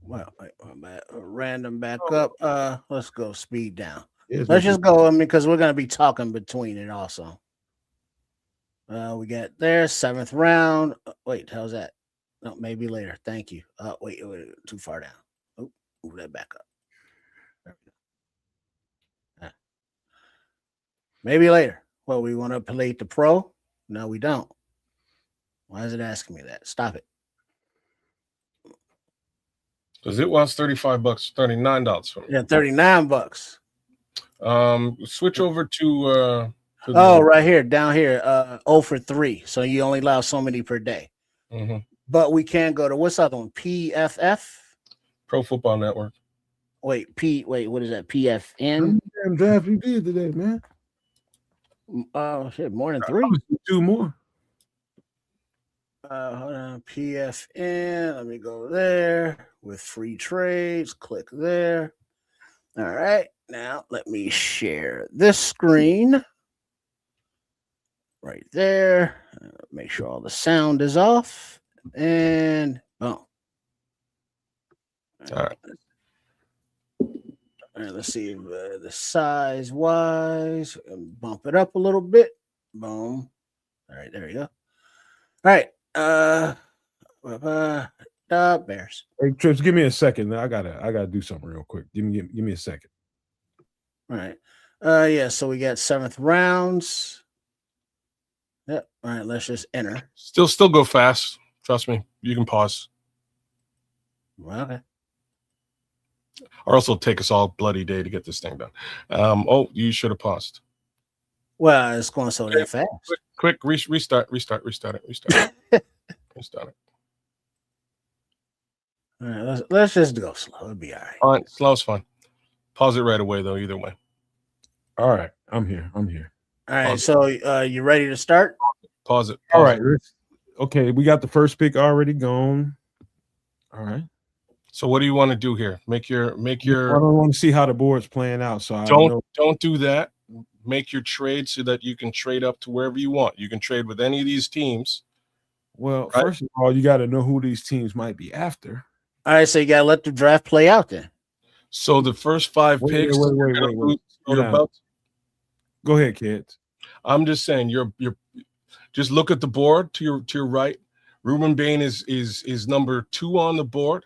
Well, random back up. Let's go speed down. Yes, Let's just go. I mean, because we're gonna be talking between it also. We got there 7th round. Wait, how's that? No, maybe later. Thank you. Wait, too far down. Oh, move that back up. Maybe later. Well, we want to play the pro. No, we don't. Why is it asking me that? Stop it. Because it wants $35, $39 from me. Yeah, $39. Switch over to right here, down here, 0 for 3. So you only allow so many per day. Mm-hmm. But we can go to what's the other one? PFF? Pro Football Network. Wait, what is that? PFN? Damn draft you did today, man. Oh shit, more than 3. 2 more. Hold on, PFN. Let me go there with free trades. Click there. All right. Now let me share this screen right there. Make sure all the sound is off. And boom. All right. All right, let's see if the size wise, bump it up a little bit. Boom. All right, there we go. All right. Bears. Hey, Trips, give me a second. I gotta do something real quick. Give me a second. All right. Yeah, so we got 7th rounds. Yep. All right, let's just enter. Still go fast. Trust me. You can pause. Okay. Or else it'll take us all bloody day to get this thing done. You should have paused. Well, it's going so damn fast. Quick, restart it. Restart it. All right, let's just go slow. It'll be all right. All right, slow's fine. Pause it right away, though, either way. All right, I'm here. All right, so you ready to start? Pause it. All right. Okay, we got the first pick already gone. All right. So what do you want to do here? Make your. I don't want to see how the board's playing out. So don't do that. Make your trade so that you can trade up to wherever you want. You can trade with any of these teams. Well, right? First of all, you got to know who these teams might be after. All right, so you got to let the draft play out then. So the first 5 picks. Wait. Go ahead, kids. I'm just saying you're just look at the board to your right. Ruben Bain is number 2 on the board.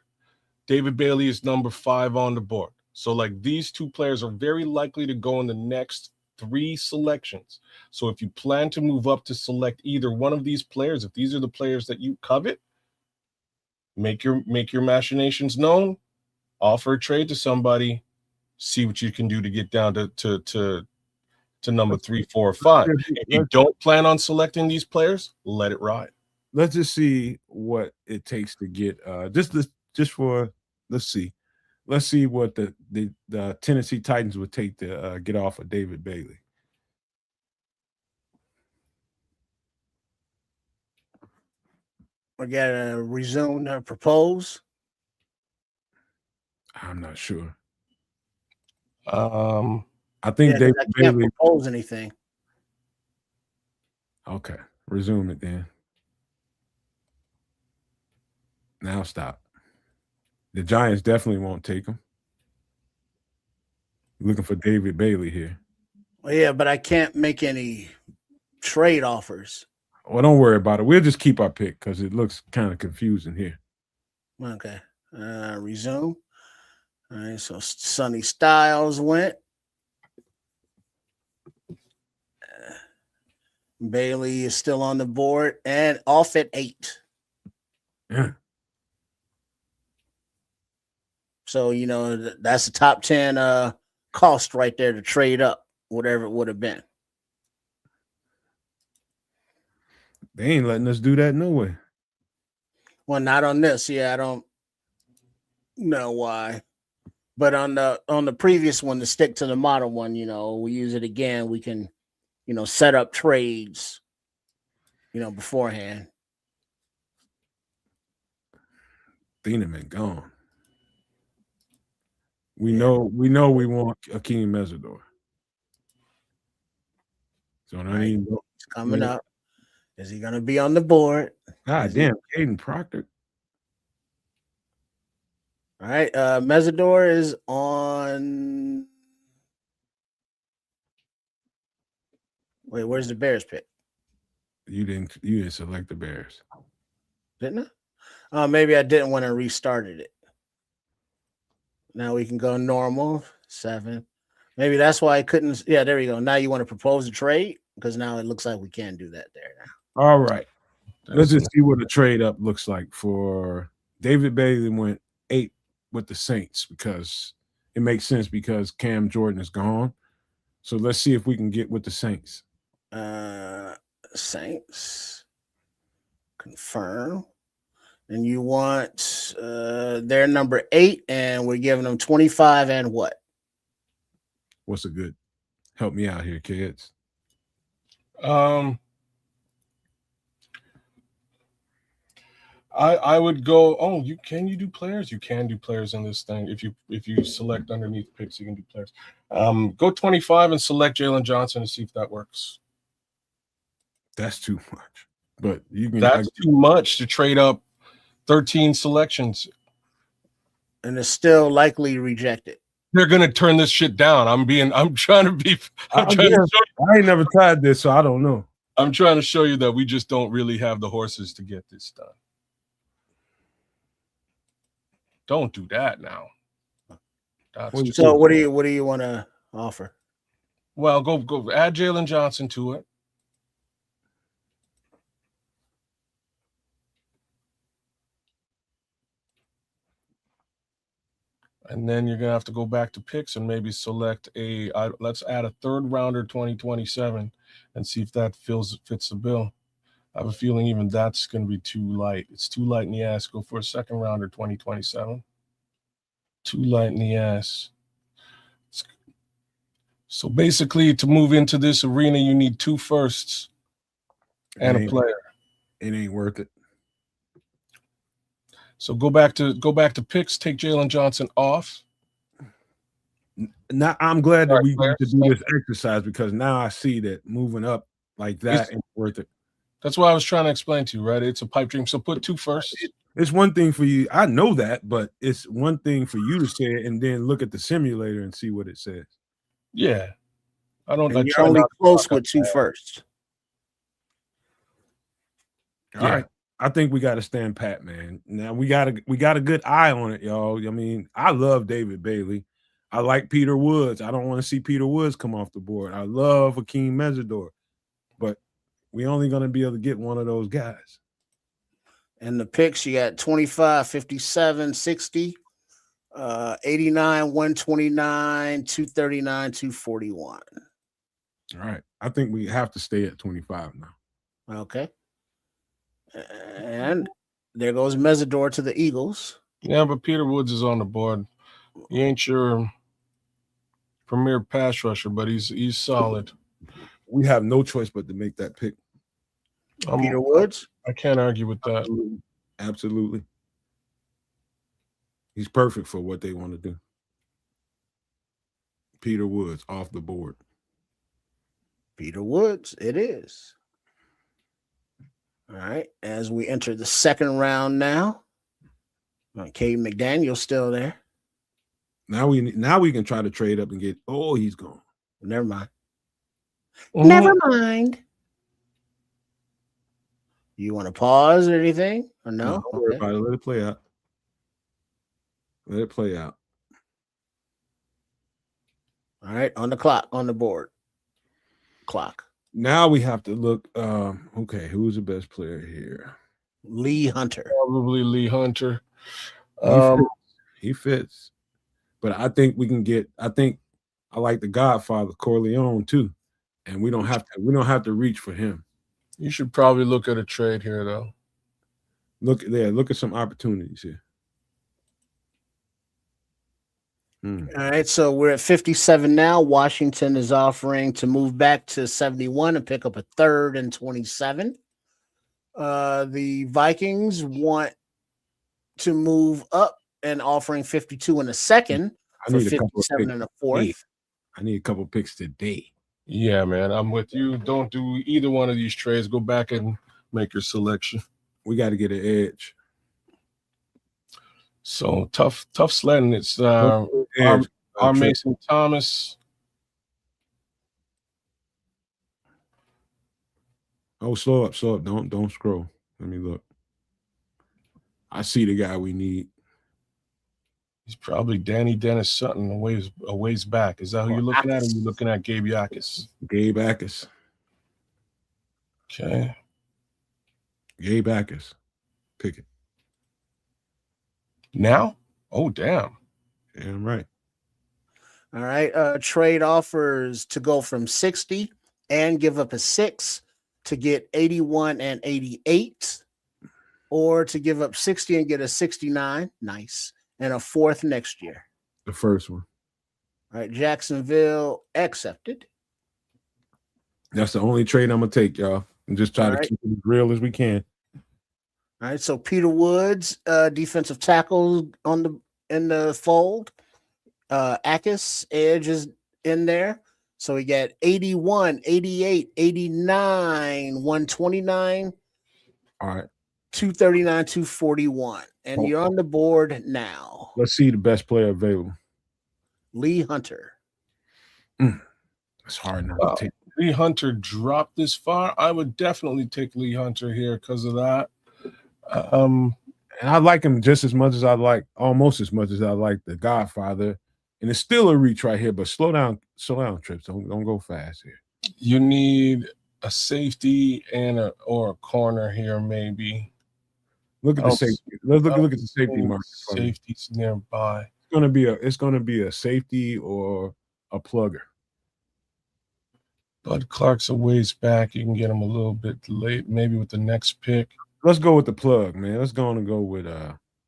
David Bailey is number 5 on the board. So like these 2 players are very likely to go in the next 3 selections. So if you plan to move up to select either one of these players, if these are the players that you covet, make your machinations known, offer a trade to somebody, see what you can do to get down to number 3, 4, or 5. If you don't plan on selecting these players, let it ride. Let's just see what it takes to get let's see what the Tennessee Titans would take to get off of David Bailey. We got to resume or propose. I'm not sure. I think David can't Bailey propose anything. Okay, resume it then. Now stop. The Giants definitely won't take him. Looking for David Bailey here. Well, yeah, but I can't make any trade offers. Well, don't worry about it. We'll just keep our pick because it looks kind of confusing here. Okay. Resume. All right, so Sonny Styles went. Bailey is still on the board and off at 8. Yeah. So, that's the top 10 cost right there to trade up, whatever it would have been. They ain't letting us do that no way. Well, not on this. Yeah, I don't know why. But on the previous one, to stick to the model one, we use it again. We can, set up trades, beforehand. Thieneman gone. We know we want Akeem Mesidor. So It's coming up. Is he gonna be on the board? God damn, Caden Proctor. All right. Mesidor is on. Wait, where's the Bears pick? You didn't select the Bears. Didn't I? Maybe I didn't when I restarted it. Now we can go normal 7. Maybe that's why I couldn't. Yeah, there we go. Now you want to propose a trade because now it looks like we can't do that there now. All right. Let's just see what the trade up looks like for David Bailey. Went 8 with the Saints because it makes sense because Cam Jordan is gone. So let's see if we can get with the Saints. Saints confirm. And you want their number 8, and we're giving them 25 and what? What's a good? Help me out here, kids. I would go. Oh, you do players? You can do players in this thing. If you select underneath picks, you can do players. Go 25 and select Jalen Johnson and see if that works. That's too much. But you can. That's too much to trade up 13 selections. And it's still likely rejected. They're gonna turn this shit down. I'm trying to be. I ain't never tried this, so I don't know. I'm trying to show you that we just don't really have the horses to get this done. Don't do that now. So what do you want to offer? Well, go add Jalen Johnson to it. And then you're gonna have to go back to picks and maybe select let's add a 3rd rounder 2027 and see if that fits the bill. I have a feeling even that's gonna be too light. It's too light in the ass. Go for a 2nd rounder 2027. Too light in the ass. So basically, to move into this arena, you need 2 firsts and a player. It ain't worth it. So go back to picks. Take Jalen Johnson off. Now I'm glad that we need to do this exercise because now I see that moving up like that ain't worth it. That's what I was trying to explain to you, right? It's a pipe dream. So put 2 firsts. It's one thing for you. I know that, but it's one thing for you to say it and then look at the simulator and see what it says. Yeah, I don't. And you're only close with 2 firsts. All right. I think we got to stand pat, man. Now we got a good eye on it, y'all. I mean, I love David Bailey. I like Peter Woods. I don't want to see Peter Woods come off the board. I love Akeem Mesidor, but we only going to be able to get one of those guys. And the picks, you got 25, 57, 60, 89, 129, 239, 241. All right. I think we have to stay at 25 now. Okay. And there goes Mesidor to the Eagles. Yeah, but Peter Woods is on the board. He ain't your premier pass rusher, but he's solid. We have no choice but to make that pick. Peter Woods? I can't argue with that. Absolutely. He's perfect for what they want to do. Peter Woods off the board. Peter Woods, it is. All right, as we enter the 2nd round now. Caden McDaniel's still there. Now we can try to trade up and get. Oh, he's gone. Never mind. Mm-hmm. Never mind. You want to pause or anything? Or no? Don't worry about it. Let it play out. Let it play out. All right, on the clock, on the board. Clock. Now we have to look. Okay, who's the best player here? Lee Hunter. Probably Lee Hunter. He fits. He fits. But I think we can get. I think I like the Godfather Corleone too, and we don't have to reach for him. You should probably look at a trade here, though. Look there. Look at some opportunities here. All right, so we're at 57 now. Washington is offering to move back to 71 and pick up a third and 27. The Vikings want to move up and offering 52 and a second for 57 and a fourth. I need a couple picks today. Yeah, man, I'm with you. Don't do either one of these trades. Go back and make your selection. We got to get an edge. So tough sledding. It's our Mason Thomas. Oh, slow up. Don't scroll. Let me look. I see the guy we need. He's probably Danny Dennis Sutton a ways back. Is that who you're looking at? Or are you looking at Gabe Yakis? Gabe Akis. Okay. Gabe Akis. Pick it. Now? Oh, damn. Yeah, I'm right. All right. Trade offers to go from 60 and give up a 6 to get 81 and 88, or to give up 60 and get a 69. Nice. And a fourth next year. The first one. All right. Jacksonville accepted. That's the only trade I'm going to take, y'all. And just try to keep it as real as we can. All right. So Peter Woods, defensive tackle in the fold. Akis, edge is in there. So we got 81, 88, 89, 129. All right. 239, 241. And you're on the board now. Let's see the best player available. Lee Hunter. It's hard not to take. Lee Hunter dropped this far. I would definitely take Lee Hunter here because of that. And I like him just as much as almost as much as I like the Godfather. And it's still a reach right here, but slow down, Trips. Don't go fast here. You need a safety and or a corner here, maybe. Look at the safety. Let's look at the safety market. Safety's nearby. It's gonna be a safety or a plugger. Bud Clark's a ways back. You can get him a little bit late, maybe with the next pick. Let's go with the plug, man. Let's go with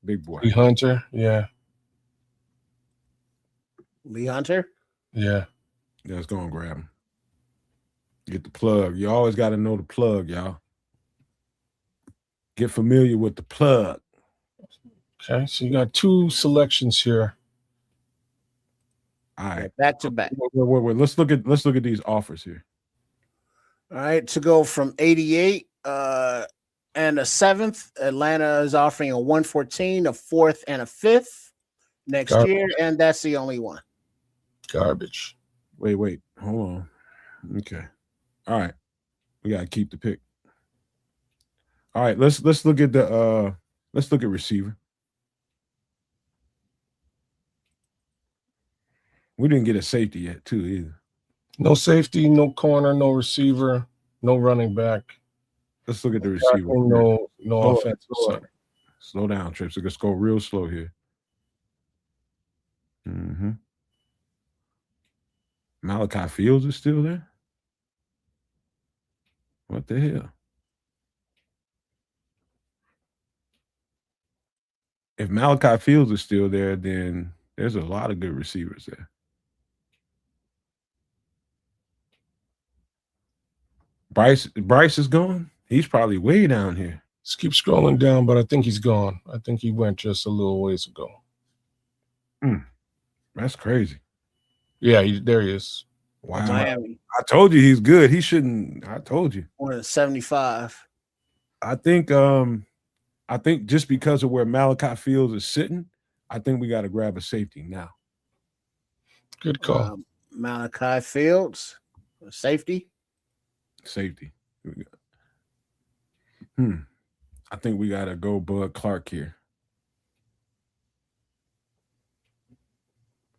Big Boy. Lee Hunter, yeah. Lee Hunter? Yeah. Yeah, let's go and grab him. Get the plug. You always got to know the plug, y'all. Get familiar with the plug. Okay, so you got two selections here. All right, back to back. Wait. Let's look at these offers here. All right, to go from 88 and a 7th, Atlanta is offering a 114, a 4th, and a 5th next year, and that's the only one. Garbage. Wait. Hold on. Okay. All right. We gotta keep the pick. All right, let's look at the receiver. We didn't get a safety yet, too, either. No safety, no corner, no receiver, no running back. Let's look at the receiver. No offensive. Slow down, Trips. Let's go real slow here. Malachi Fields is still there? What the hell? If Malachi Fields is still there, then there's a lot of good receivers there. Bryce is gone? He's probably way down here. Let's keep scrolling down, but I think he's gone. I think he went just a little ways ago. That's crazy. Yeah, there he is. Wow. Miami. I told you he's good. He shouldn't. I told you. 175. I think just because of where Malachi Fields is sitting, I think we got to grab a safety now. Good call. Malachi Fields, safety. Safety. I think we got to go Bud Clark here.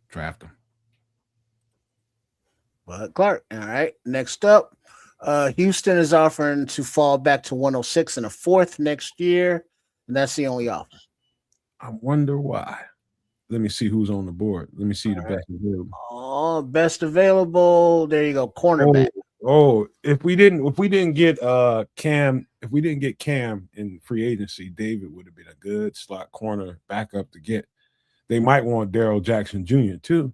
Draft him. Bud Clark. All right. Next up, Houston is offering to fall back to 106 and a fourth next year, and that's the only offer. I wonder why. Let me see who's on the board. Let me see the All right. best available. Oh, best available. There you go. Cornerback. If we didn't get Cam, if we didn't get Cam in free agency, David would have been a good slot corner backup to get. They might want Daryl Jackson Jr. too.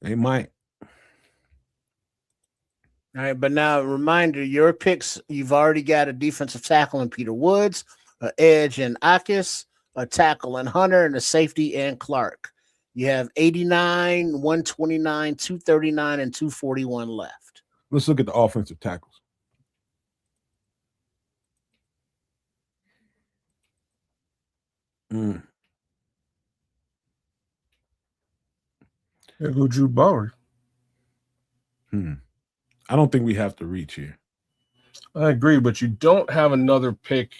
They might. All right, but now reminder, your picks, you've already got a defensive tackle in Peter Woods, an edge in Akis, a tackle in Hunter, and a safety in Clark. You have 89, 129, 239, and 241 left. Let's look at the offensive tackles. There go Drew Bowery. I don't think we have to reach here. I agree, but you don't have another pick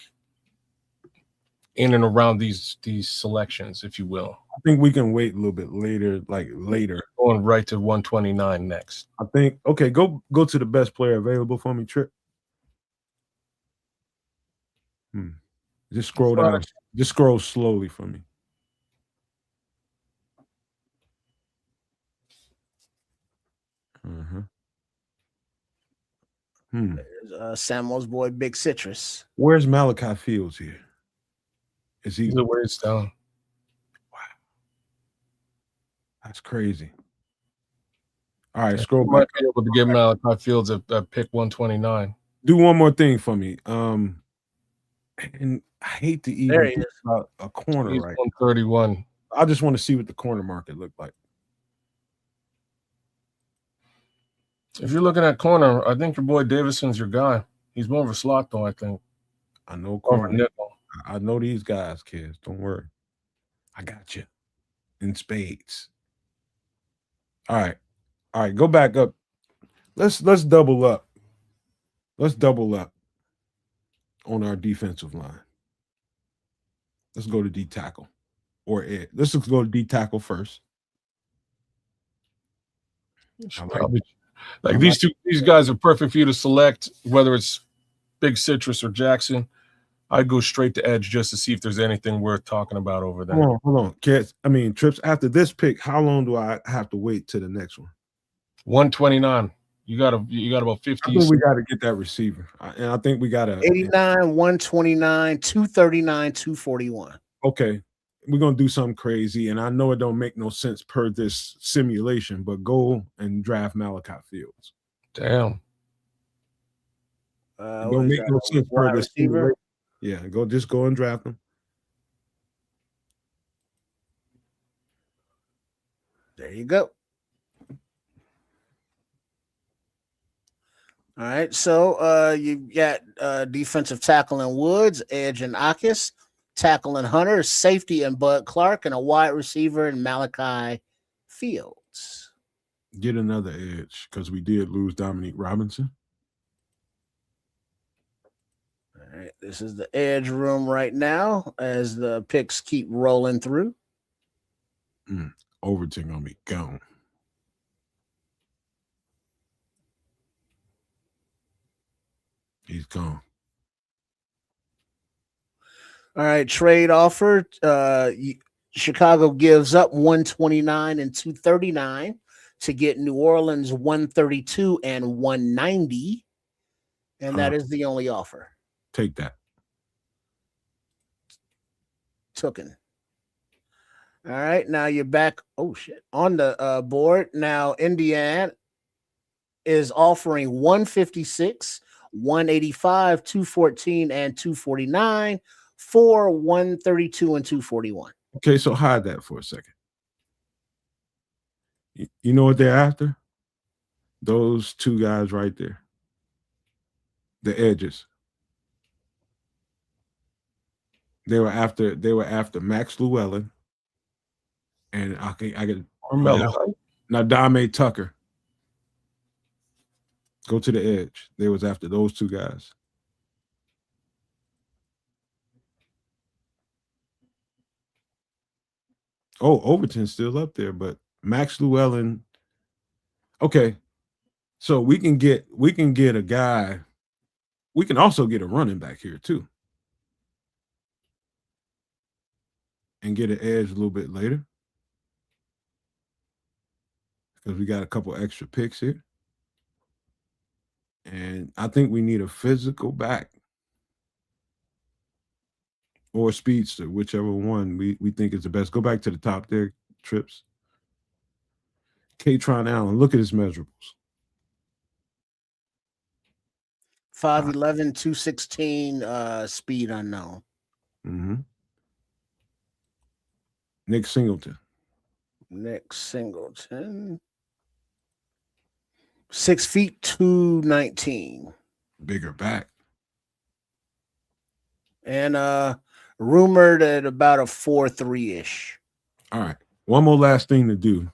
in and around these selections, if you will. I think we can wait a little bit later, later. Going right to 129 next. I think go to the best player available for me, Trip. Just scroll down. Just scroll slowly for me. There's Samuel's boy, Big Citrus. Where's Malachi Fields here? Is he the way it's down? Wow, that's crazy. All right, scroll Might back. be able to give Malachi Fields a pick 129. Do one more thing for me. And I hate to even There he think is. about a corner He's right. 131. I just want to see what the corner market looked like. If you're looking at corner, I think your boy Davison's your guy. He's more of a slot, though, I think. I know Over corner. nickel. I know these guys, kids. Don't worry. I got you in spades. All right. Go back up. Let's double up. Let's double up on our defensive line. Let's go to D tackle or ed. Let's just go to D tackle first. These guys are perfect for you to select, whether it's Big Citrus or Jackson. I'd go straight to edge just to see if there's anything worth talking about over there. Hold on, kids. Trips, after this pick, how long do I have to wait to the next one? 129. You got about 50. I think we got to get that receiver. And I think we got to 89, 129, 239, 241. Okay. We're going to do something crazy. And I know it don't make no sense per this simulation, but go and draft Malachi Fields. Damn. It don't make no sense per this simulation. Yeah, just go and draft him. There you go. All right, so you got defensive tackle in Woods, edge in Akis, tackle in Hunter, safety in Bud Clark, and a wide receiver in Malachi Fields. Get another edge because we did lose Dominique Robinson. All right, this is the edge room right now as the picks keep rolling through. Overton gonna be gone. He's gone. All right, trade offer. Chicago gives up 129 and 239 to get New Orleans 132 and 190. And that is the only offer. Take that. Tooken. All right, now you're back. Oh, shit. On the board. Now, Indiana is offering 156, 185, 214, and 249 for 132 and 241. Okay, so hide that for a second. You know what they're after? Those two guys right there. The edges. They were after Max Llewellyn and I could now Dame Tucker. Go to the edge. They was after those two guys. Oh, Overton's still up there, but Max Llewellyn. Okay. So we can get a guy. We can also get a running back here too, and get an edge a little bit later because we got a couple extra picks here. And I think we need a physical back or speedster, whichever one we think is the best. Go back to the top there, Trips. Katron Allen, look at his measurables. 5'11", 216, speed unknown. Mm-hmm. Nick Singleton. 6 feet 219. Bigger back. And rumored at about a 4.3-ish. All right. One more last thing to do.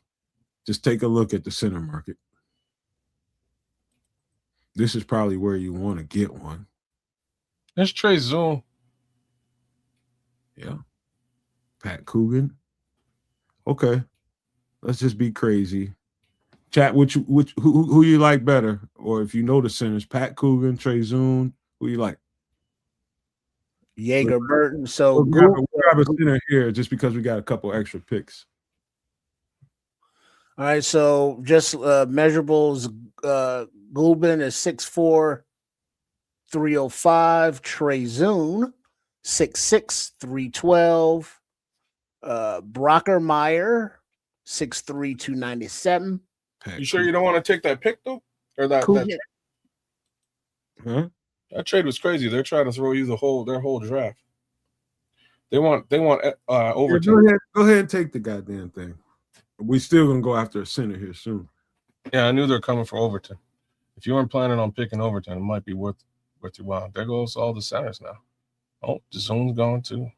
Just take a look at the center market. This is probably where you want to get one. There's Trey Zoom. Yeah. Pat Coogan. Okay. Let's just be crazy. Chat, who you like better? Or if you know the centers, Pat Coogan, Trey Zoom, who you like? Jaeger Burton. So we'll grab a center here just because we got a couple extra picks. All right, so just measurables. Gulbin is 6'4", 305. Trey Zoom, 6'6", 312. Brockermeyer, 6'3", 297. You sure you don't want to take that pick though? Or that trade was crazy. They're trying to throw you their whole draft. They want Overton. Yeah, go ahead and take the goddamn thing. We still gonna go after a center here soon. Yeah, I knew they're coming for Overton. If you weren't planning on picking Overton, it might be worth your while. There goes all the centers now. Oh, the zone's gone too.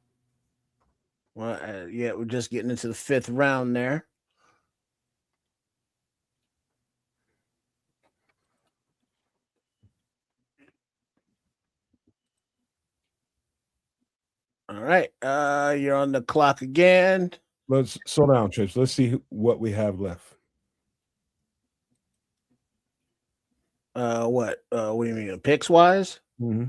Well, yeah, we're just getting into the 5th round there. All right, you're on the clock again. Let's slow down, Trish. Let's see what we have left. What do you mean, picks wise? Mm-hmm.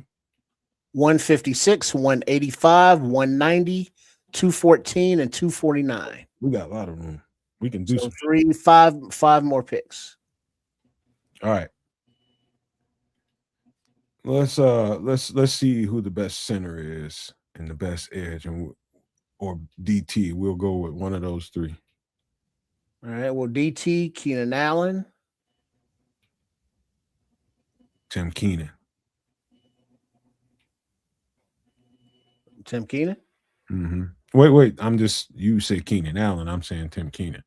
156, 185, 190, 214, and 249. We got a lot of room. We can do so five more picks. All right. Let's see who the best center is and the best edge or DT. We'll go with one of those three. All right. Well, DT, Keenan Allen. Tim Keenan. Mm-hmm. Wait. You say Keenan Allen. I'm saying Tim Keenan.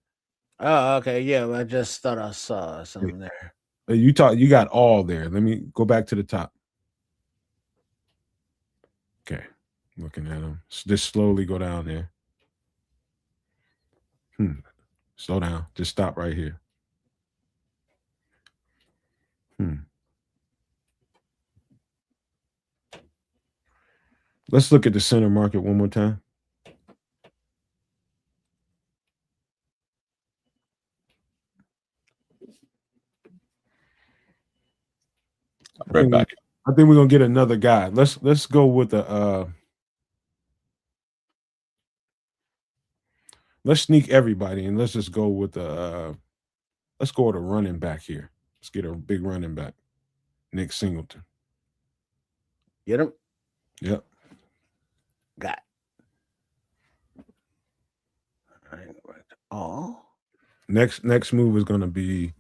Oh, okay. Yeah, I just thought I saw something there. You got all there. Let me go back to the top. Okay. Looking at them. Just slowly go down there. Slow down. Just stop right here. Let's look at the center market one more time. Right back. I think we're gonna get another guy. Let's go with the let's sneak everybody and let's just go with the let's go with a running back here. Let's get a big running back. Nick Singleton. Get him? Yep. Got it. All right. Next move is gonna be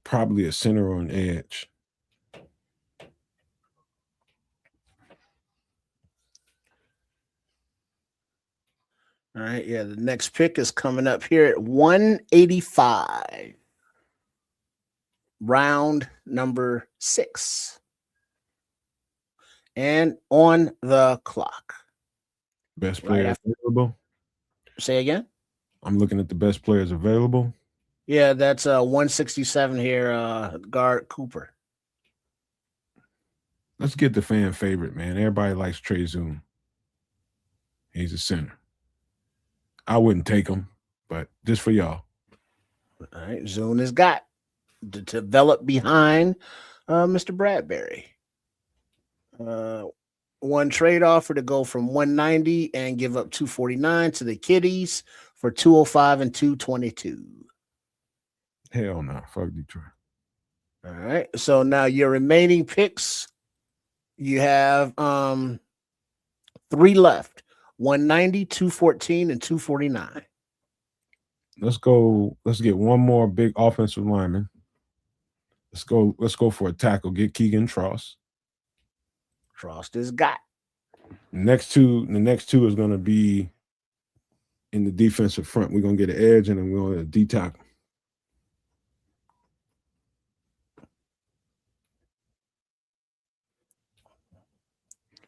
probably a center or an edge. All right, yeah, the next pick is coming up here at 185. Round number 6. And on the clock. Best player available. Say again? I'm looking at the best players available. Yeah, that's 167 here, guard Cooper. Let's get the fan favorite, man. Everybody likes Trey Zoom. He's a center. I wouldn't take him, but just for y'all. All right, Zoom is got. develop behind Mr. Bradbury. One trade offer to go from 190 and give up 249 to the Kitties for 205 and 222. Hell no. Fuck Detroit. All right. So now your remaining picks, you have 3 left: 190, 214, and 249. Let's go. Let's get one more big offensive lineman. Let's go for a tackle. Get Keegan Tross. Trost is got. The next two is going to be in the defensive front. We're going to get an edge, and then we're going to D tackle.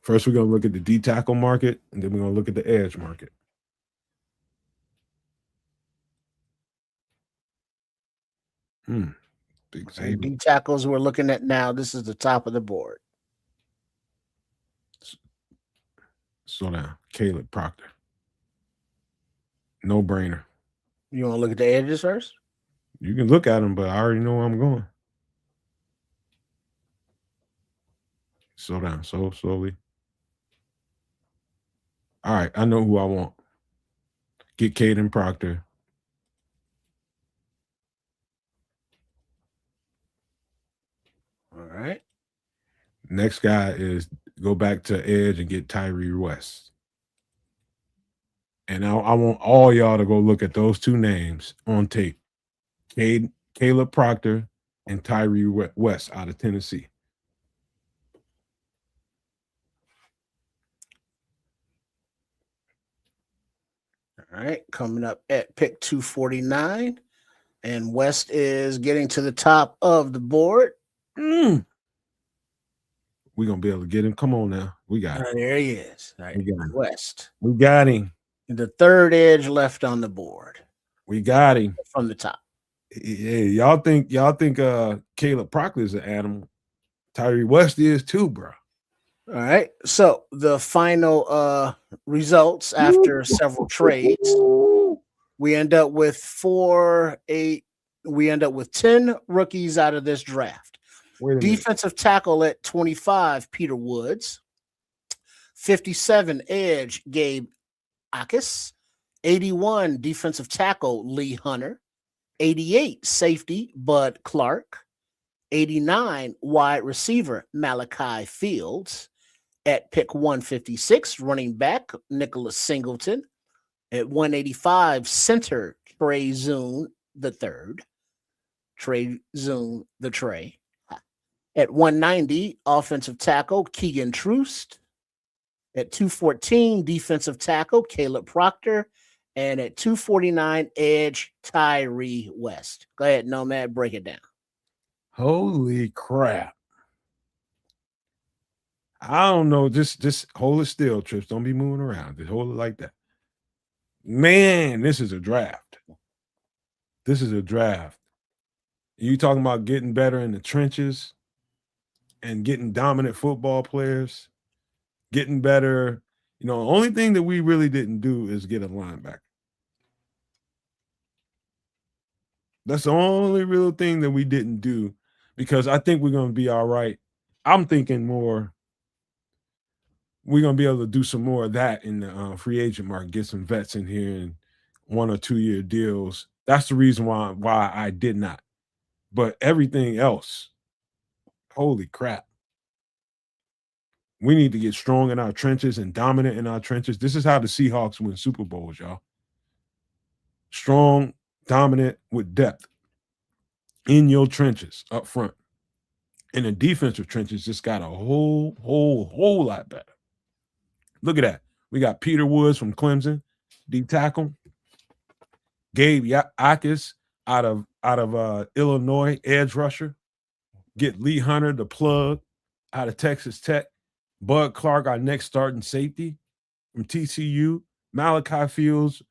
First, we're going to look at the D tackle market, and then we're going to look at the edge market. Big Okay, D tackles we're looking at now. This is the top of the board. Slow down. Caleb Proctor. No brainer. You want to look at the edges first? You can look at them, but I already know where I'm going. Slow down. So slowly. All right. I know who I want. Get Caden Proctor. All right. Next guy is go back to edge and get Tyree West. And I want all y'all to go look at those two names on tape. Caleb Proctor and Tyree West out of Tennessee. All right. Coming up at pick 249. And West is getting to the top of the board. We're going to be able to get him. Come on now. We got him. There he is. All right. West. We got him. The third edge left on the board. We got him. From the top. Hey, y'all think Caleb Proctor is an animal. Tyree West is too, bro. All right. So the final results after several trades, we end up with 10 rookies out of this draft. Defensive tackle at 25, Peter Woods. 57, edge, Gabe Akis. 81, defensive tackle, Lee Hunter. 88, safety, Bud Clark. 89, wide receiver, Malachi Fields. At pick 156, running back, Nicholas Singleton. At 185, center, Trey Zune the third. Trey Zune the Trey. At 190, offensive tackle, Keegan Troost. At 214, defensive tackle, Caleb Proctor. And at 249, edge, Tyree West. Go ahead, Nomad, break it down. Holy crap. I don't know. Just hold it still, Trips. Don't be moving around. Just hold it like that. Man, this is a draft. This is a draft. You talking about getting better in the trenches and getting dominant football players, getting better. You know, the only thing that we really didn't do is get a linebacker. That's the only real thing that we didn't do, because I think we're going to be all right. I'm thinking more we're going to be able to do some more of that in the free agent market, get some vets in here and 1 or 2 year deals. That's the reason why I did not. But everything else, holy crap. We need to get strong in our trenches and dominant in our trenches. This is how the Seahawks win Super Bowls, y'all. Strong, dominant with depth in your trenches up front. And the defensive trenches just got a whole lot better. Look at that. We got Peter Woods from Clemson, D tackle. Gabe Akis out of Illinois, edge rusher. Get Lee Hunter, the plug, out of Texas Tech. Bud Clark, our next starting safety from TCU. Malachi Fields,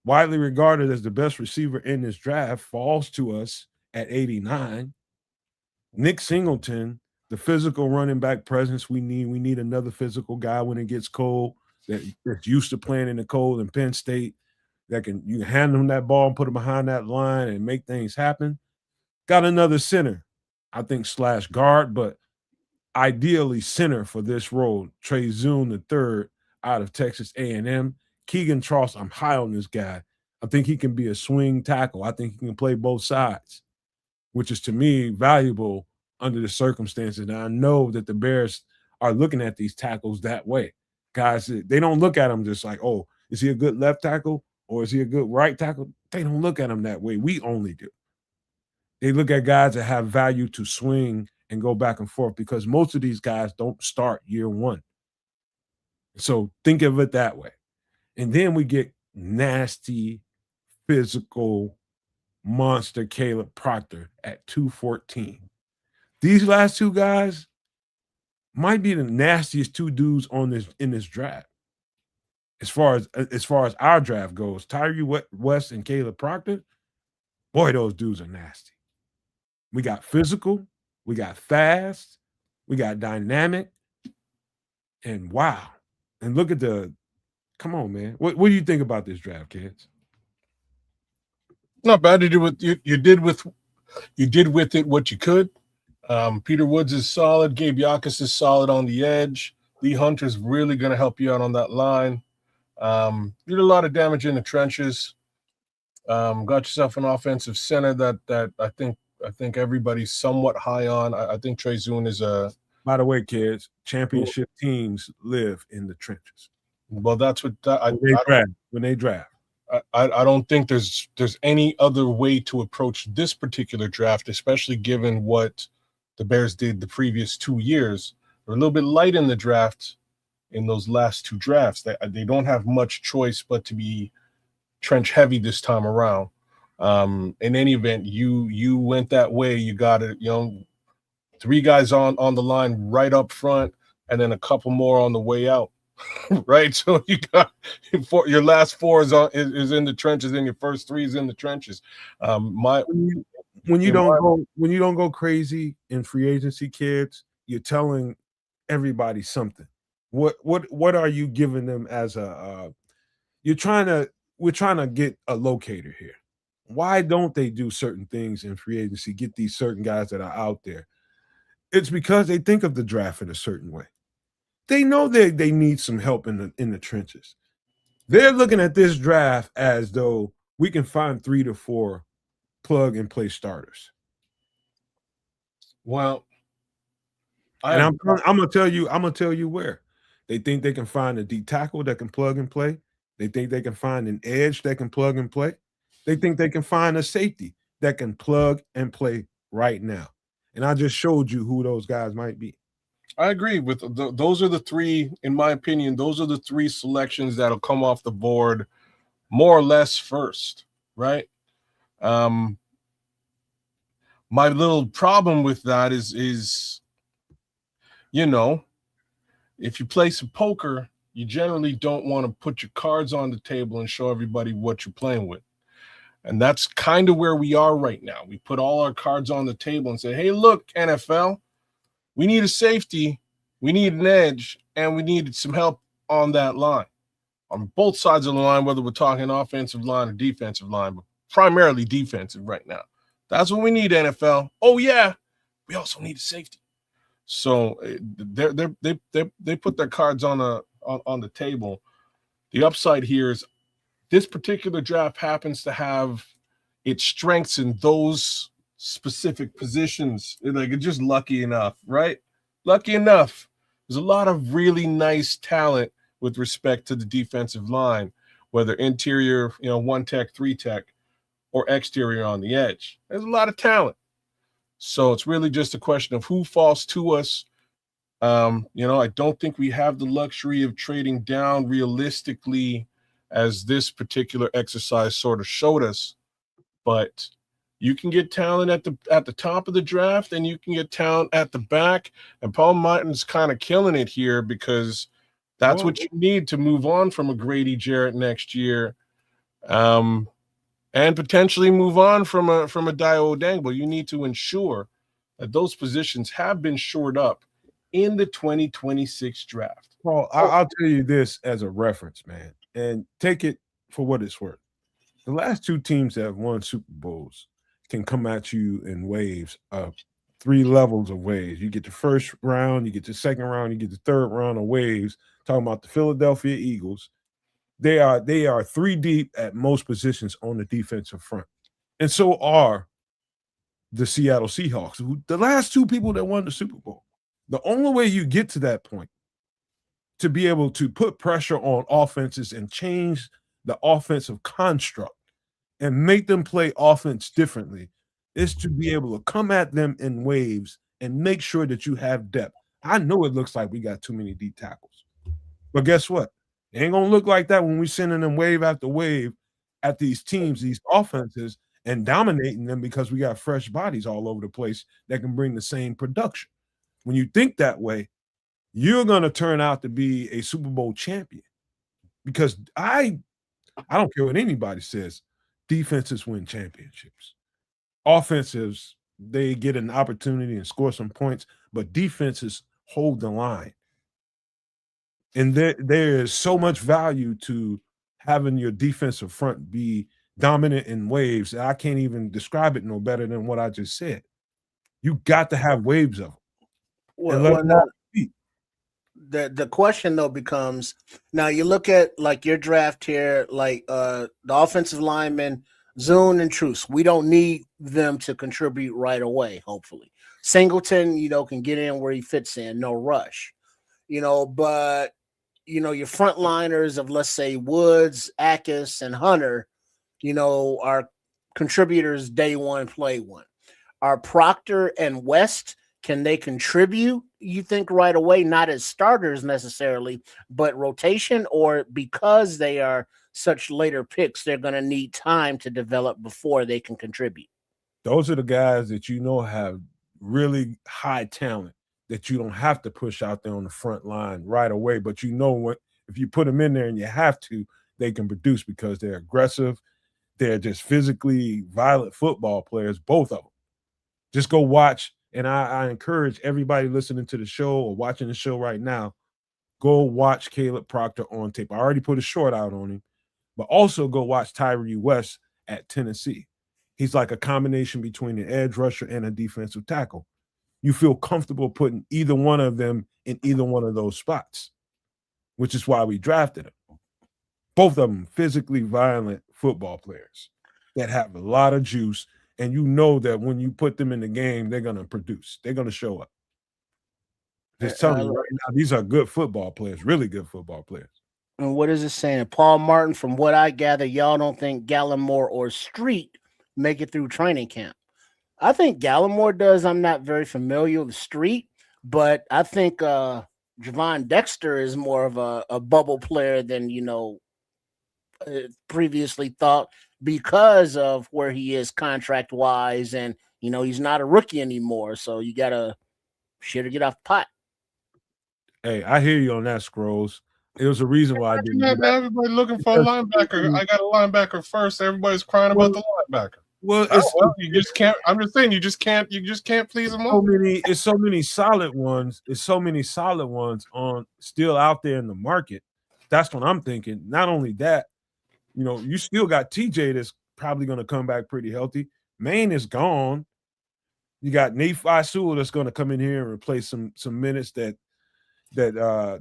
widely regarded as the best receiver in this draft, falls to us at 89. Nick Singleton, the physical running back presence we need. We need another physical guy when it gets cold that's used to playing in the cold in Penn State, that you can hand him that ball and put him behind that line and make things happen. Got another center, I think / guard, but ideally center for this role. Trey Zoon the third out of Texas A&M. Keegan Tross, I'm high on this guy. I think he can be a swing tackle. I think he can play both sides, which is to me valuable under the circumstances. And I know that the Bears are looking at these tackles that way. Guys, they don't look at them just like, oh, is he a good left tackle or is he a good right tackle? They don't look at them that way. We only do. They look at guys that have value to swing and go back and forth because most of these guys don't start year one. So think of it that way. And then we get nasty, physical monster Caleb Proctor at 214. These last two guys might be the nastiest two dudes in this draft. As far as our draft goes, Tyree West and Caleb Proctor, boy, those dudes are nasty. We got physical, we got fast, we got dynamic, and wow. And look at come on, man. What do you think about this draft, kids? Not bad to do with you did with it what you could. Peter Woods is solid. Gabe Yakus is solid on the edge. Lee Hunter's really going to help you out on that line. Did a lot of damage in the trenches. Got yourself an offensive center that I think everybody's somewhat high on. I think Trey Zoon is a. By the way, kids, championship teams live in the trenches. Well, that's what when they draft. I don't think there's any other way to approach this particular draft, especially given what the Bears did the previous 2 years. They're a little bit light in the draft in those last two drafts. They don't have much choice but to be trench heavy this time around. In any event, you went that way. You got it. 3 guys on the line right up front, and then a couple more on the way out. Right, so you got your last 4 is in the trenches, and your first 3 is in the trenches. When you don't go crazy in free agency, kids, you're telling everybody something. What are you giving them as we're trying to get a locator here. Why don't they do certain things in free agency, get these certain guys that are out there? It's because they think of the draft in a certain way. They know they need some help in the trenches. They're looking at this draft as though we can find 3 to 4 plug and play starters. Well, I'm gonna tell you where. They think they can find a D tackle that can plug and play. They think they can find an edge that can plug and play. They think they can find a safety that can plug and play right now. And I just showed you who those guys might be. I agree with those are the 3, in my opinion, those are the 3 selections that'll come off the board more or less first, right? My little problem with that is if you play some poker, you generally don't want to put your cards on the table and show everybody what you're playing with. And that's kind of where we are right now. We put all our cards on the table and say, hey, look, NFL, we need a safety, we need an edge, and we needed some help on that line. On both sides of the line, whether we're talking offensive line or defensive line, but primarily defensive right now. That's what we need, NFL. Oh, yeah, we also need a safety. So they put their cards on the table. The upside here is this particular draft happens to have its strengths in those specific positions. Like, it's just lucky enough, right? Lucky enough. There's a lot of really nice talent with respect to the defensive line, whether interior, 1 tech, 3 tech, or exterior on the edge. There's a lot of talent. So it's really just a question of who falls to us. I don't think we have the luxury of trading down realistically as this particular exercise sort of showed us. But you can get talent at the top of the draft, and you can get talent at the back. And Paul Martin's kind of killing it here because that's what you need to move on from a Grady Jarrett next year, and potentially move on from a Dio Odangbo. You need to ensure that those positions have been shored up in the 2026 draft. Well, I'll tell you this as a reference, man, and take it for what it's worth. The last 2 teams that have won Super Bowls can come at you in waves of 3 levels of waves. You get the first round, you get the second round, you get the third round of waves. Talking about the Philadelphia Eagles, they are 3 deep at most positions on the defensive front, and so are the Seattle Seahawks, who the last 2 people that won the Super Bowl. The only way you get to that point to be able to put pressure on offenses and change the offensive construct and make them play offense differently is to be able to come at them in waves and make sure that you have depth. I know it looks like we got too many deep tackles, but guess what? It ain't gonna look like that when we sending them wave after wave at these teams, these offenses, and dominating them because we got fresh bodies all over the place that can bring the same production. When you think that way, you're gonna turn out to be a Super Bowl champion because I don't care what anybody says. Defenses win championships. Offensives, they get an opportunity and score some points, but defenses hold the line. And there is so much value to having your defensive front be dominant in waves that I can't even describe it no better than what I just said. You got to have waves of them and let them all compete. The question though becomes, now you look at like your draft here, like the offensive linemen, Zune and Truce. We don't need them to contribute right away, hopefully. Singleton, can get in where he fits in, no rush. But your frontliners of, let's say, Woods, Akis, and Hunter, are contributors day one, play one. Are Proctor and West, can they contribute, you think, right away? Not as starters necessarily, but rotation, or because they are such later picks, they're going to need time to develop before they can contribute? Those are the guys that have really high talent that you don't have to push out there on the front line right away. But what, if you put them in there and you have to, they can produce because they're aggressive. They're just physically violent football players, both of them. Just go watch. And I encourage everybody listening to the show or watching the show right now, go watch Caleb Proctor on tape. I already put a short out on him, but also go watch Tyree West at Tennessee. He's like a combination between an edge rusher and a defensive tackle. You feel comfortable putting either one of them in either one of those spots, which is why we drafted them. Both of them physically violent football players that have a lot of juice, and you know that when you put them in the game, they're going to produce. They're going to show up. Just telling you right now, these are good football players, really good football players. And what is it saying? Paul Martin, from what I gather, y'all don't think Gallimore or Street make it through training camp. I think Gallimore does. I'm not very familiar with Street, but I think Javon Dexter is more of a bubble player than, previously thought, because of where he is contract wise, and he's not a rookie anymore. So you gotta shit or get off the pot. Hey, I hear you on that, Scrolls. It was a reason why I didn't. Everybody looking for a linebacker. I got a linebacker first. Everybody's crying about the linebacker. Well, you just can't. I'm just saying, you just can't please them all. It's so many solid ones. It's so many solid ones on still out there in the market. That's what I'm thinking. Not only that, you still got TJ that's probably going to come back pretty healthy. Maine is gone. You got Nephi Sewell that's going to come in here and replace some minutes that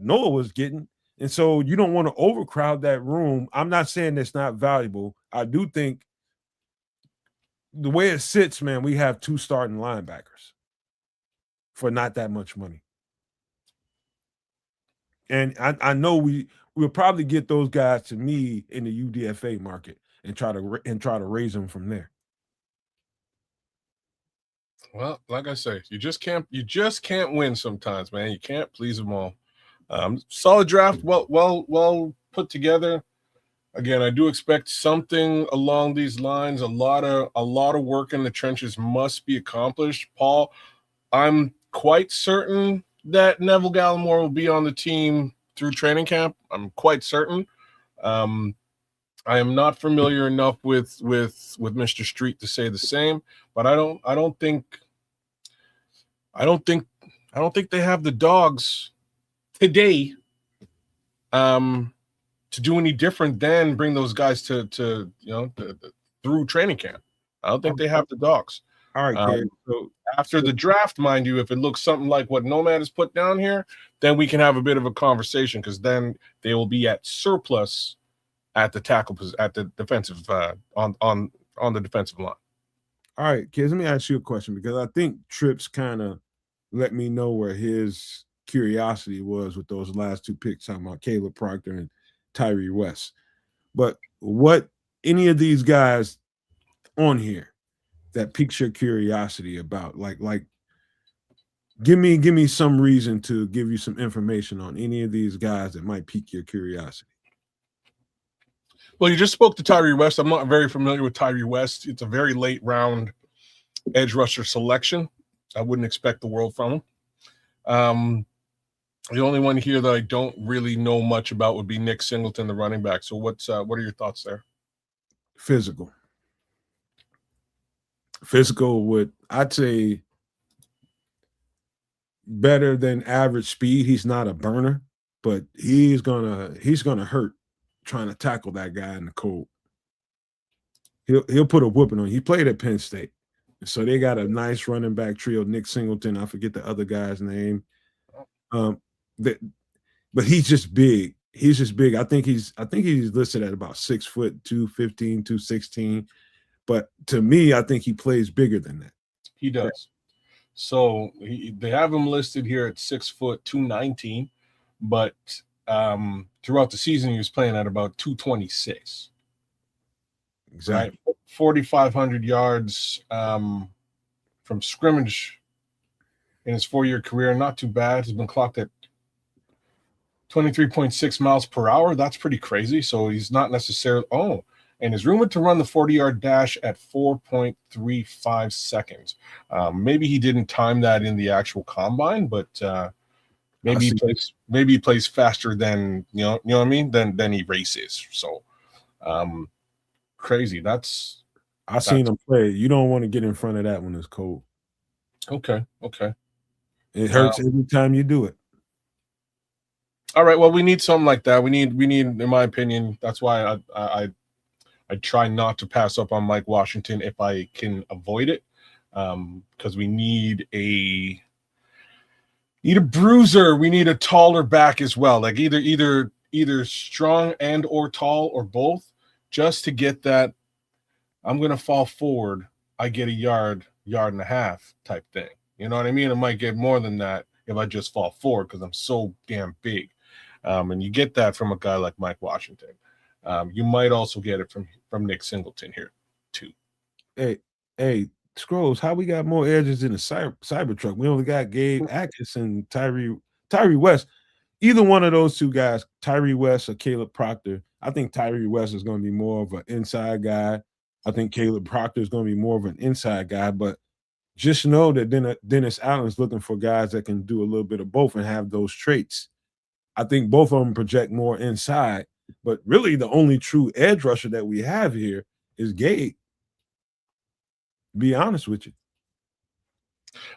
Noah was getting. And so you don't want to overcrowd that room. I'm not saying it's not valuable. I do think the way it sits, man, we have 2 starting linebackers for not that much money. And I know we'll probably get those guys to me in the UDFA market and try to raise them from there. Well, like I say, you just can't win sometimes, man. You can't please them all. Solid draft, well put together. Again, I do expect something along these lines. A lot of work in the trenches must be accomplished. Paul, I'm quite certain that Neville Gallimore will be on the team through training camp. I'm quite certain. I am not familiar enough with Mr. Street to say the same, but I don't think they have the dogs today to do any different than bring those guys to through training camp. I don't think they have the dogs. All right, Kev. So After the draft, mind you, if it looks something like what Nomad has put down here, then we can have a bit of a conversation because then they will be at surplus at the tackle at the defensive on the defensive line. all right, kids, let me ask you a question because I think Trips kind of let me know where his curiosity was with those last two picks, talking about Caleb Proctor and Tyree West. But what any of these guys on here that piques your curiosity about, like give me some reason to give you some information on any of these guys that might pique your curiosity. Well, you just spoke to Tyree West. I'm not very familiar with Tyree West. It's a very late round edge rusher selection. I wouldn't expect the world from him. The only one here that I don't really know much about would be Nick Singleton, the running back. So what are your thoughts there? Physical would, I'd say, better than average speed. He's not a burner, but he's gonna hurt trying to tackle that guy in the cold. He'll put a whooping on you. He played at Penn State. So they got a nice running back trio. Nick Singleton, I forget the other guy's name. But he's just big. He's just big. I think he's listed at about 6 foot 215, 216. But to me, I think he plays bigger than that. He does. So they have him listed here at 6 foot 219, but throughout the season he was playing at about 226. Exactly. Right? 4,500 yards from scrimmage in his 4-year career. Not too bad. He's been clocked at 23.6 miles per hour. That's pretty crazy. So he's not necessarily and is rumored to run the 40-yard dash at 4.35 seconds. Maybe he didn't time that in the actual combine, but maybe he plays faster than you know what I mean than he races. So crazy. I seen him play. You don't want to get in front of that when it's cold. Okay. It hurts every time you do it. All right. Well, we need something like that. We need, in my opinion, that's why I try not to pass up on Mike Washington if I can avoid it, because we need a bruiser. We need a taller back as well, like either strong and or tall or both, just to get that. I'm gonna fall forward. I get a yard and a half type thing. You know what I mean? I might get more than that if I just fall forward because I'm so damn big. And you get that from a guy like Mike Washington. You might also get it from Nick Singleton here too. Hey, Scrolls, how we got more edges in the Cybertruck? We only got Gabe Atkinson, Tyree West. Either one of those two guys, Tyree West or Caleb Proctor. I think Tyree West is going to be more of an inside guy. I think Caleb Proctor is going to be more of an inside guy. But just know that Dennis Allen's looking for guys that can do a little bit of both and have those traits. I think both of them project more inside. But really, the only true edge rusher that we have here is Gabe. Be honest with you.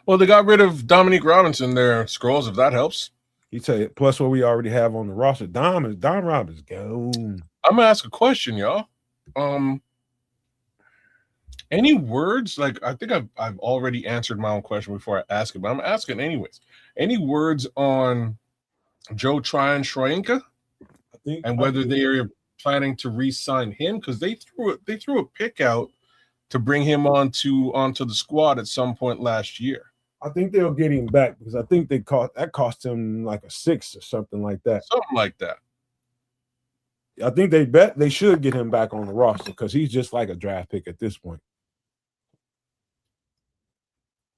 Well, they got rid of Dominique Robinson there, Scrolls, if that helps. He tell you, plus what we already have on the roster. Dom Robbins gone. I'm gonna ask a question, y'all. Any words? Like, I think I've already answered my own question before I ask it, but I'm asking anyways. Any words on Joe Tryon-Shoyinka and whether they are planning to re-sign him? Because they threw a pick out to bring him onto the squad at some point last year. I think they'll get him back because I think that cost him like a 6 or something like that. Something like that. I think they should get him back on the roster because he's just like a draft pick at this point.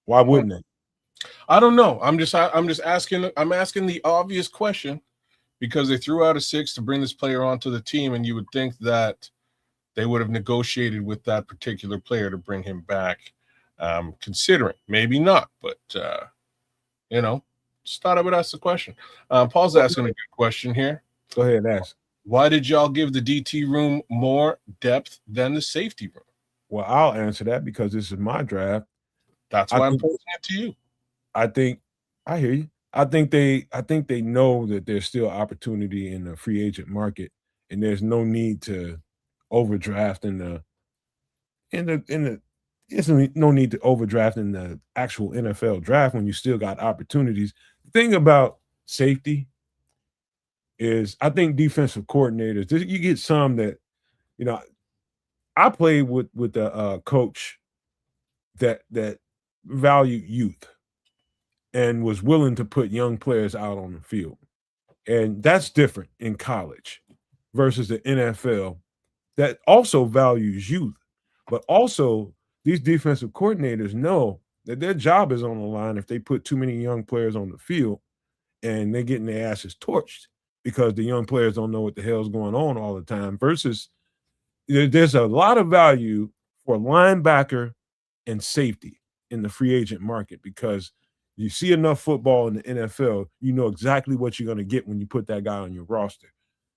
Why wouldn't they? I don't know. I'm just asking. I'm asking the obvious question because they threw out a 6 to bring this player onto the team, and you would think that they would have negotiated with that particular player to bring him back. Considering maybe not, but just thought I would ask the question. Paul's asking a good question here. Go ahead and ask. Why did y'all give the DT room more depth than the safety room? Well, I'll answer that because this is my draft. That's why I'm posing it to you. I hear you. I think they know that there's still opportunity in the free agent market, and there's no need to overdraft in the there's no need to overdraft in the actual NFL draft when you still got opportunities. The thing about safety is I think defensive coordinators, you get some that, you know, I played with a coach that valued youth and was willing to put young players out on the field. And that's different in college versus the NFL that also values youth. But also, these defensive coordinators know that their job is on the line if they put too many young players on the field and they're getting their asses torched because the young players don't know what the hell's going on all the time. Versus, there's a lot of value for linebacker and safety in the free agent market because you see enough football in the NFL, you know exactly what you're going to get when you put that guy on your roster.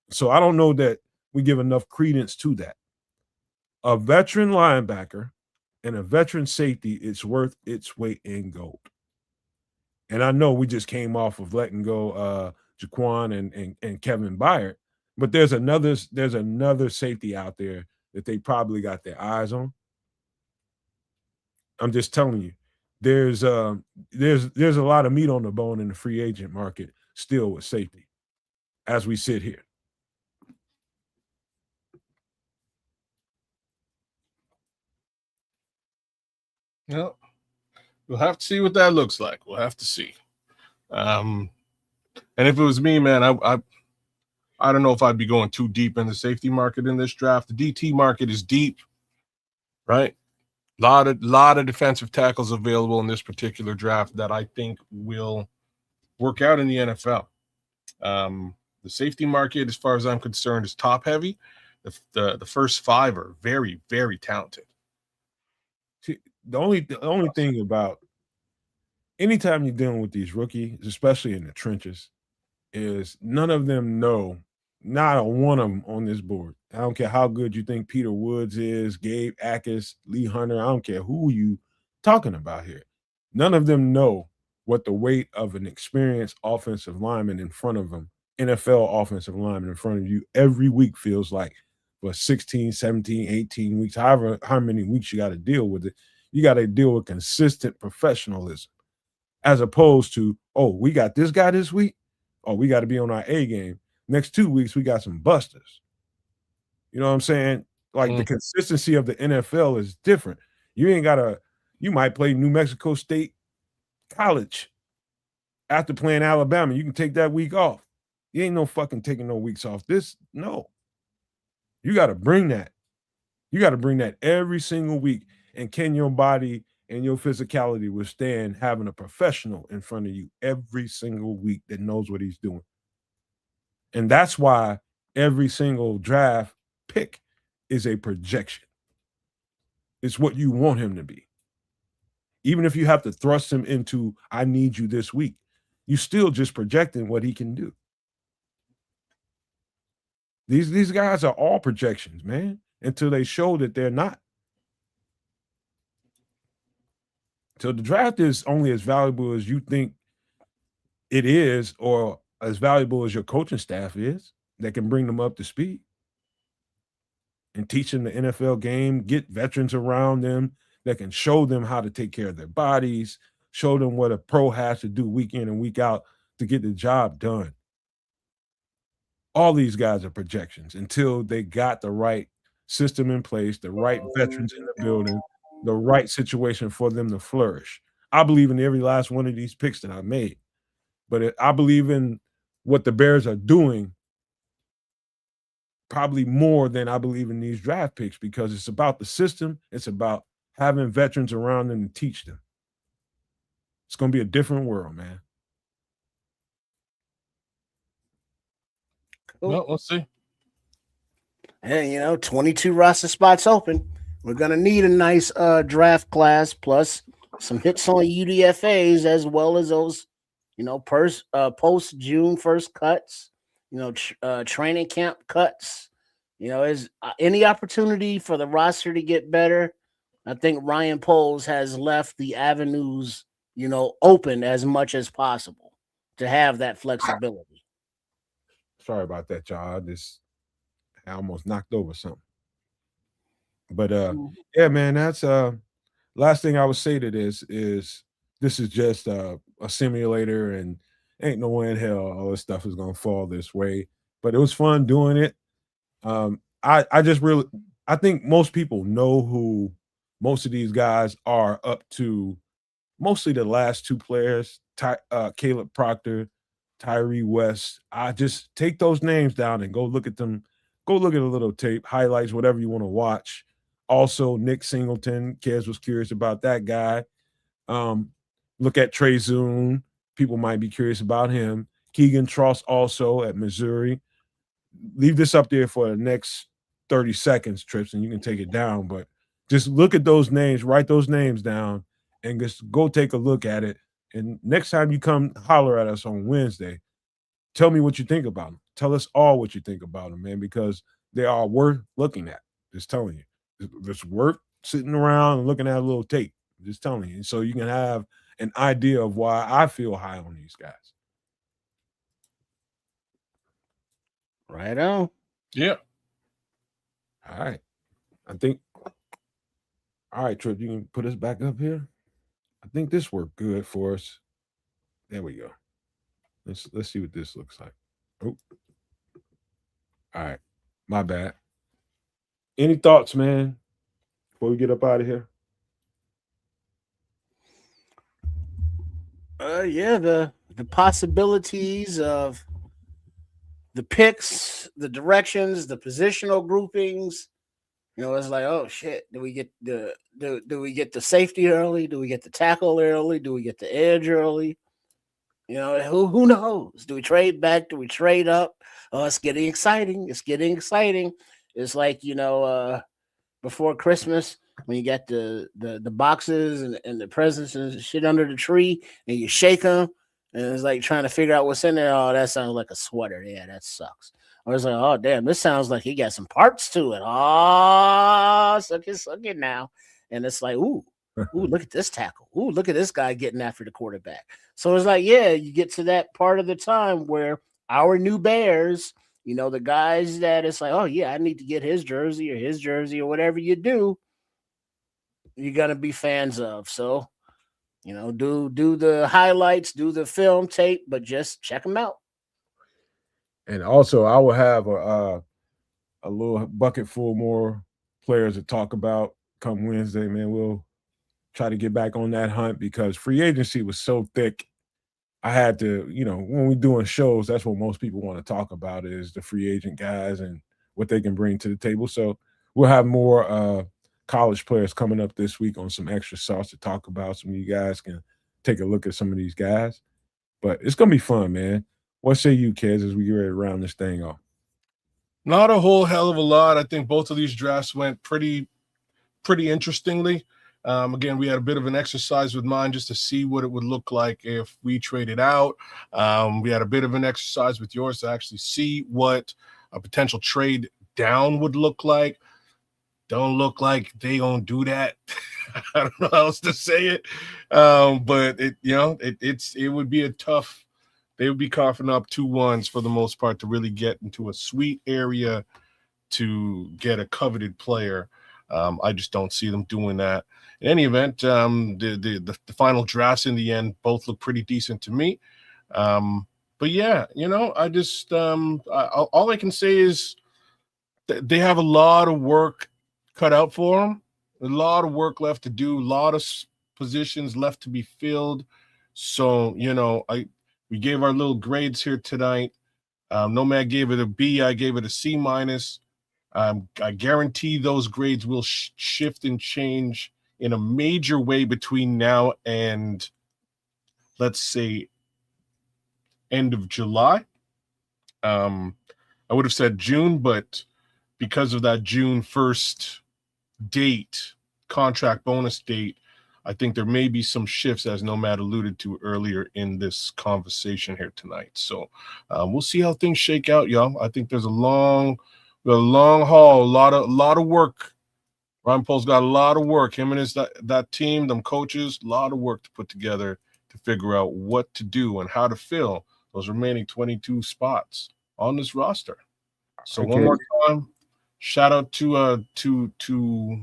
So I don't know that we give enough credence to that. A veteran linebacker and a veteran safety, it's worth its weight in gold. And I know we just came off of letting go Jaquan and Kevin Byard, but there's another safety out there that they probably got their eyes on. I'm just telling you, there's a lot of meat on the bone in the free agent market still with safety as we sit here. Yeah, we'll have to see what that looks like. We'll have to see. And if it was me, man, I don't know if I'd be going too deep in the safety market in this draft. The DT market is deep, right? Lot of defensive tackles available in this particular draft that I think will work out in the NFL. The safety market, as far as I'm concerned, is top heavy. The first five are very, very talented. See, the only thing about anytime you're dealing with these rookies, especially in the trenches, is none of them know, not a one of them on this board. I don't care how good you think Peter Woods is, Gabe Akis, Lee Hunter. I don't care who you talking about here. None of them know what the weight of an experienced offensive lineman in front of them, NFL offensive lineman in front of you every week feels like for 16, 17, 18 weeks, however how many weeks you got to deal with it. You got to deal with consistent professionalism as opposed to, oh, we got this guy this week. Oh, we got to be on our A game. Next 2 weeks, we got some busters. You know what I'm saying? Like the consistency of the NFL is different. You might play New Mexico State College after playing Alabama. You can take that week off. You ain't no fucking taking no weeks off. No. You got to bring that. You got to bring that every single week. And can your body and your physicality withstand having a professional in front of you every single week that knows what he's doing? And that's why every single draft pick is a projection. It's what you want him to be. Even if you have to thrust him into, I need you this week, you still just projecting what he can do. These guys are all projections, man, until they show that they're not. So the draft is only as valuable as you think it is, or as valuable as your coaching staff is that can bring them up to speed and teach them the NFL game, get veterans around them that can show them how to take care of their bodies, show them what a pro has to do week in and week out to get the job done. All these guys are projections until they got the right system in place, the right veterans in the building, the right situation for them to flourish. I believe in every last one of these picks that I made, but I believe in what the Bears are doing probably more than I believe in these draft picks because it's about the system. It's about having veterans around them to teach them. It's going to be a different world, man. Cool. Well, we'll see. Hey, 22 roster spots open. We're gonna need a nice draft class plus some hits on UDFAs as well as those, post June 1st cuts. Training camp cuts. Is any opportunity for the roster to get better? I think Ryan Poles has left the avenues, open as much as possible to have that flexibility. Sorry about that, y'all. I almost knocked over something. But yeah, man, last thing I would say to this is just a simulator, and ain't no way in hell all this stuff is gonna fall this way. But it was fun doing it. I just really I think most people know who most of these guys are up to. Mostly the last two players, Caleb Proctor, Tyree West. I just take those names down and go look at them. Go look at a little tape, highlights, whatever you want to watch. Also, Nick Singleton. Kez was curious about that guy. Um, Look at Trey Zoon. People might be curious about him. Keegan Tross also at Missouri. Leave this up there for the next 30 seconds, Trips, and you can take it down. But just look at those names, write those names down, and just go take a look at it. And next time you come holler at us on Wednesday, tell me what you think about them. Tell us all what you think about them, man, because they are worth looking at. Just telling you. It's worth sitting around and looking at a little tape. Just telling you. So you can have an idea of why I feel high on these guys. Right on. Yeah. All right. I think. All right, Trip, you can put us back up here. I think this worked good for us. There we go. Let's see what this looks like. Oh. All right. My bad. Any thoughts, man, before we get up out of here? Yeah, the possibilities of the picks, the directions, the positional groupings. You know, it's like, oh shit, do we get the safety early? Do we get the tackle early? Do we get the edge early? You know, who knows? Do we trade back? Do we trade up? Oh, it's getting exciting. It's getting exciting. It's like, before Christmas when you got the boxes and the presents and shit under the tree and you shake them and it's like trying to figure out what's in there. Oh, that sounds like a sweater. Yeah, that sucks. Or it's like, oh damn, this sounds like he got some parts to it. Oh, suck it now. And it's like, ooh, look at this tackle. Ooh, look at this guy getting after the quarterback. So it's like, yeah, you get to that part of the time where our new Bears, the guys that it's like, oh yeah, I need to get his jersey or whatever you do, you're gonna be fans of. So, do the highlights, do the film tape, but just check them out. And also, I will have a little bucket full more players to talk about come Wednesday, man. We'll try to get back on that hunt because free agency was so thick. I had to, when we're doing shows, that's what most people want to talk about is the free agent guys and what they can bring to the table. So we'll have more college players coming up this week on some extra sauce to talk about. Some of you guys can take a look at some of these guys. But it's going to be fun, man. What say you, kids, as we get ready to round this thing off? Not a whole hell of a lot. I think both of these drafts went pretty interestingly. Again, we had a bit of an exercise with mine just to see what it would look like if we traded out. We had a bit of an exercise with yours to actually see what a potential trade down would look like. Don't look like they gonna do that. I don't know how else to say it. But it would be a tough. They would be coughing up 2-1s for the most part to really get into a sweet area to get a coveted player. I just don't see them doing that. In any event, the final drafts in the end both look pretty decent to me. But yeah, I just all I can say is they have a lot of work cut out for them. A lot of work left to do. A lot of positions left to be filled. So we gave our little grades here tonight. Nomad gave it a B. I gave it a C minus. I guarantee those grades will shift and change in a major way between now and, let's say, end of July. I would have said June, but because of that June 1st date, contract bonus date, I think there may be some shifts, as Nomad alluded to earlier in this conversation here tonight. So we'll see how things shake out, y'all. I think there's a long haul, a lot of work. Ron Paul's got a lot of work. Him and that team, them coaches, a lot of work to put together to figure out what to do and how to fill those remaining 22 spots on this roster. So one more time, Shout out to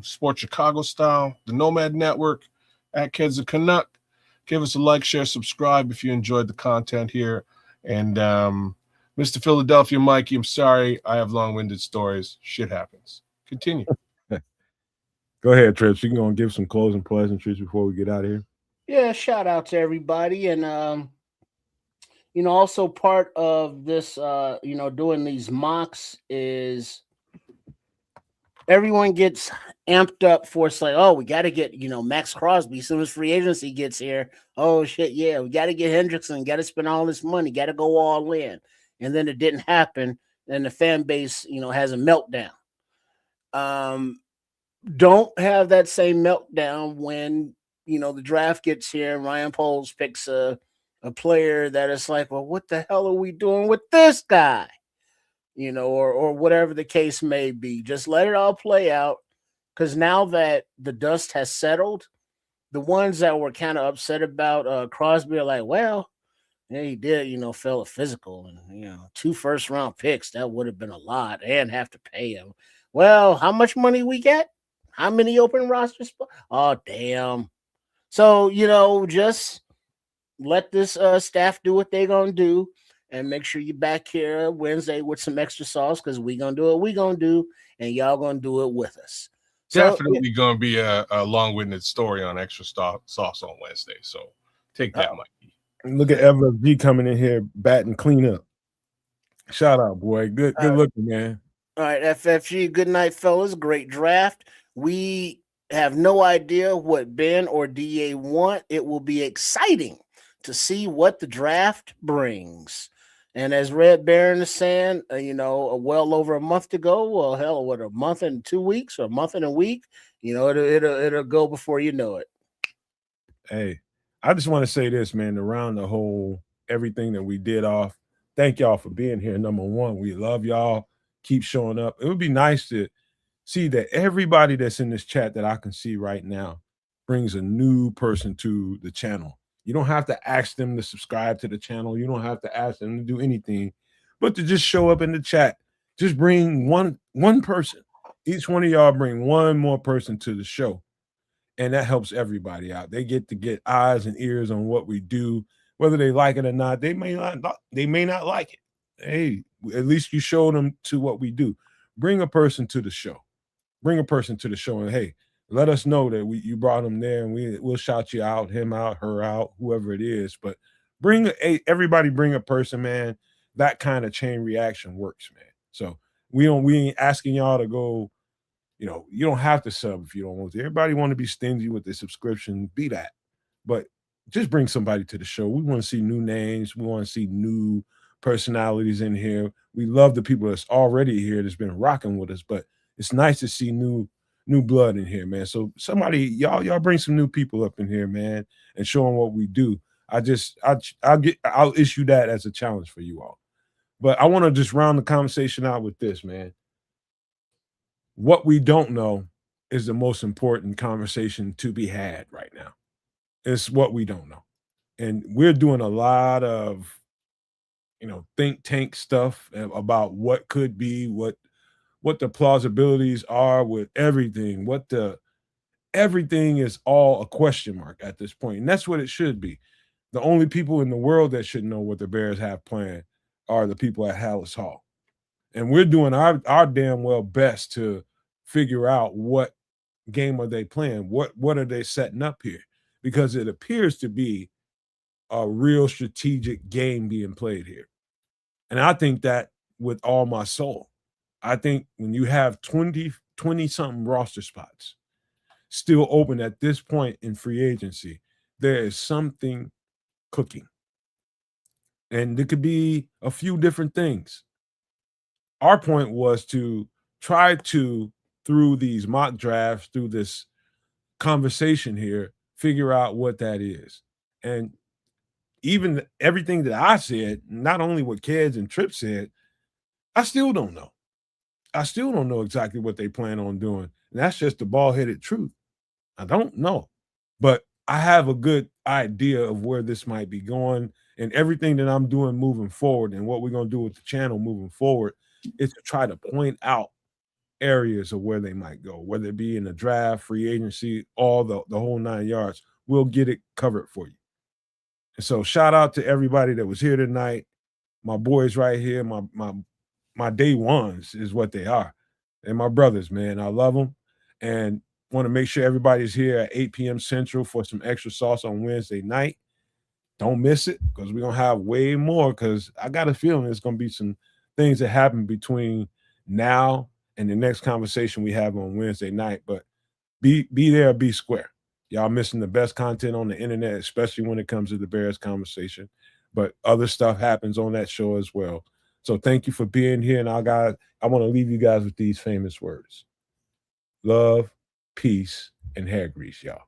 Sports Chicago Style, the Nomad Network, at Kids of Canuck. Give us a like, share, subscribe if you enjoyed the content here. And Mr. Philadelphia Mikey, I'm sorry I have long-winded stories. Shit happens. Continue. Go ahead, Trips. You gonna give some closing pleasantries before we get out of here? Yeah, shout out to everybody. And also part of this doing these mocks is everyone gets amped up for it's like, oh, we got to get, Max Crosby as soon as free agency gets here. Oh, shit, yeah, we got to get Hendrickson, got to spend all this money, got to go all in. And then it didn't happen. And the fan base, has a meltdown. Don't have that same meltdown when, the draft gets here and Ryan Poles picks a player that is like, well, what the hell are we doing with this guy? Or whatever the case may be. Just let it all play out. Because now that the dust has settled, the ones that were kind of upset about Crosby are like, well, yeah, he did, fail a physical and, 2 first-round picks. That would have been a lot and have to pay him. Well, how much money we get? How many open roster spots? Oh, damn. So, just let this staff do what they're going to do. And make sure you back here Wednesday with some extra sauce because we gonna do what we gonna do, and y'all gonna do it with us. So, Definitely going to be a long-winded story on extra sauce on Wednesday. So take that, Mikey. Look at FFG coming in here batting clean up. Shout out, boy. Good looking, man. All right, FFG. Good night, fellas. Great draft. We have no idea what Ben or DA want. It will be exciting to see what the draft brings. And as Red Baron is saying, well over a month to go. Well, hell, what, a month and 2 weeks or a month and a week? It'll go before you know it. Hey, I just want to say this, man. Around the whole everything that we did off, thank y'all for being here. Number one, we love y'all. Keep showing up. It would be nice to see that everybody that's in this chat that I can see right now brings a new person to the channel. You don't have to ask them to subscribe to the channel. You don't have to ask them to do anything, but to just show up in the chat. Just bring one person. Each one of y'all bring one more person to the show, and that helps everybody out. They get to get eyes and ears on what we do, whether they like it or not. They may not like it. Hey, at least you show them to what we do. Bring a person to the show. Bring a person to the show, and hey, let us know that you brought them there, and we'll shout you out, him out, her out, whoever it is. But everybody bring a person, man. That kind of chain reaction works, man. So we ain't asking y'all to go. You don't have to sub if you don't want to. Everybody want to be stingy with their subscription. Be that, but just bring somebody to the show. We want to see new names. We want to see new personalities in here. We love the people that's already here that's been rocking with us, but it's nice to see new blood in here, man. So somebody, y'all bring some new people up in here, man, and show them what we do. I'll issue that as a challenge for you all. But I want to just round the conversation out with this, man. What we don't know is the most important conversation to be had right now. It's what we don't know. And we're doing a lot of, think tank stuff about what could be, what the plausibilities are with everything, everything is all a question mark at this point. And that's what it should be. The only people in the world that should know what the Bears have planned are the people at Hallis Hall. And we're doing our damn well best to figure out what game are they playing? What are they setting up here? Because it appears to be a real strategic game being played here. And I think that with all my soul. I think when you have 20 something roster spots still open at this point in free agency, there is something cooking. And it could be a few different things. Our point was to try to, through these mock drafts, through this conversation here, figure out what that is. And even everything that I said, not only what Keds and Tripp said, I still don't know. I still don't know exactly what they plan on doing. And that's just the bald-headed truth. I don't know. But I have a good idea of where this might be going. And everything that I'm doing moving forward and what we're going to do with the channel moving forward is to try to point out areas of where they might go, whether it be in the draft, free agency, all the whole 9 yards. We'll get it covered for you. And so shout out to everybody that was here tonight. My boys right here, my day ones is what they are. And my brothers, man, I love them. And want to make sure everybody's here at 8 p.m. Central for some extra sauce on Wednesday night. Don't miss it because we're going to have way more because I got a feeling there's going to be some things that happen between now and the next conversation we have on Wednesday night. But be there, be square. Y'all missing the best content on the internet, especially when it comes to the Bears conversation. But other stuff happens on that show as well. So thank you for being here. And I want to leave you guys with these famous words. Love, peace, and hair grease, y'all.